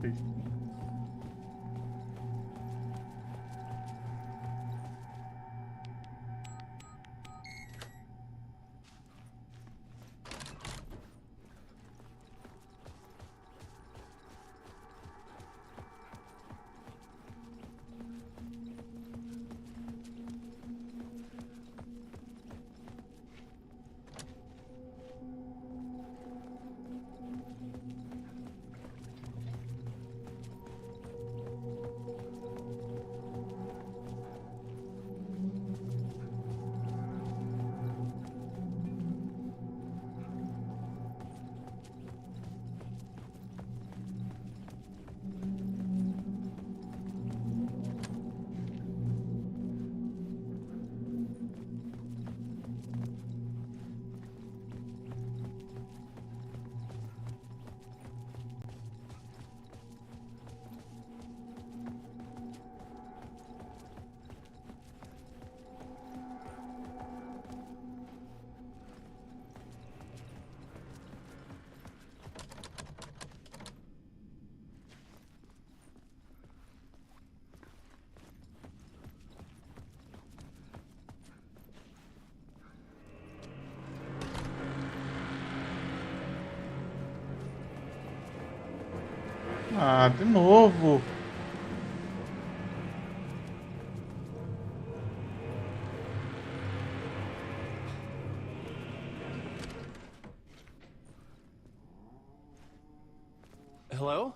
peixinho. Ah, de novo. Hello?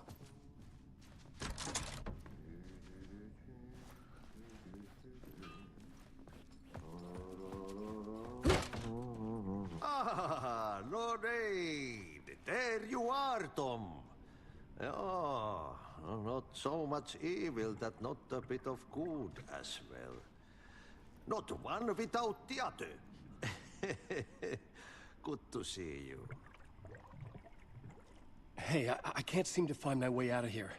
Ah, no need. There you are, Tom. Oh, not so much evil that not a bit of good as well. Not one without the other. Good to see you. Hey, I can't seem to find my way out of here.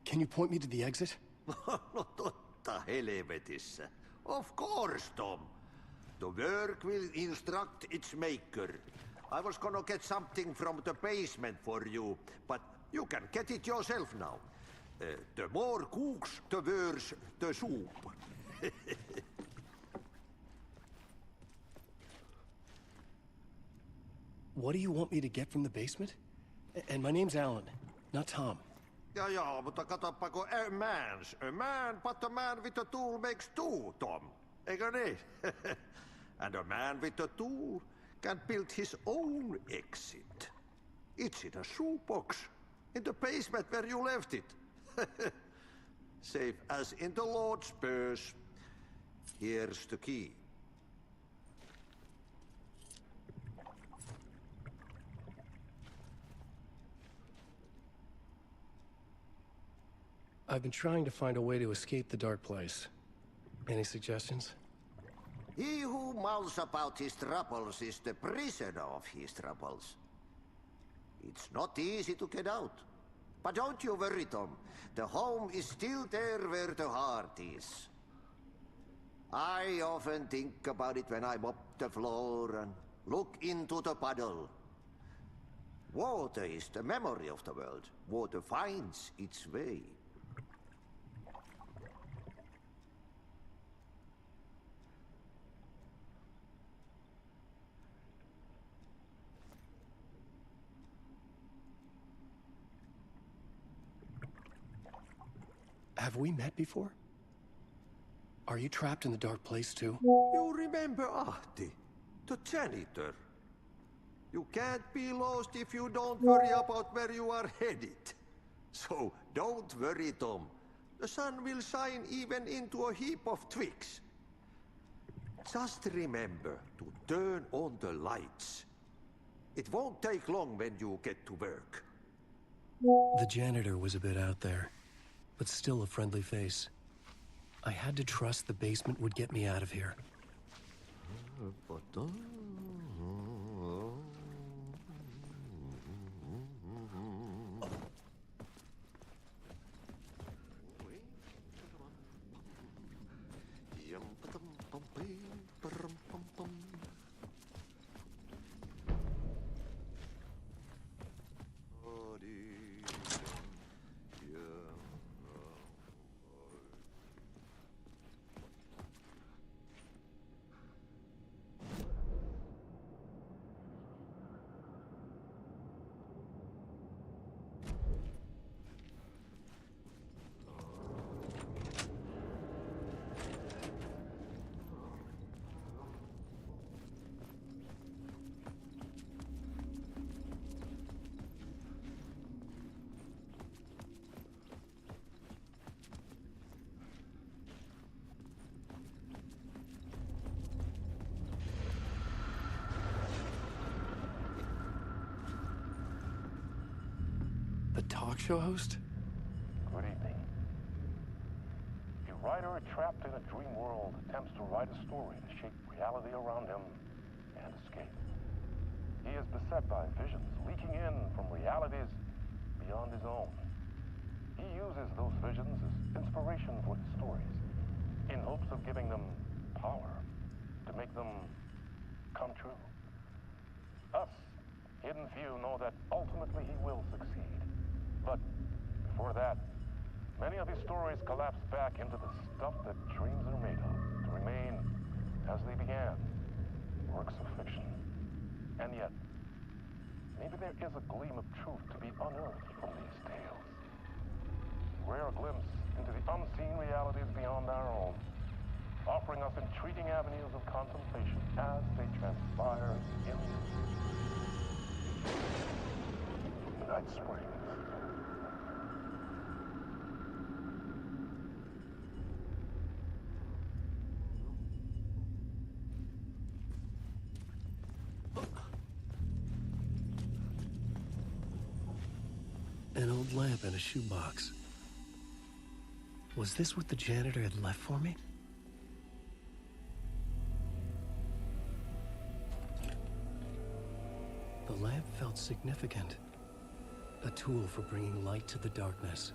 Can you point me to the exit? No totta helvetissä. Of course, Tom. The work will instruct its maker. I was gonna get something from the basement for you, but you can get it yourself now. The more cooks, the worse the soup. What do you want me to get from the basement? And my name's Alan, not Tom. Ja, mutta katoppa, a man, but a man with a tool makes two, Tom. Eikö niin? And a man with a tool can build his own exit. It's in a shoebox, in the basement where you left it. Safe as in the Lord's purse. Here's the key. I've been trying to find a way to escape the dark place. Any suggestions? He who mouths about his troubles is the prisoner of his troubles. It's not easy to get out. But don't you worry, Tom. The home is still there where the heart is. I often think about it when I mop the floor and look into the puddle. Water is the memory of the world. Water finds its way. Have we met before? Are you trapped in the dark place too? You remember Ahti, the janitor. You can't be lost if you don't worry about where you are headed. So don't worry, Tom. The sun will shine even into a heap of twigs. Just remember to turn on the lights. It won't take long when you get to work. The janitor was a bit out there, but still a friendly face. I had to trust the basement would get me out of here. The talk show host? Good evening. A writer trapped in a dream world attempts to write a story to shape reality around him and escape. He is beset by visions leaking in from realities beyond his own. He uses those visions as inspiration for his stories, in hopes of giving them power, to make them come true. Us, hidden few, know that ultimately he will succeed. But before that, many of his stories collapse back into the stuff that dreams are made of, to remain as they began, works of fiction. And yet, maybe there is a gleam of truth to be unearthed from these tales. Rare glimpse into the unseen realities beyond our own, offering us intriguing avenues of contemplation as they transpire in Night Springs. An old lamp in a shoebox. Was this what the janitor had left for me? The lamp felt significant. A tool for bringing light to the darkness.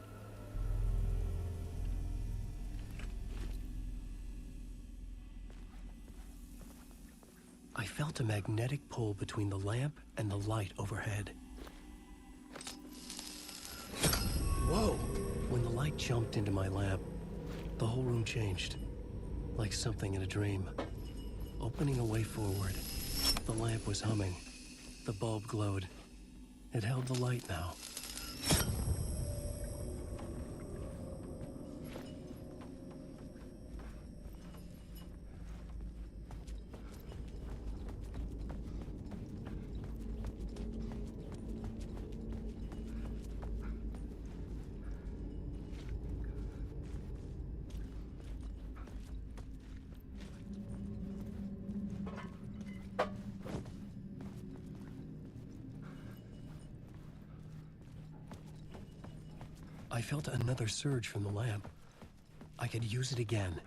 I felt a magnetic pull between the lamp and the light overhead. Whoa! When the light jumped into my lamp, the whole room changed, like something in a dream. Opening a way forward, the lamp was humming. The bulb glowed. It held the light now. I felt another surge from the lamp. I could use it again.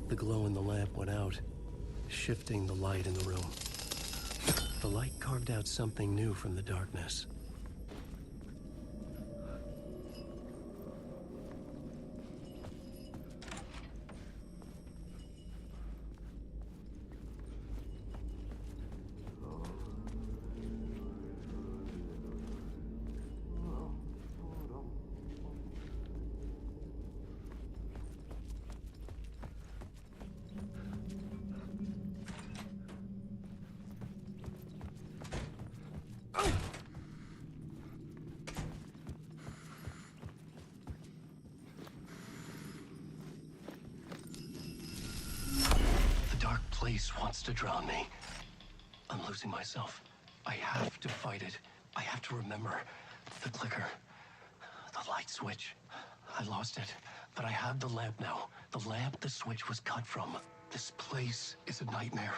The glow in the lamp went out, shifting the light in the room. The light carved out something new from the darkness. place wants to drown me. I'm losing myself. I have to fight it. I have to remember the clicker, the light switch. I lost it, but I have the lamp now. The lamp the switch was cut from. This place is a nightmare.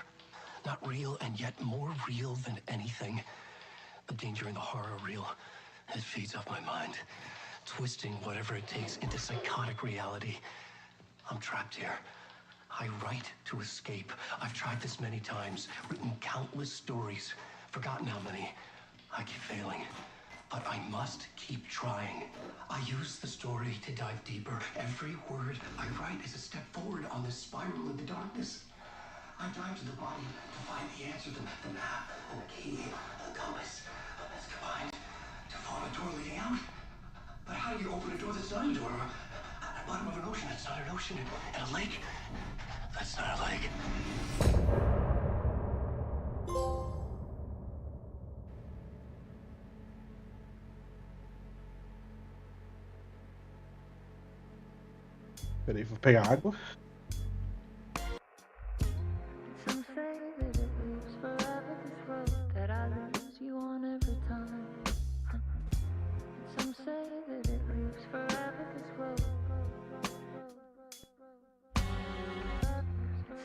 Not real, and yet more real than anything. The danger and the horror real. It feeds off my mind, twisting whatever it takes into psychotic reality. I'm trapped here. I write to escape. I've tried this many times, written countless stories, forgotten how many. I keep failing, but I must keep trying. I use the story to dive deeper. Every word I write is a step forward on this spiral into darkness. I dive to the body to find the answer, the map, and the key, the compass. It's combined to form a door leading out. But how do you open a door that's not a door? At the bottom of an ocean that's not an ocean, and a lake that's not a lake. Peraí, vou pegar água. Some say that it lives forever, this road that I lose you on every time. Some say that it lives forever, this road.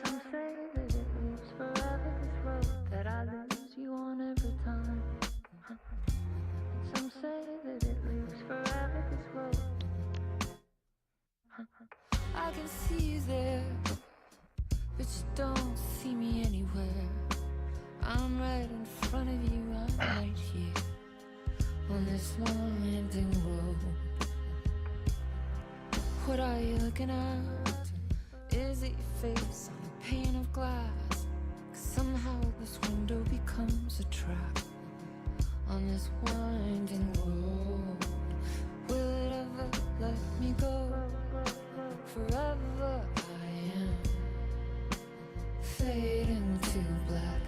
Some say that it lives forever, this road that I lose you on every time. Some say that it lives forever, this road. I can see you there, but you don't see me anywhere. I'm right in front of you, I'm right here on this winding road. What are you looking at? Is it your face on a pane of glass? 'Cause somehow this window becomes a trap on this winding road. Will it ever let me go? Forever I am fading to black.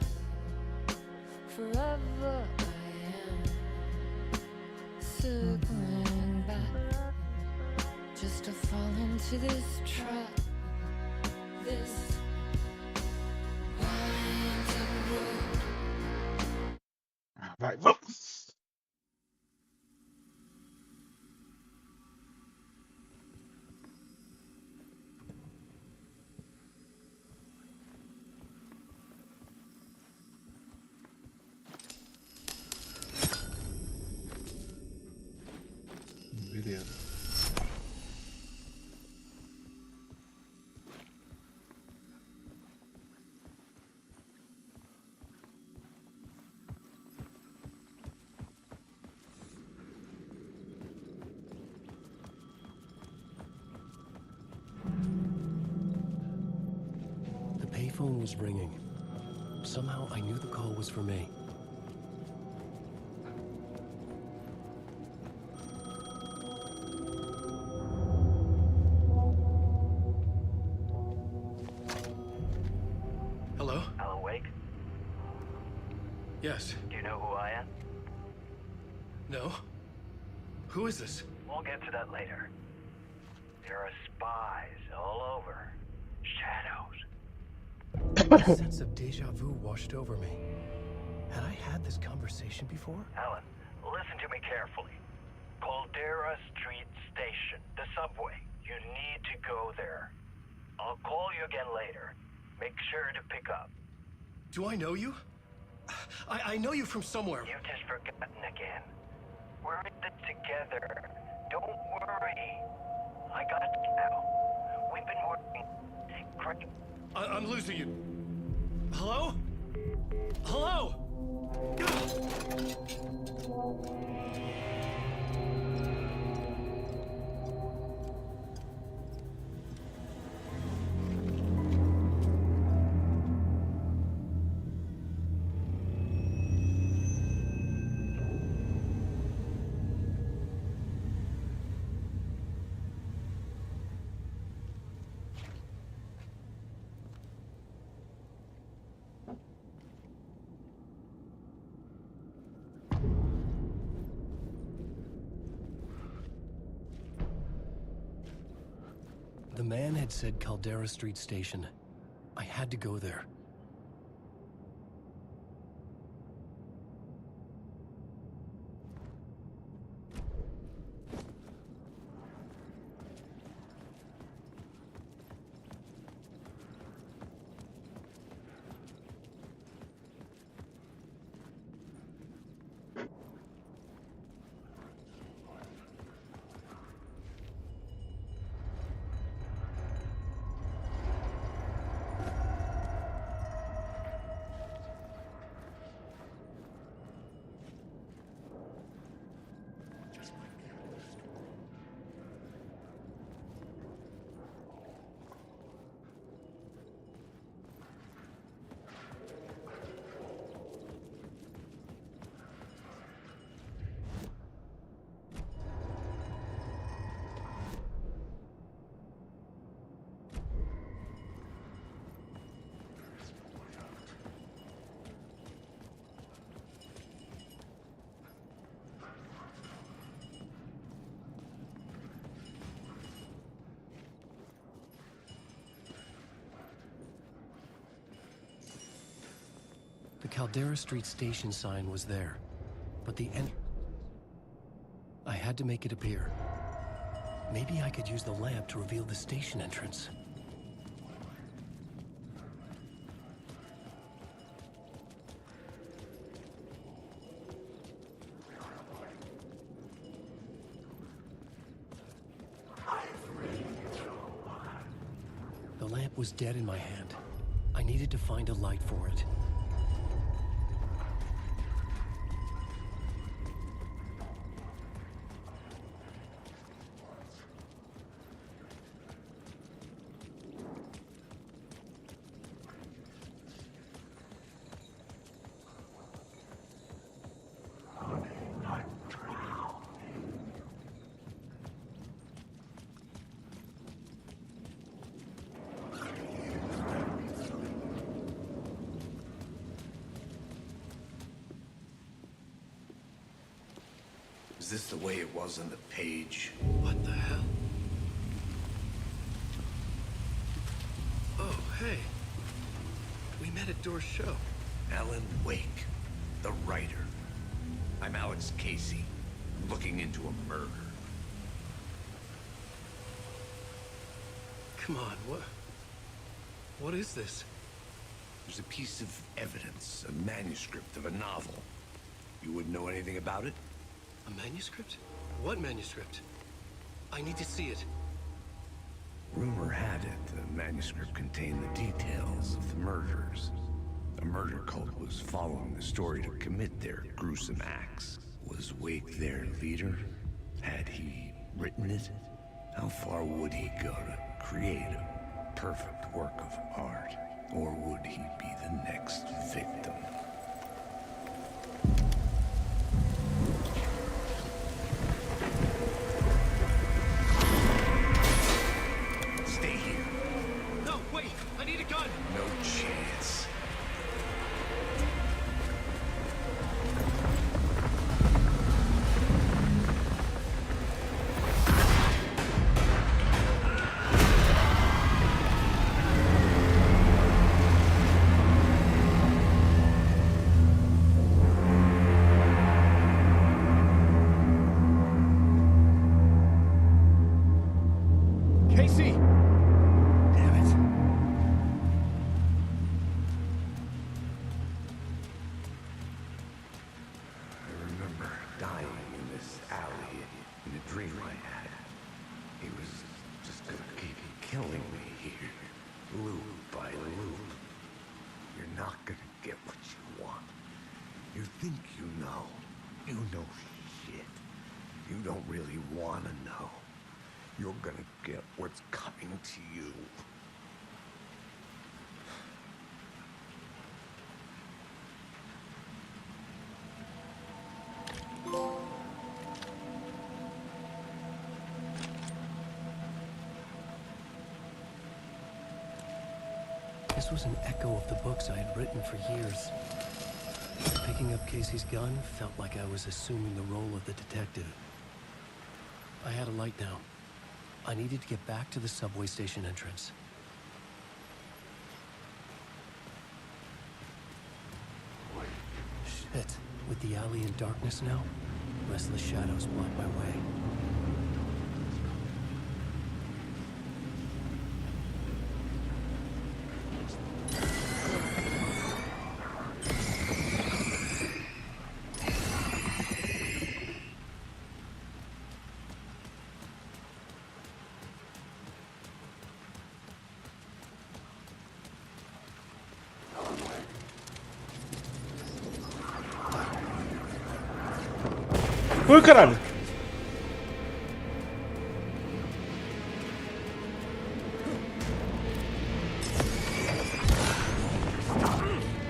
Forever I am circling back, just to fall into this trap. This winding road. Vai, vamos! Beleza. The payphone was ringing. Somehow I knew the call was for me. Hello? Alan Wake? Yes. Do you know who I am? No? Who is this? We'll get to that later. There are spies all over. Shadows. A sense of deja vu washed over me. Had I had this conversation before? Alan, listen to me carefully. Caldera Street Station, the subway. You need to go there. I'll call you again later. Make sure to pick up. Do I know you? I know you from somewhere. You've just forgotten again. We're in this together. Don't worry. I got you now. We've been working great. I'm losing you. Hello? Hello? The man had said Caldera Street Station. I had to go there. The Caldera Street station sign was there, but I had to make it appear. Maybe I could use the lamp to reveal the station entrance. The lamp was dead in my hand. I needed to find a light for it. Is this the way it was on the page? What the hell? Oh, hey. We met at Door's show. Alan Wake, the writer. I'm Alex Casey, looking into a murder. Come on, what is this? There's a piece of evidence, a manuscript of a novel. You wouldn't know anything about it? A manuscript? What manuscript? I need to see it. Rumor had it the manuscript contained the details of the murders. A murder cult was following the story to commit their gruesome acts. Was Wake their leader? Had he written it? How far would he go to create a perfect work of art? Or would he be the next victim? Stay here. No, wait! I need a gun! No chance. Casey! Damn it. I remember dying in this alley in a dream I had. He was just gonna keep killing me here, loop by loop. You're not gonna get what you want. You think you know. You know shit. You don't really wanna know. You're gonna get what's coming to you. This was an echo of the books I had written for years. Picking up Casey's gun felt like I was assuming the role of the detective. I had a light now. I needed to get back to the subway station entrance. Shit. With the alley in darkness now, restless shadows block my way. Ui, caralho!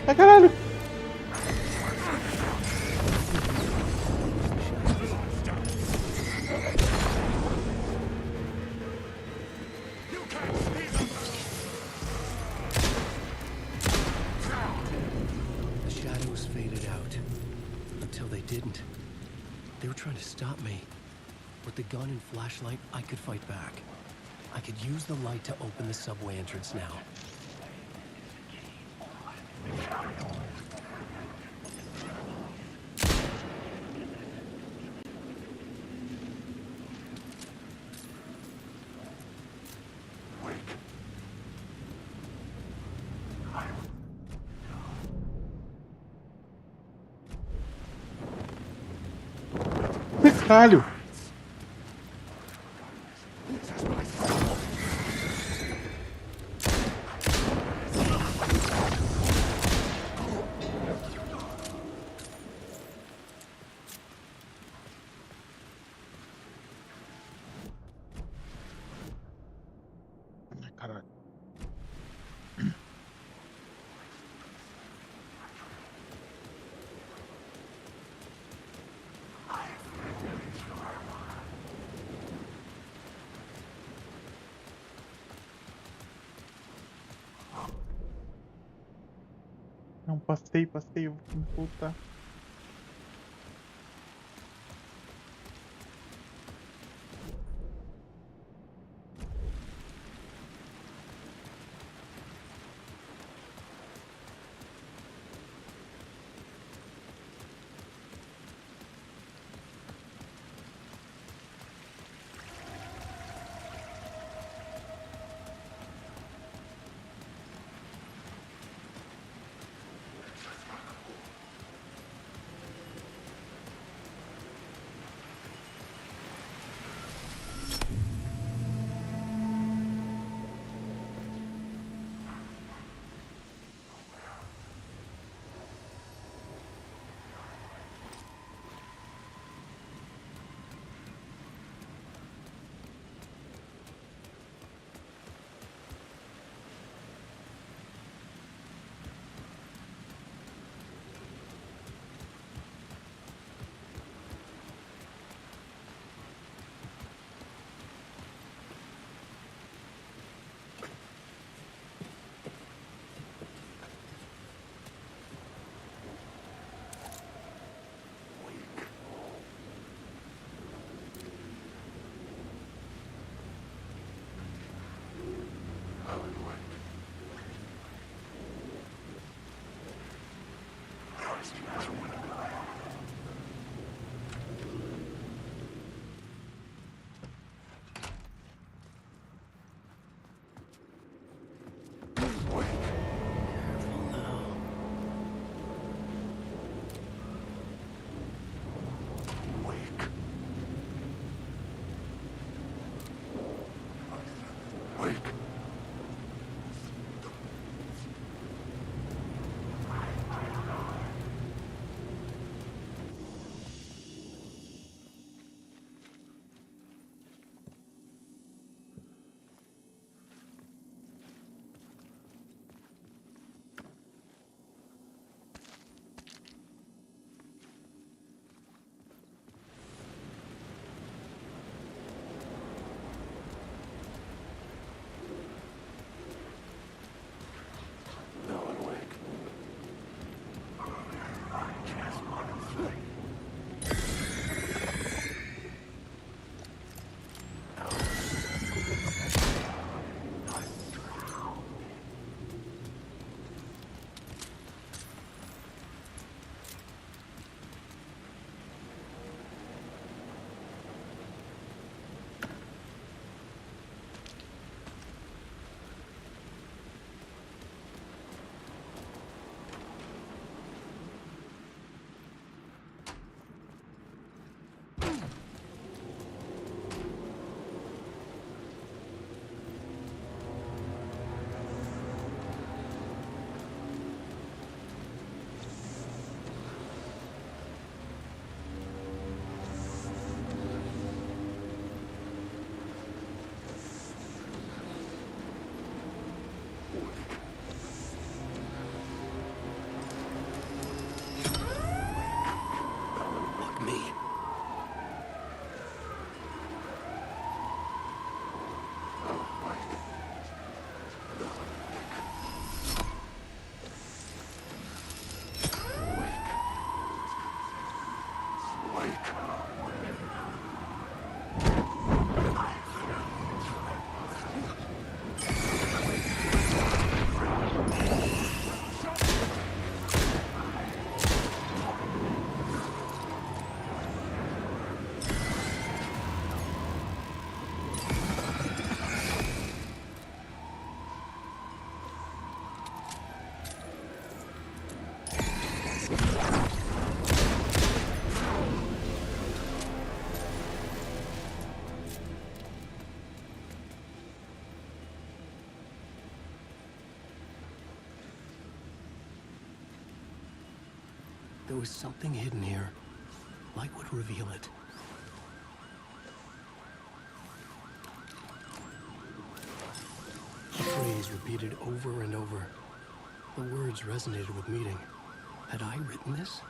Ai, caralho! The shadows faded out. Until they didn't. They were trying to stop me. With the gun and flashlight, I could fight back. I could use the light to open the subway entrance now. Caralho! Ai, caralho. Não, passei, eu vou voltar. There was something hidden here. Light would reveal it. A phrase repeated over and over. The words resonated with meaning. Had I written this?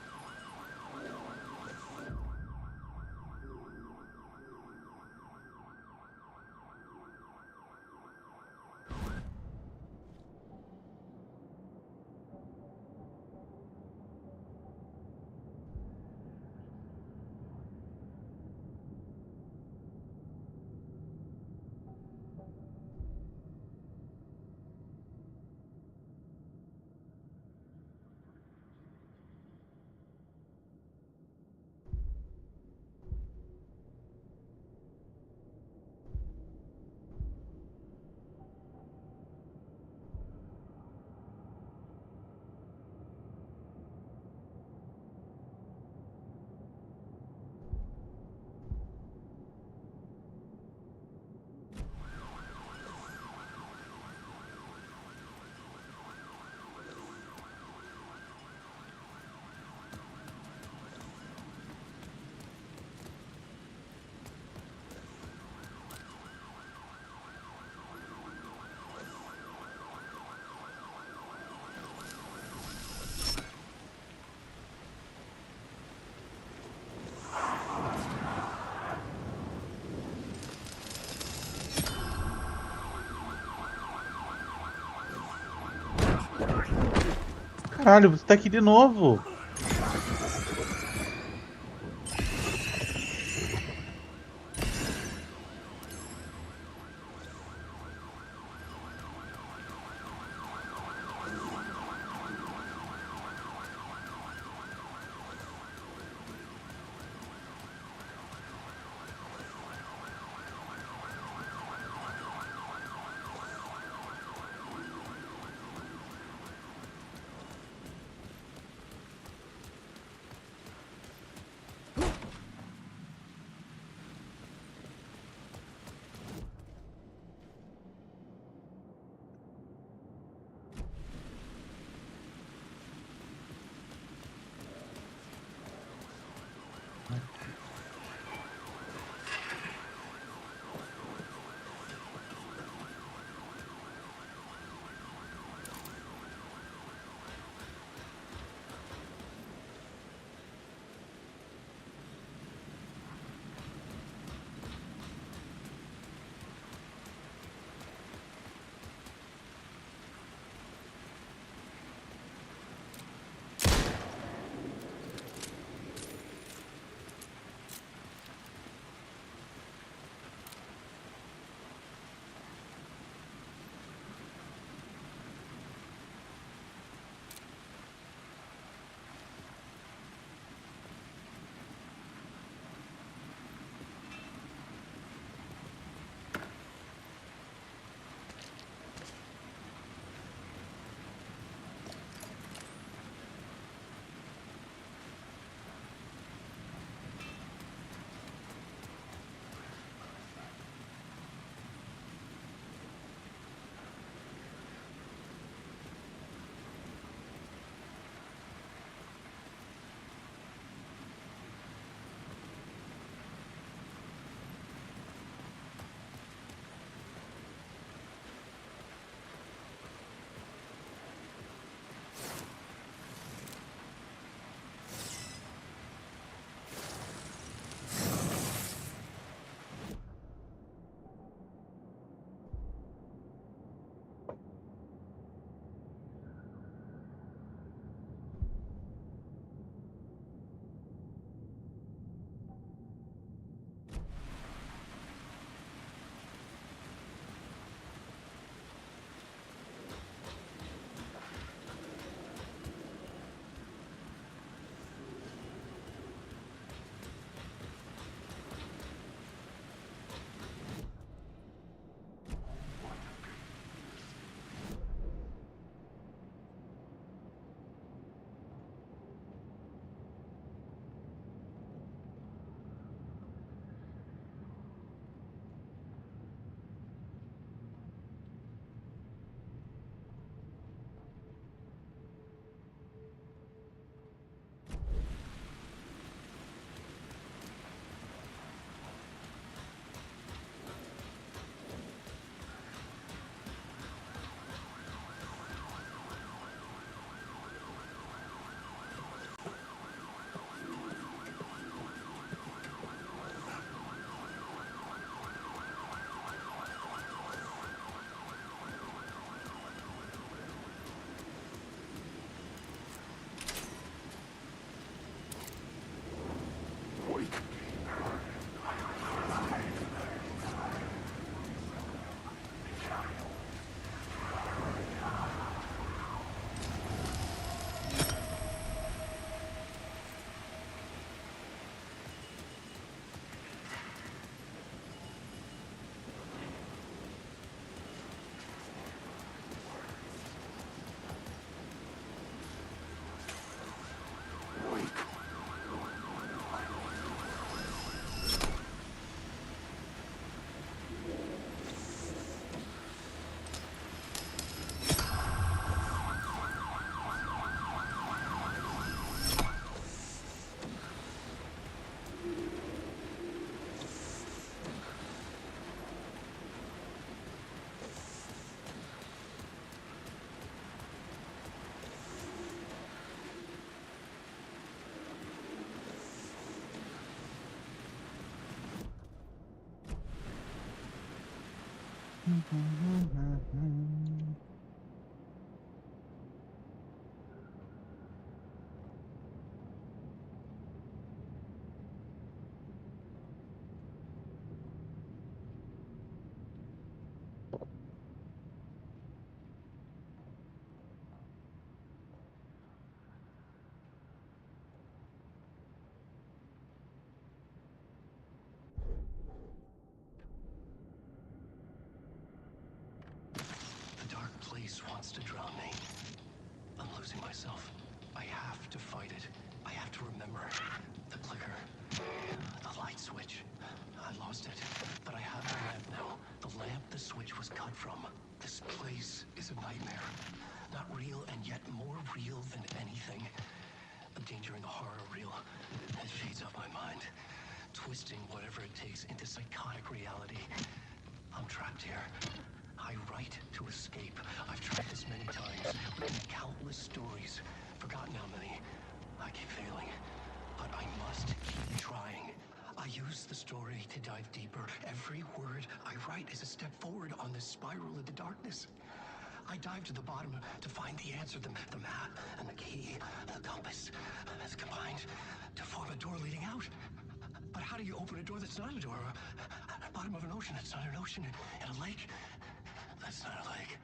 Caralho, você tá aqui de novo. place wants to drown me. I'm losing myself. I have to fight it. I have to remember. The clicker. The light switch. I lost it. But I have the lamp now. The lamp the switch was cut from. This place is a nightmare. Not real and yet more real than anything. The danger and the horror reel. It feeds up my mind. Twisting whatever it takes into psychotic reality. I'm trapped here. I write to escape. I've tried this many times, written countless stories. Forgotten how many. I keep failing. But I must keep trying. I use the story to dive deeper. Every word I write is a step forward on this spiral into darkness. I dive to the bottom to find the answer, the map and the key, the compass. It's combined to form a door leading out. But how do you open a door that's not a door? Bottom of an ocean that's not an ocean. And a lake that's not a lake.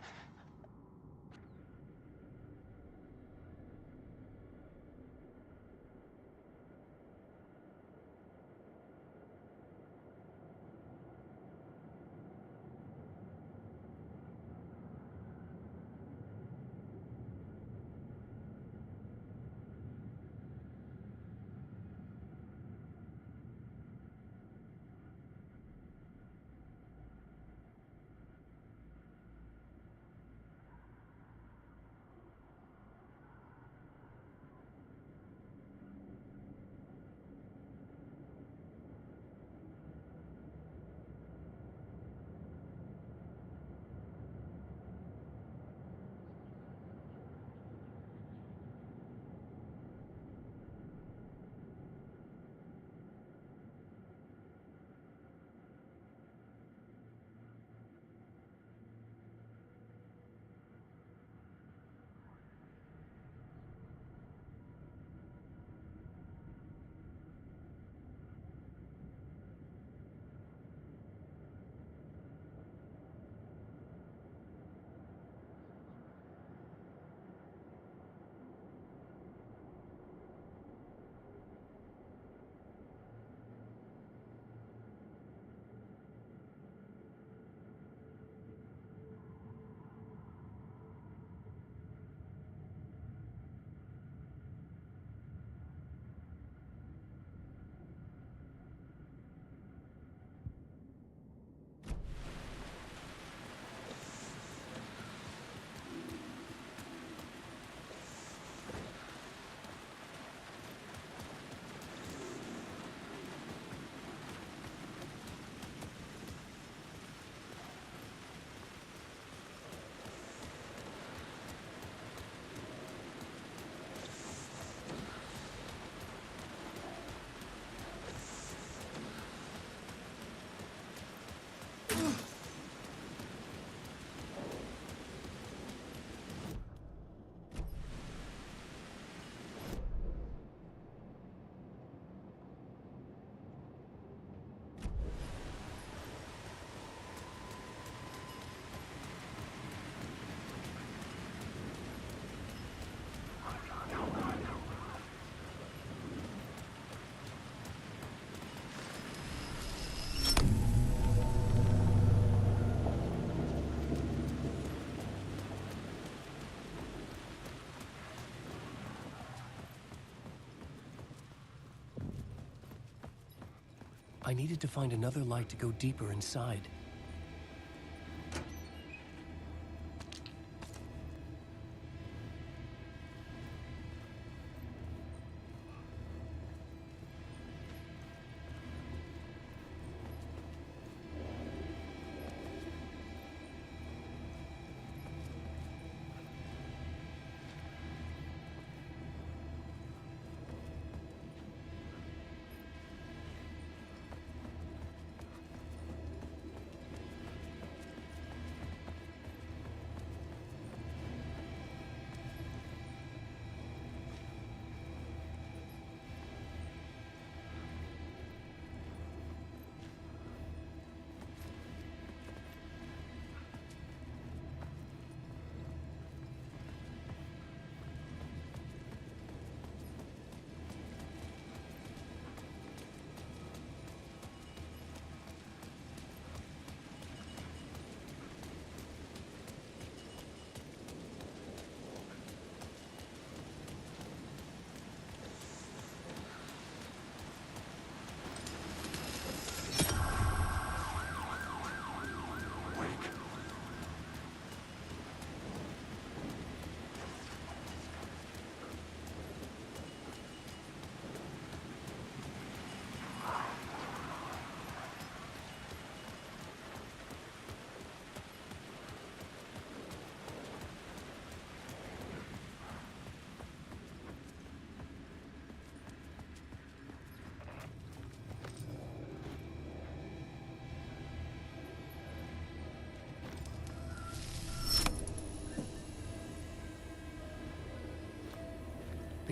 I needed to find another light to go deeper inside.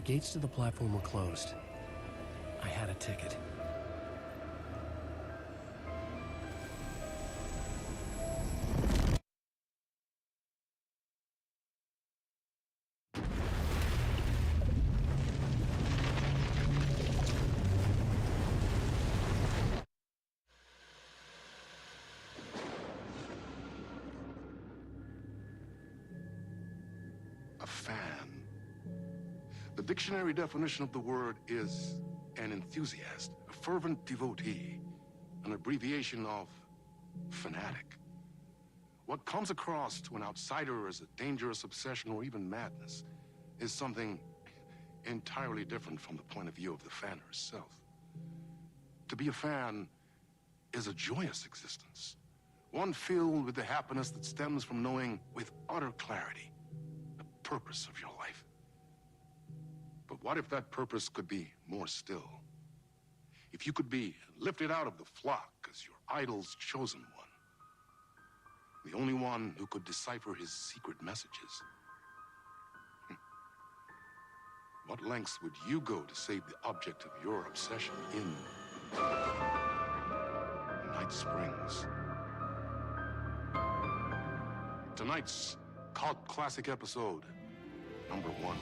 The gates to the platform were closed. I had a ticket. A fan. The dictionary definition of the word is an enthusiast, a fervent devotee, an abbreviation of fanatic. What comes across to an outsider as a dangerous obsession or even madness is something entirely different from the point of view of the fan herself. To be a fan is a joyous existence, one filled with the happiness that stems from knowing with utter clarity the purpose of your life. But what if that purpose could be more still? If you could be lifted out of the flock as your idol's chosen one, the only one who could decipher his secret messages. What lengths would you go to save the object of your obsession in Night Springs? Tonight's cult classic episode, #1 fan.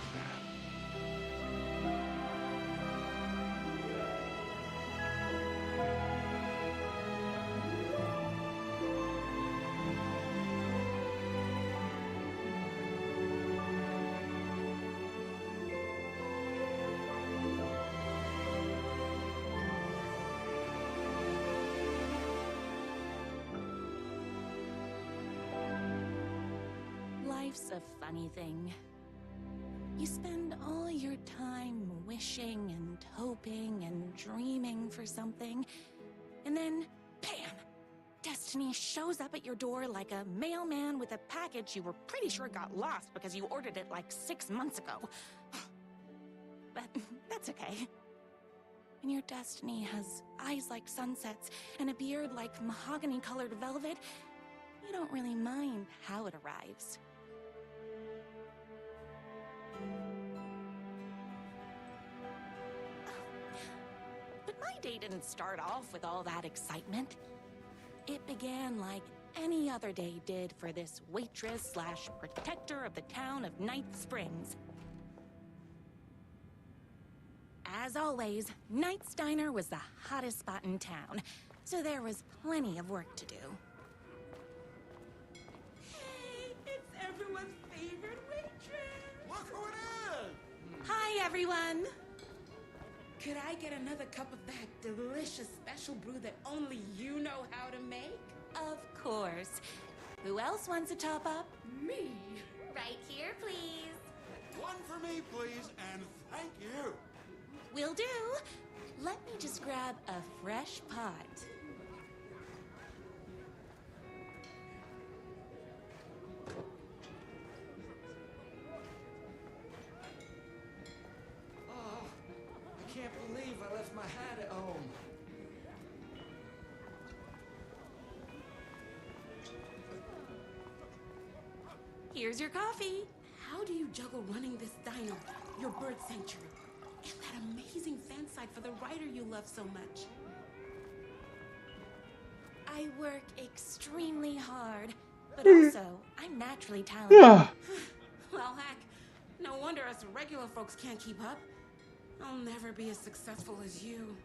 Life's a funny thing. You spend all your time wishing and hoping and dreaming for something, and then, bam! Destiny shows up at your door like a mailman with a package you were pretty sure got lost because you ordered it like 6 months ago. But that's okay. When your destiny has eyes like sunsets and a beard like mahogany-colored velvet, you don't really mind how it arrives. But my day didn't start off with all that excitement. It began like any other day did for this waitress/protector of the town of Night Springs. As always, Night's Diner was the hottest spot in town, so there was plenty of work to do. Hey, it's everyone's favorite waitress! Look who it is! Hi, everyone! Could I get another cup of that delicious special brew that only you know how to make? Of course. Who else wants a top up? Me! Right here, please. One for me, please, and thank you. Will do. Let me just grab a fresh pot. Oh, I can't believe I left my hat at home. Here's your coffee. How do you juggle running this diner, your bird sanctuary, and that amazing fan site for the writer you love so much? I work extremely hard, but also I'm naturally talented. Well, heck, no wonder us regular folks can't keep up. I'll never be as successful as you.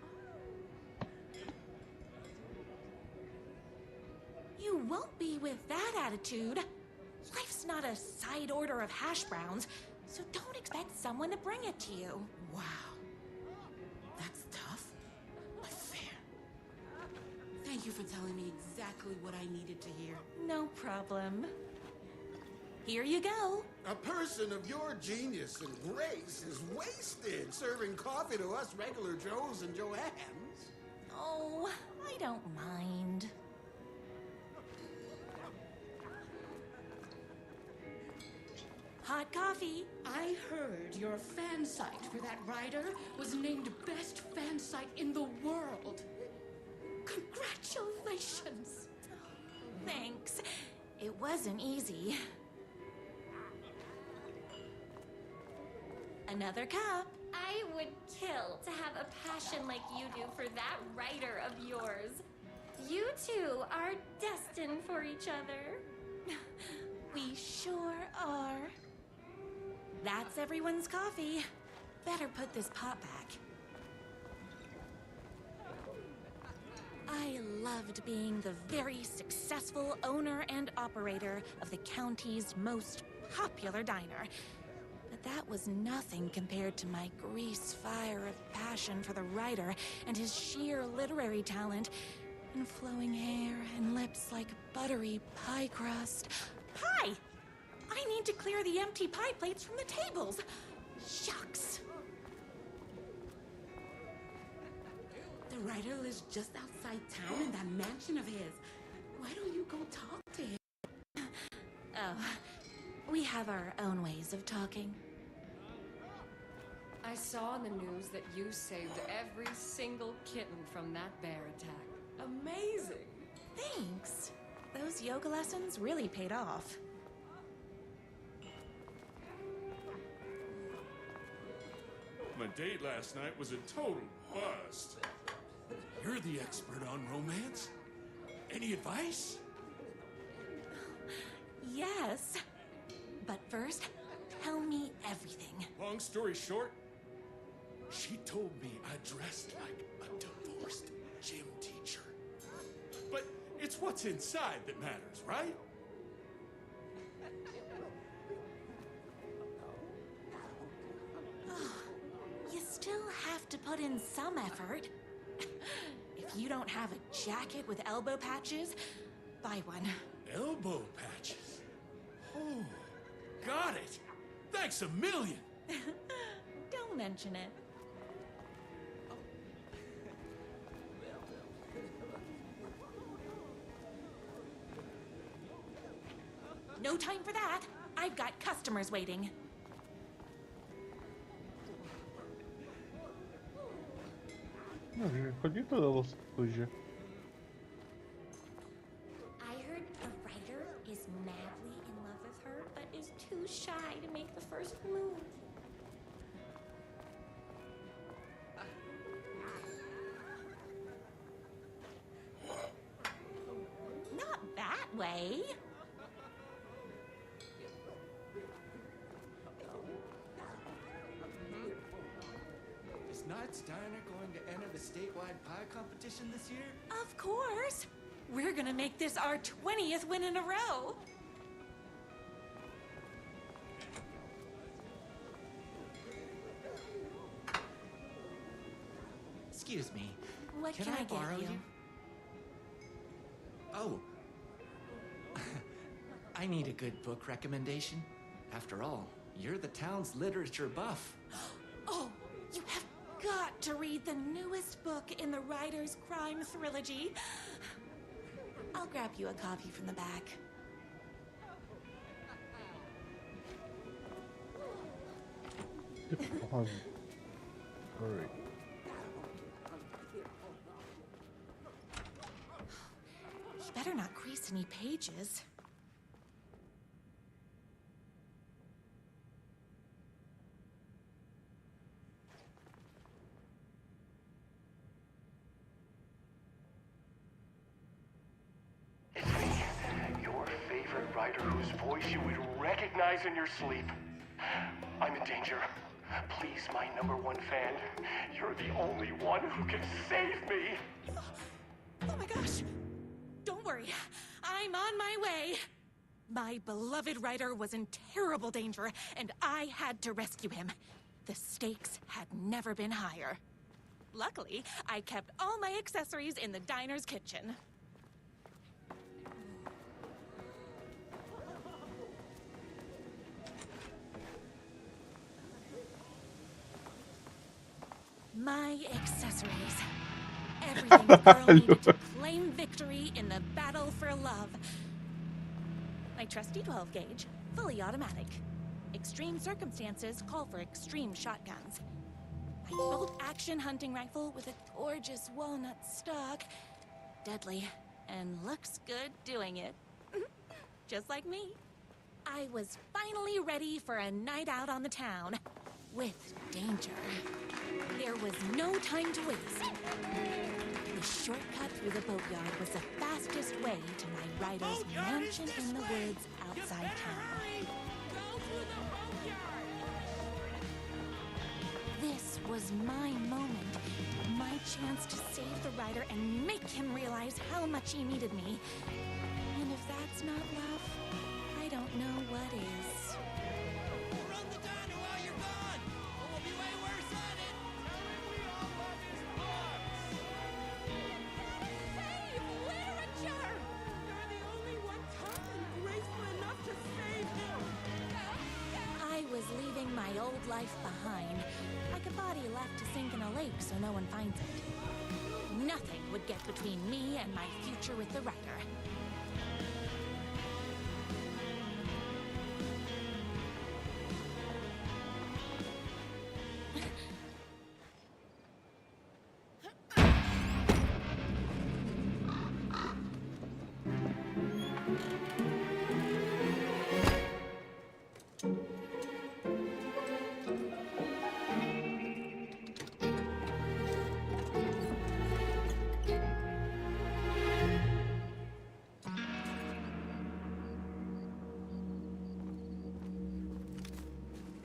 You won't be with that attitude. Life's not a side order of hash browns, so don't expect someone to bring it to you. Wow. That's tough, but fair. Thank you for telling me exactly what I needed to hear. No problem. Here you go. A person of your genius and grace is wasted serving coffee to us regular Joes and Joannes. Oh, I don't mind. Hot coffee. I heard your fan site for that writer was named best fan site in the world. Congratulations. Thanks. It wasn't easy. Another cup. I would kill to have a passion like you do for that writer of yours. You two are destined for each other. We sure are. That's everyone's coffee. Better put this pot back. I loved being the very successful owner and operator of the county's most popular diner. But that was nothing compared to my grease fire of passion for the writer and his sheer literary talent, and flowing hair and lips like buttery pie crust. Hi! I need to clear the empty pie plates from the tables. Shucks. The writer lives just outside town in that mansion of his. Why don't you go talk to him? Oh, we have our own ways of talking. I saw in the news that you saved every single kitten from that bear attack. Amazing! Thanks. Those yoga lessons really paid off. My date last night was a total bust. You're the expert on romance. Any advice? Yes. But first, tell me everything. Long story short, she told me I dressed like a divorced gym teacher. But it's what's inside that matters, right? You still have to put in some effort. If you don't have a jacket with elbow patches, buy one. Elbow patches? Oh, got it. Thanks a million. Don't mention it. No time for that. I've got customers waiting. Não, eu recolhi toda a louça suja. I heard the writer is madly in love with her, but is too shy to make the first move. Not that way. Is Knight's Diner going to enter the statewide pie competition this year? Of course. We're gonna make this our 20th win in a row. Excuse me. What can I get borrow you? Oh. I need a good book recommendation. After all, you're the town's literature buff. Oh, you have got to read the newest book in the Writer's Crime Trilogy. I'll grab you a copy from the back. Alright. You better not crease any pages. Your favorite writer whose voice you would recognize in your sleep. I'm in danger. Please, my #1 fan. You're the only one who can save me. Oh my gosh! Don't worry, I'm on my way. My beloved writer was in terrible danger, and I had to rescue him. The stakes had never been higher. Luckily, I kept all my accessories in the diner's kitchen. My accessories. Everything the girl needed to claim victory in the battle for love. My trusty 12-gauge, fully automatic. Extreme circumstances call for extreme shotguns. My bolt-action hunting rifle with a gorgeous walnut stock. Deadly, and looks good doing it. Just like me. I was finally ready for a night out on the town. with danger. There was no time to waste. The shortcut through the boatyard was the fastest way to my rider's mansion in the woods outside town. This was my moment, my chance to save the rider and make him realize how much he needed me. And if that's not love, I don't know what is. Run the diner while you're gone, or we'll be way worse at it. Save literature! You're the only one tough and graceful enough to save him! I was leaving my old life behind, like a body left to sink in a lake so no one finds it. Nothing would get between me and my future with the rider.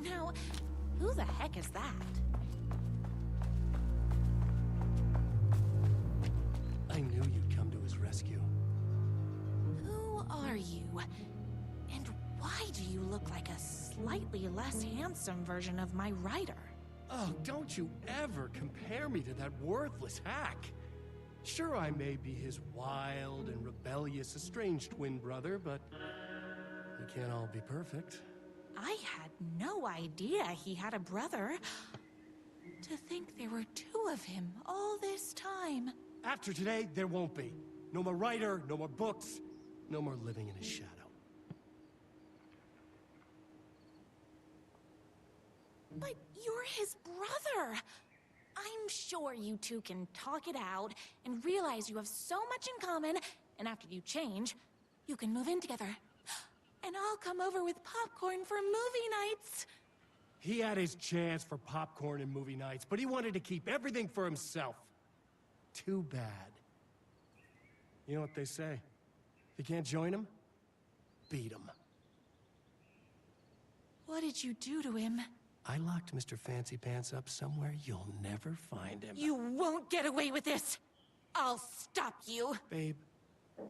Now, who the heck is that? I knew you'd come to his rescue. Who are you? And why do you look like a slightly less handsome version of my rider? Oh, don't you ever compare me to that worthless hack. Sure, I may be his wild and rebellious estranged twin brother, but we can't all be perfect. I had no idea he had a brother. To think there were two of him all this time. After today, there won't be. No more writer, no more books, no more living in his shadow. But you're his brother. I'm sure you two can talk it out and realize you have so much in common, and after you change, you can move in together. And I'll come over with popcorn for movie nights. He had his chance for popcorn and movie nights, but he wanted to keep everything for himself. Too bad. You know what they say? If you can't join him, beat him. What did you do to him? I locked Mr. Fancy Pants up somewhere you'll never find him. You won't get away with this. I'll stop you. Babe,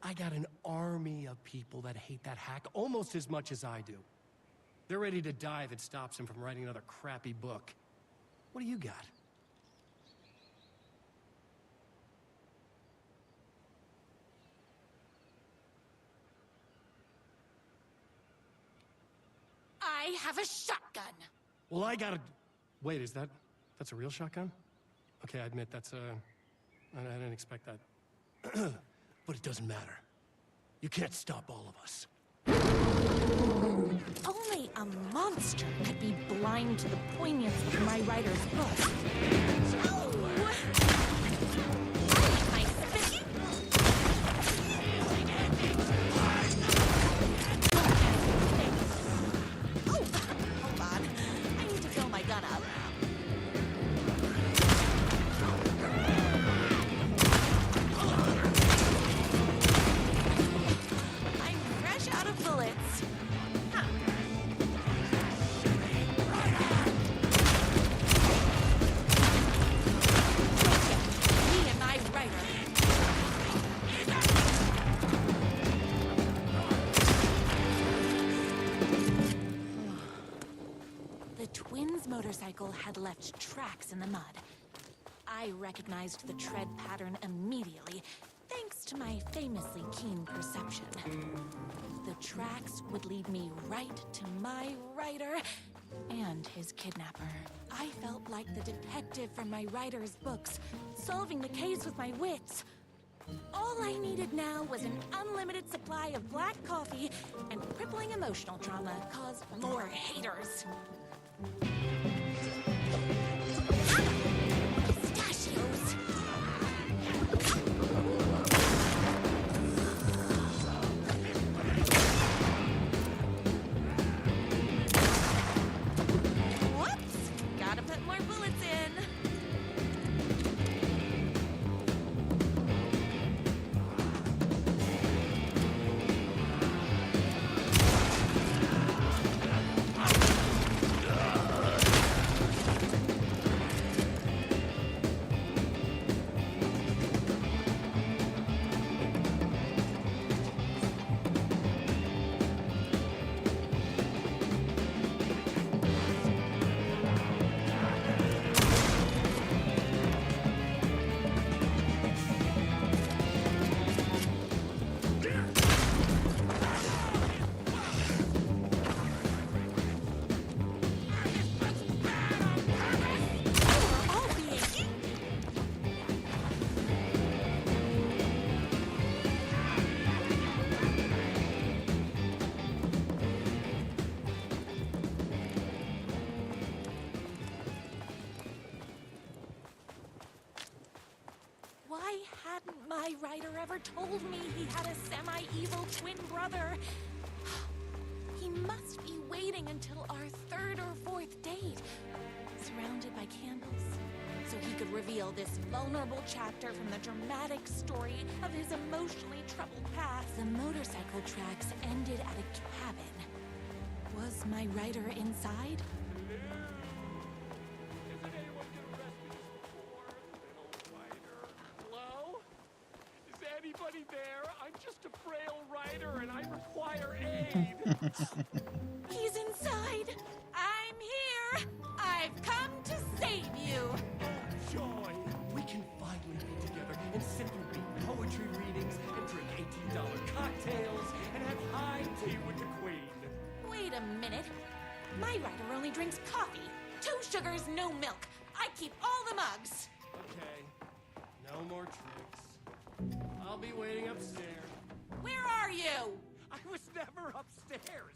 I got an army of people that hate that hack almost as much as I do. They're ready to die if it stops him from writing another crappy book. What do you got? I have a shotgun. Well, I got a... Wait, that's a real shotgun? Okay, I admit that's I didn't expect that. But it doesn't matter. You can't stop all of us. Only a monster could be blind to the poignancy of my writer's book. My spit. Oh, hold on. I need to fill my gun up. I'm fresh out of bullets. Huh. Me and my writer. The twins' motorcycle had left tracks in the mud. I recognized the tread pattern immediately, thanks to my famously keen perception. The tracks would lead me right to my writer and his kidnapper. I felt like the detective from my writer's books, solving the case with my wits. All I needed now was an unlimited supply of black coffee and crippling emotional trauma caused more haters. Pistachios! Whoops! my writer ever told me he had a semi-evil twin brother. He must be waiting until our 3rd or 4th date, surrounded by candles, so he could reveal this vulnerable chapter from the dramatic story of his emotionally troubled past. The motorcycle tracks ended at a cabin. Was my writer inside? Hello? Is anybody there? I'm just a frail writer and I require aid. He's inside! I'm here! I've come to save you! Oh, joy! We can finally be together and sit through big poetry readings and drink $18 cocktails and have high tea with the queen. Wait a minute. My writer only drinks coffee. 2 sugars, no milk. I keep all the mugs. Okay. No more tricks. I'll be waiting upstairs. Where are you? I was never upstairs.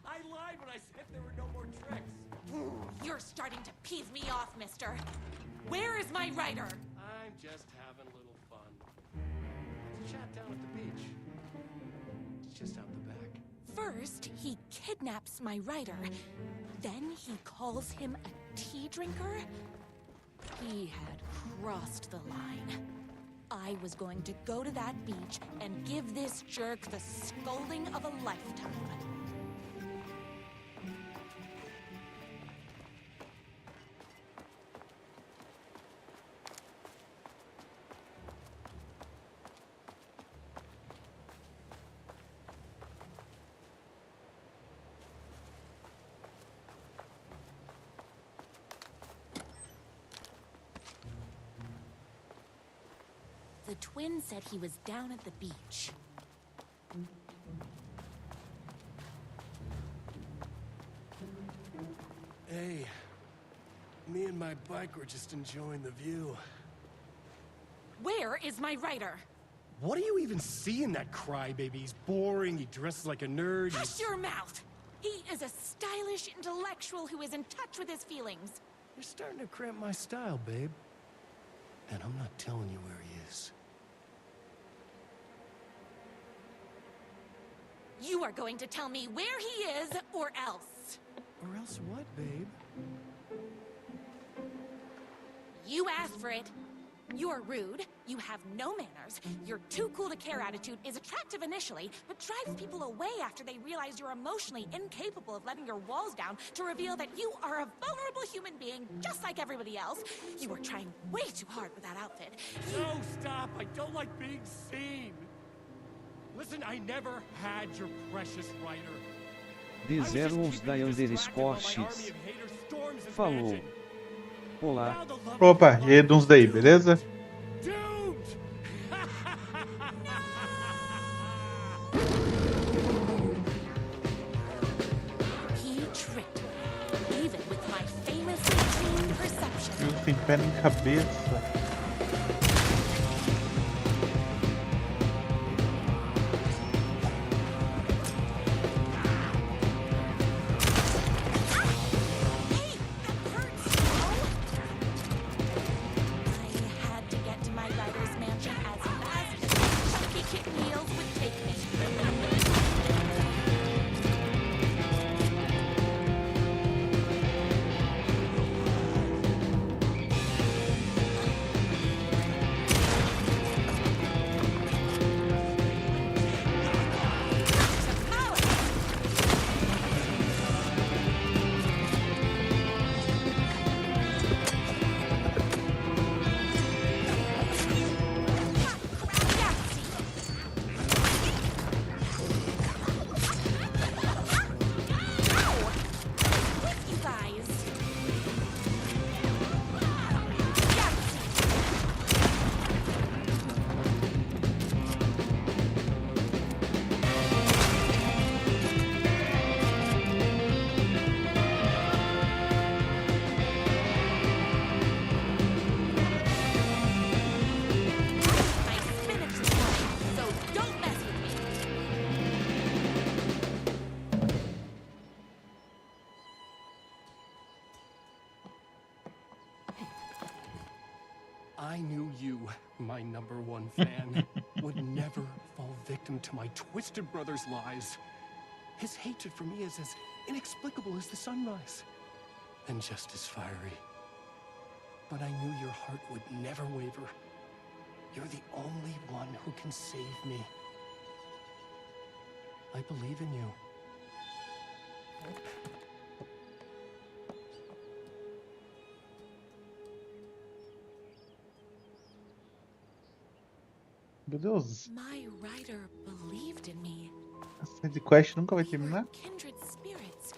I lied when I said there were no more tricks. You're starting to peeve me off, mister. Where is my writer? I'm just having a little fun. Let's chat down at the beach. It's just out the back. First, he kidnaps my writer. Then he calls him a tea drinker. He had crossed the line. I was going to go to that beach and give this jerk the scolding of a lifetime. The twin said he was down at the beach. Hey, me and my bike were just enjoying the view. Where is my writer? What do you even see in that crybaby? He's boring, he dresses like a nerd. Hush your mouth! He is a stylish intellectual who is in touch with his feelings. You're starting to cramp my style, babe. And I'm not telling you where he is. You are going to tell me where he is, or else. Or else what, babe? You asked for it. You're rude, you have no manners, your too cool to care attitude is attractive initially, but drives people away after they realize you're emotionally incapable of letting your walls down to reveal that you are a vulnerable human being just like everybody else. You are trying way too hard with that outfit. No, stop! I don't like being seen! Listen, I never had your precious writer. Dizer os da underscore X. Falou. Olá. Opa, e aí, Duns daí, beleza? Viu, sem pé nem cabeça. I knew you My #1 fan would never fall victim to my twisted brother's lies. His hatred for me is as inexplicable as the sunrise, and just as fiery. But I knew your heart would never waver. You're the only one who can save me. I believe in you. Meu Deus, My writer believed in me. essa de quest nunca vai terminar? Kindred spirits.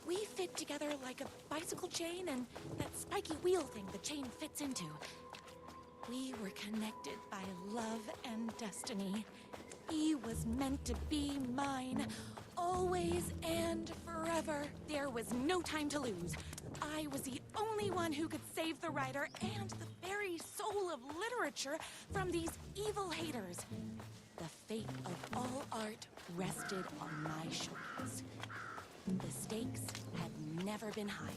We fit together like a bicycle chain and that spiky wheel thing the chain fits into. We were connected by love and destiny. He was meant to be mine, always and forever. There was no time to lose. I was the only one who could save the writer and the very soul of literature from these evil haters. The fate of all art rested on my shoulders. The stakes had never been higher.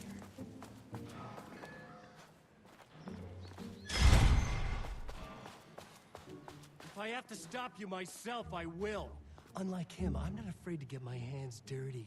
If I have to stop you myself, I will. Unlike him, I'm not afraid to get my hands dirty.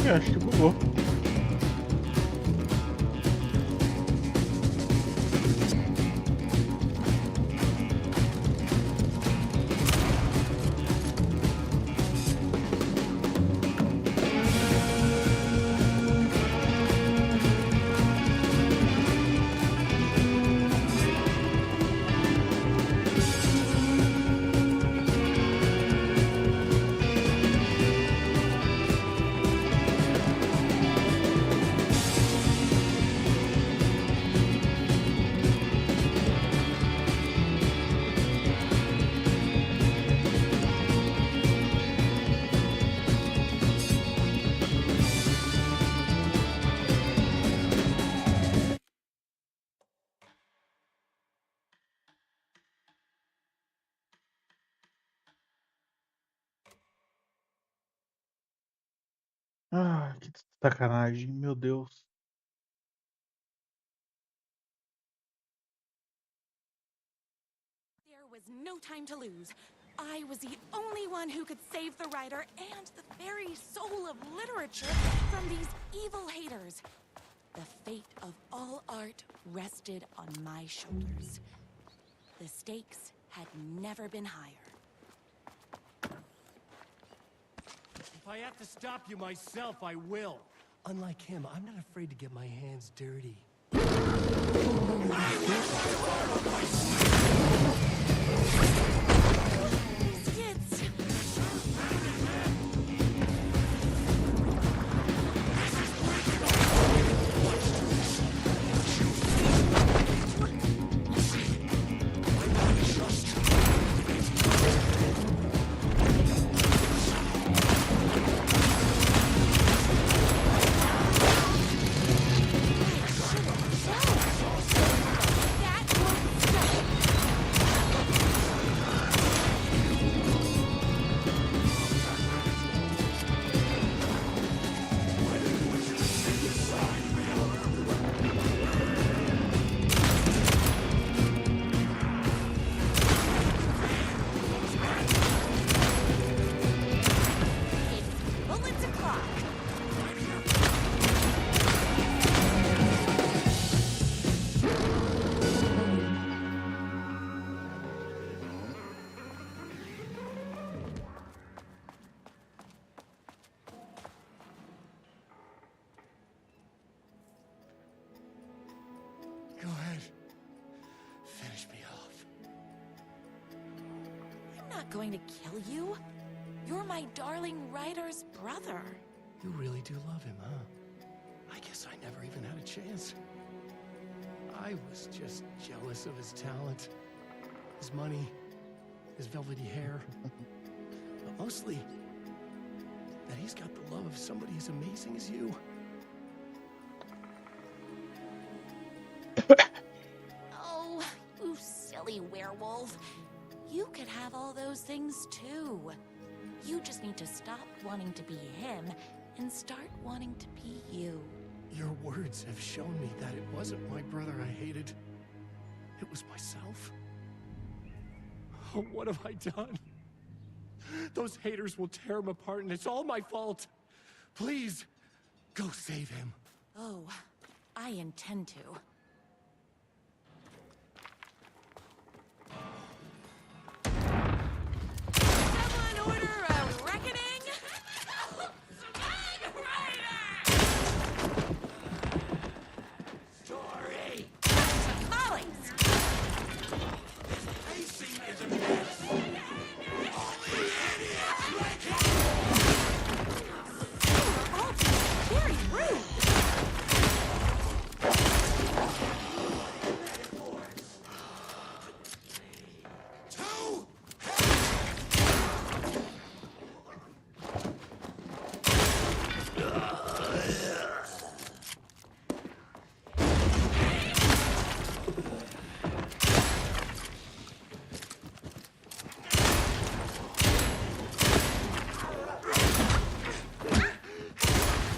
Eu acho que bugou. Ah, que sacanagem, meu Deus. There was no time to lose. I was the only one who could save the writer and the very soul of literature from these evil haters. The fate of all art rested on my shoulders. The stakes had never been higher. If I have to stop you myself, I will. Unlike him, I'm not afraid to get my hands dirty. Skids! not going to kill you. You're my darling writer's brother. You really do love him, huh? I guess I never even had a chance. I was just jealous of his talent, his money, his velvety hair. But mostly, that he's got the love of somebody as amazing as you. Oh, you silly werewolf. You could have all those things too. You just need to stop wanting to be him and start wanting to be you. Your words have shown me that it wasn't my brother I hated. It was myself. Oh, what have I done? Those haters will tear him apart, and it's all my fault. Please, go save him. Oh, I intend to. Someone order a reckoning? Story! Molly's! Pacing is a mess! Only idiots like him! All very rude!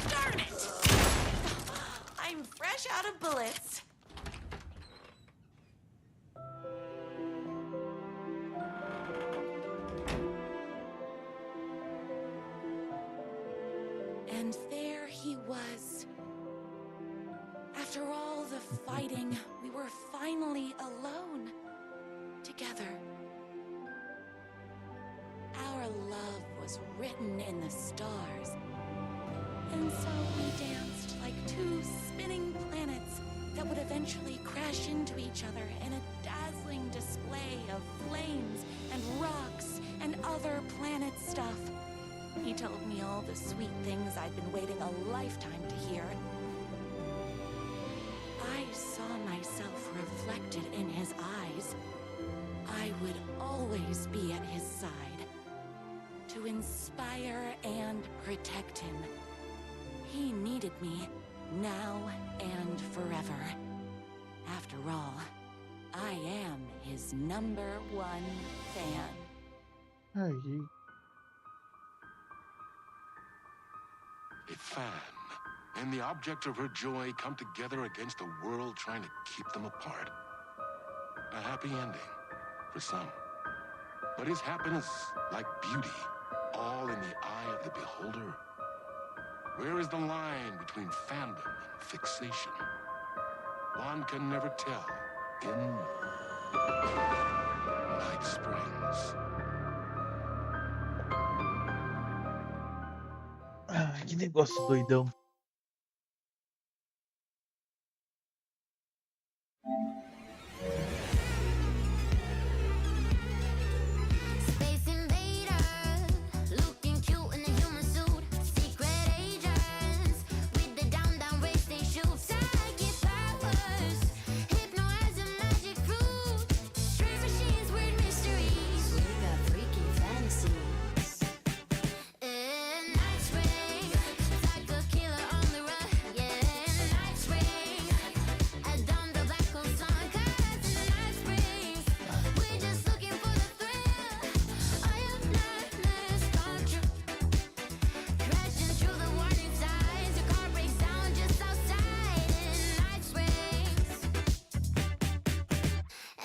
Darn it! I'm fresh out of bullets. And there he was. After all the fighting, we were finally alone. Together. Our love was written in the stars. And so we danced like two spinning planets that would eventually crash into each other in a dazzling display of flames and rocks and other planet stuff. He told me all the sweet things I'd been waiting a lifetime to hear. I saw myself reflected in his eyes. I would always be at his side, to inspire and protect him. He needed me, now and forever. After all, I am his #1 fan. Aí. A fan and the object of her joy come together against a world trying to keep them apart. A happy ending for some. But is happiness like beauty, all in the eye of the beholder? Where is the line between fandom and fixation? One can never tell in Night Springs. Ah, que negócio doidão. Space invader, looking cute in a human suit. Secret agents with the down race they shoot. Psychic powers, hypnotism, magic fruit. Strange machines, weird mysteries. We got freaky fantasies. Night Spring, psycho killer on the run. Yeah, Night Spring, down the black hole sun. 'Cause in the Night Springs, we're just looking for the thrill. I am nightmares come true. Crashing through the warning signs. Your car breaks down just outside in Night Springs.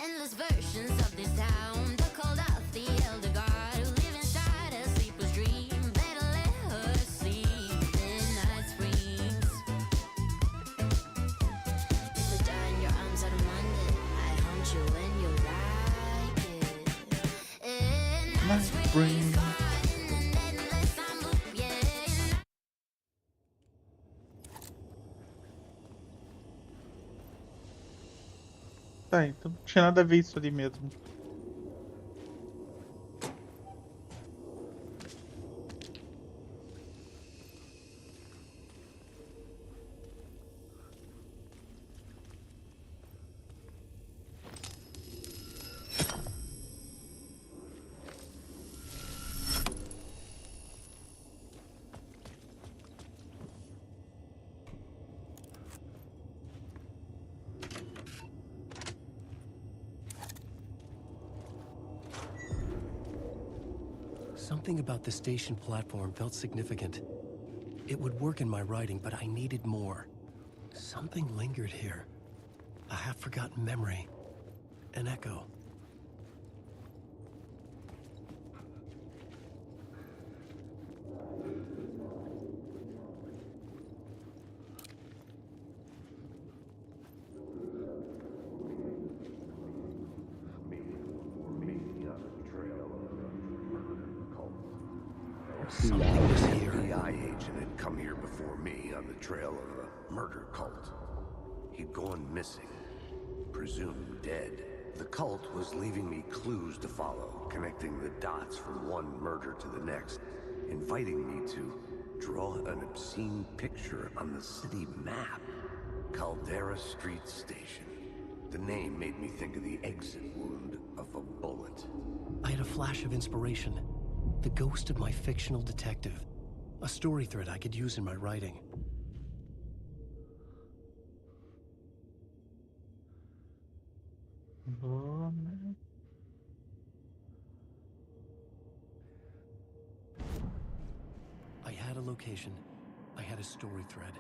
Endless versions of this town. They called out the elder god who live inside a sleeper's dream. Better let her sleep in Night Springs. If I die in your arms out of London, I haunt you when you like it. In Night Springs, caught in an endless time loop, yeah. Tá, então não tinha nada a ver isso ali mesmo. Something about the station platform felt significant. It would work in my writing, but I needed more. Something lingered here. A half-forgotten memory. An echo. Something was here. An FBI agent had come here before me on the trail of a murder cult. He'd gone missing, presumed dead. The cult was leaving me clues to follow, connecting the dots from one murder to the next, inviting me to draw an obscene picture on the city map. Caldera Street Station. The name made me think of the exit wound of a bullet. I had a flash of inspiration. The ghost of my fictional detective. A story thread I could use in my writing. I had a location. I had a story thread.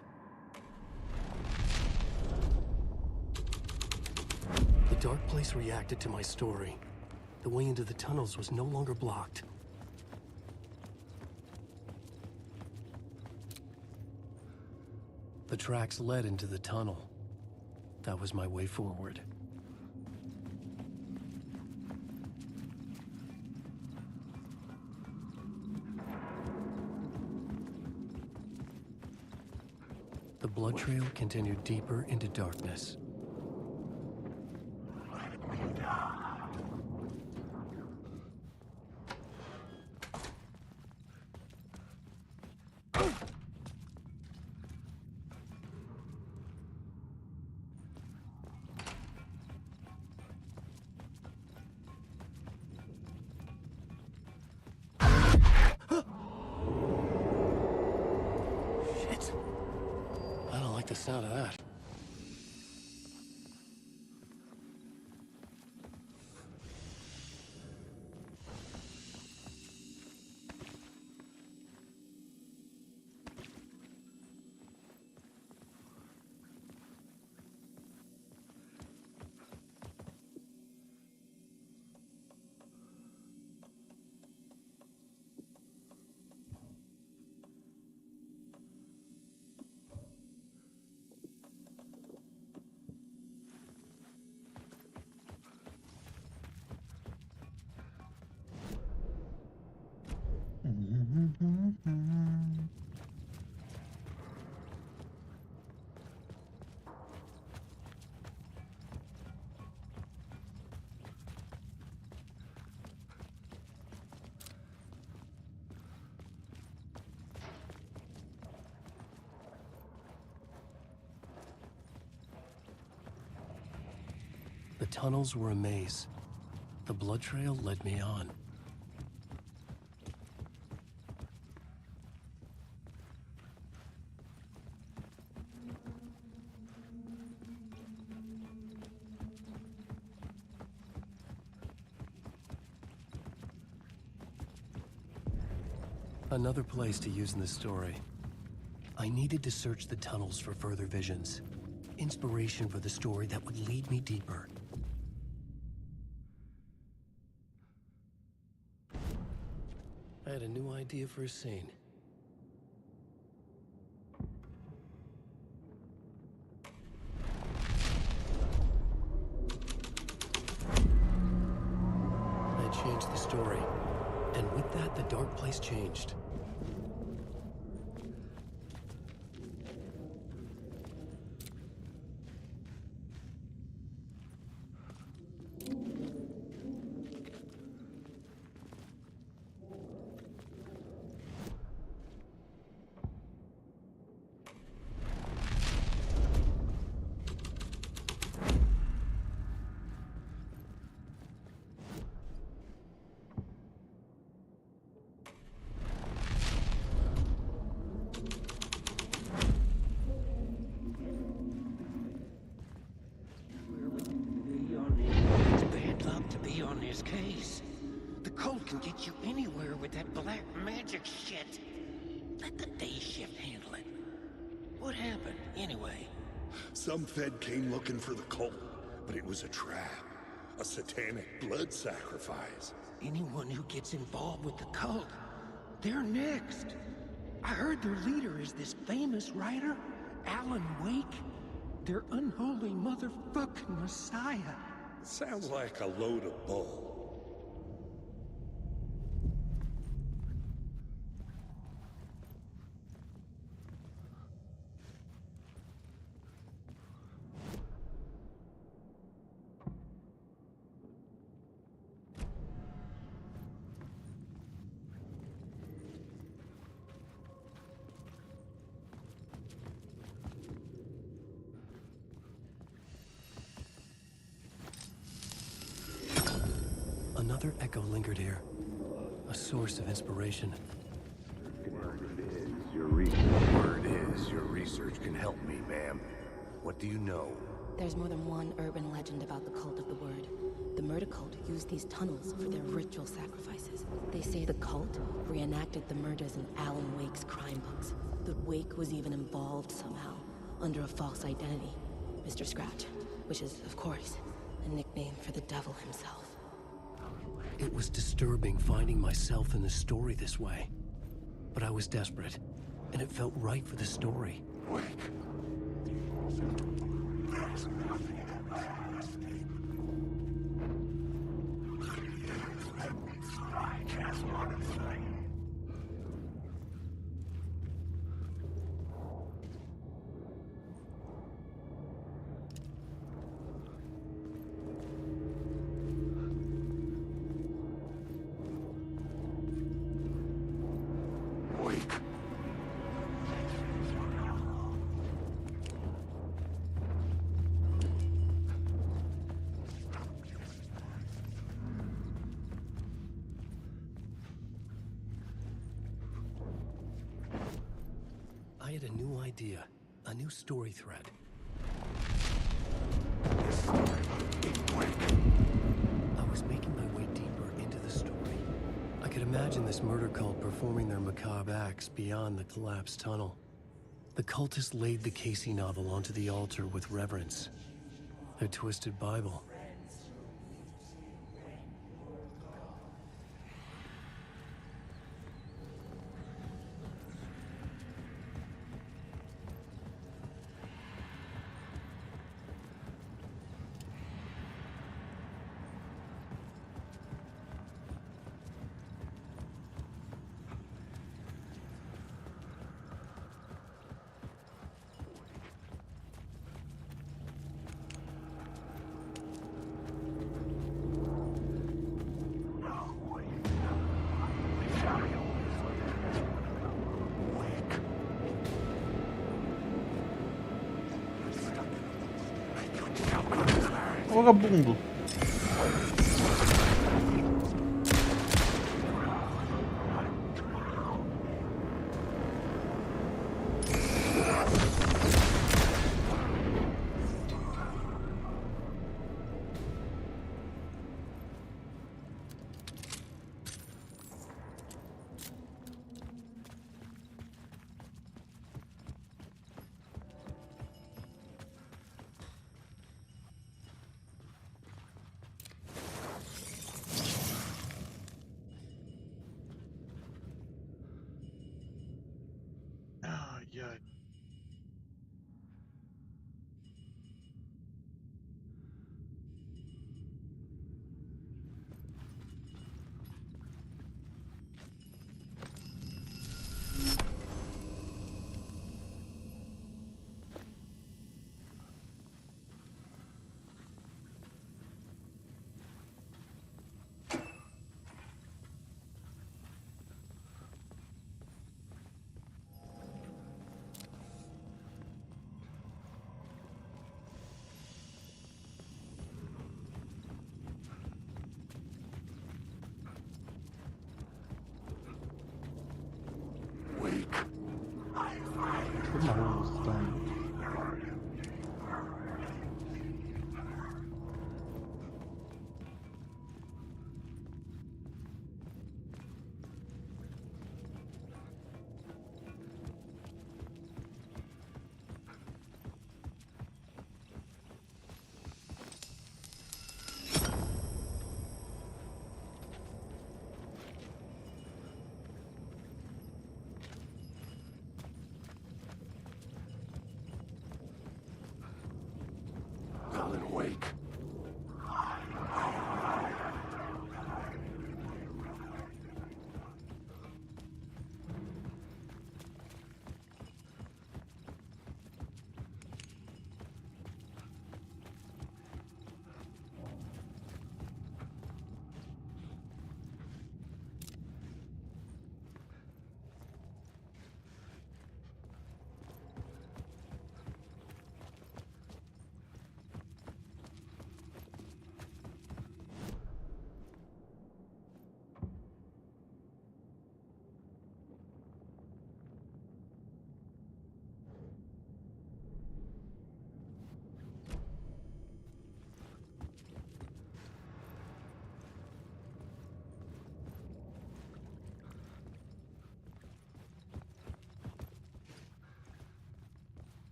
The dark place reacted to my story. The way into the tunnels was no longer blocked. The tracks led into the tunnel. That was my way forward. The blood trail continued deeper into darkness. The sound of that. The tunnels were a maze. The blood trail led me on. Another place to use in the story. I needed to search the tunnels for further visions. Inspiration for the story that would lead me deeper. I had a new idea for a scene. I changed the story, and with that, the dark place changed. cult can get you anywhere with that black magic shit. Let the day shift handle it. What happened, anyway? Some Fed came looking for the cult, but it was a trap. A satanic blood sacrifice. Anyone who gets involved with the cult, they're next. I heard their leader is this famous writer, Alan Wake. Their unholy motherfucking messiah. Sounds like a load of bull. Another echo lingered here. A source of inspiration. Word is, your research can help me, ma'am. What do you know? There's more than one urban legend about the cult of the Word. The murder cult used these tunnels for their ritual sacrifices. They say the cult reenacted the murders in Alan Wake's crime books. That Wake was even involved somehow, under a false identity. Mr. Scratch, which is, of course, a nickname for the devil himself. It was disturbing finding myself in the story this way. But I was desperate, and it felt right for the story. Wake. I had a new idea, a new story thread. I was making my way deeper into the story. I could imagine this murder cult performing their macabre acts beyond the collapsed tunnel. The cultists laid the Casey novel onto the altar with reverence. Their twisted Bible. Vagabundo.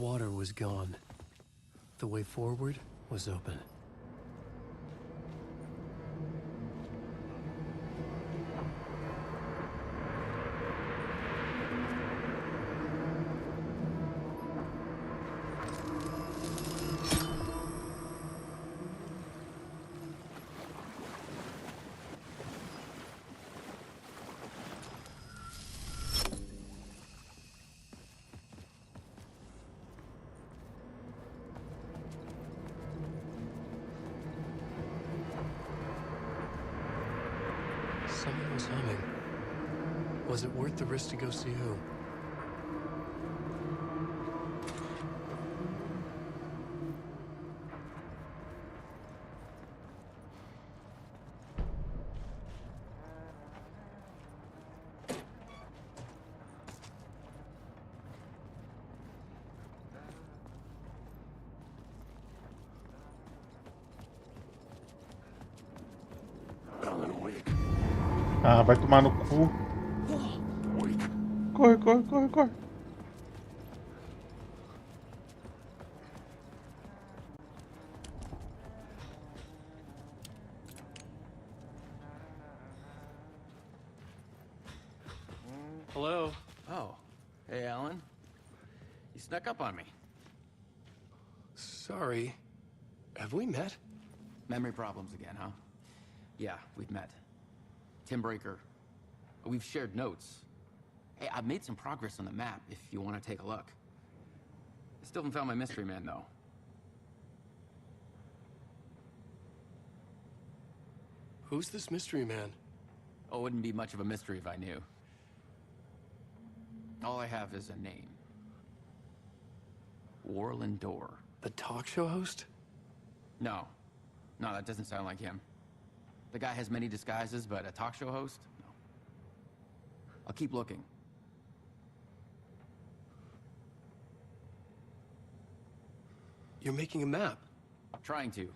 water was gone. The way forward was open. Someone was humming. Was it worth the risk to go see who? Ah, vai tomar no cu. Corre, corre, corre, corre. Hello? Oh. Hey, Alan. You snuck up on me. Sorry. Have we met? Memory problems again, huh? Yeah, we've met. Tim Breaker. We've shared notes. Hey, I've made some progress on the map if you want to take a look. I still haven't found my mystery man, though. Who's this mystery man? Oh, it wouldn't be much of a mystery if I knew. All I have is a name. Warland Dorr. The talk show host? No. No, that doesn't sound like him. The guy has many disguises, but a talk show host? No. I'll keep looking. You're making a map? Trying to.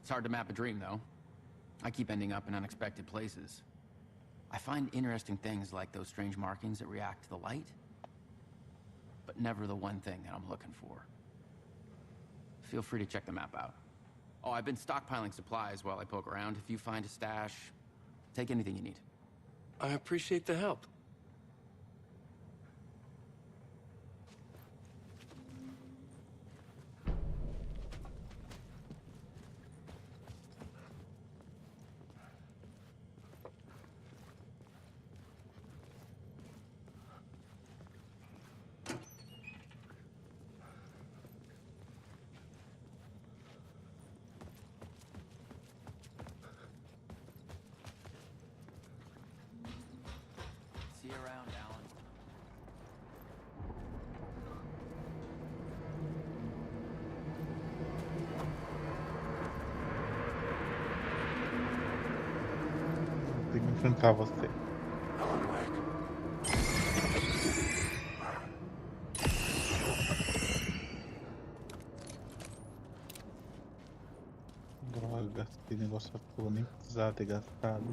It's hard to map a dream, though. I keep ending up in unexpected places. I find interesting things like those strange markings that react to the light, but never the one thing that I'm looking for. Feel free to check the map out. Oh, I've been stockpiling supplies while I poke around. If you find a stash, take anything you need. I appreciate the help. See you around, Alan. Tem que enfrentar você. Droga, esse negócio à toa, nem precisava ter gastado.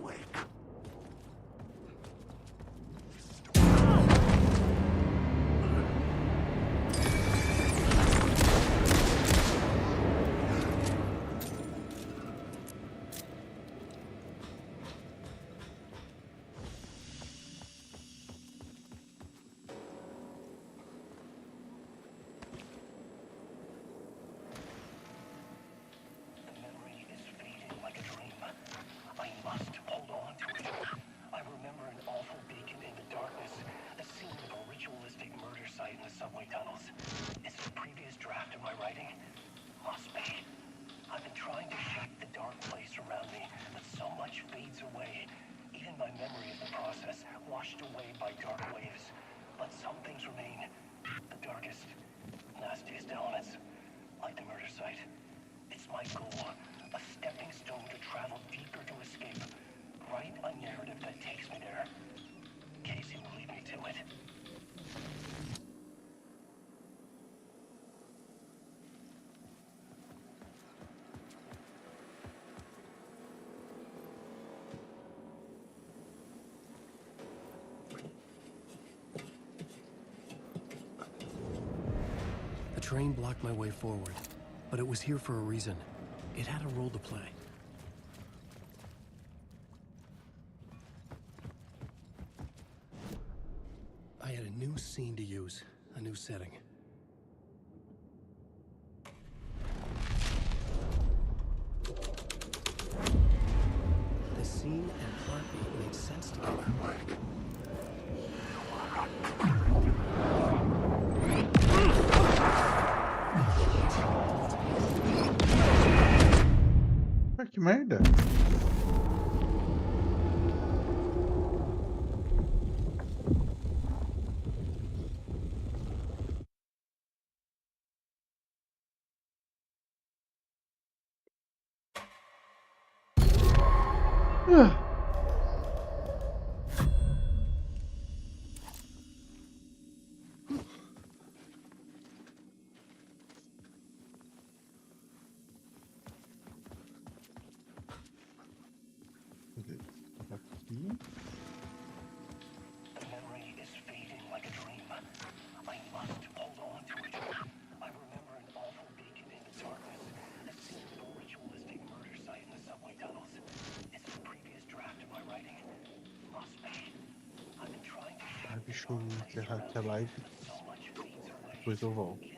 train blocked my way forward, but it was here for a reason. It had a role to play. I had a new scene to use, a new setting. The scene and heartbeat made sense together. Que merda! The memory is fading like a dream. I must hold on to it. I remember an awful beacon in the darkness, a single ritualistic murder site in the subway tunnels. It's the previous draft of my writing. Must be. I've been trying to Deixa eu encerrar aqui a live. Depois eu volto.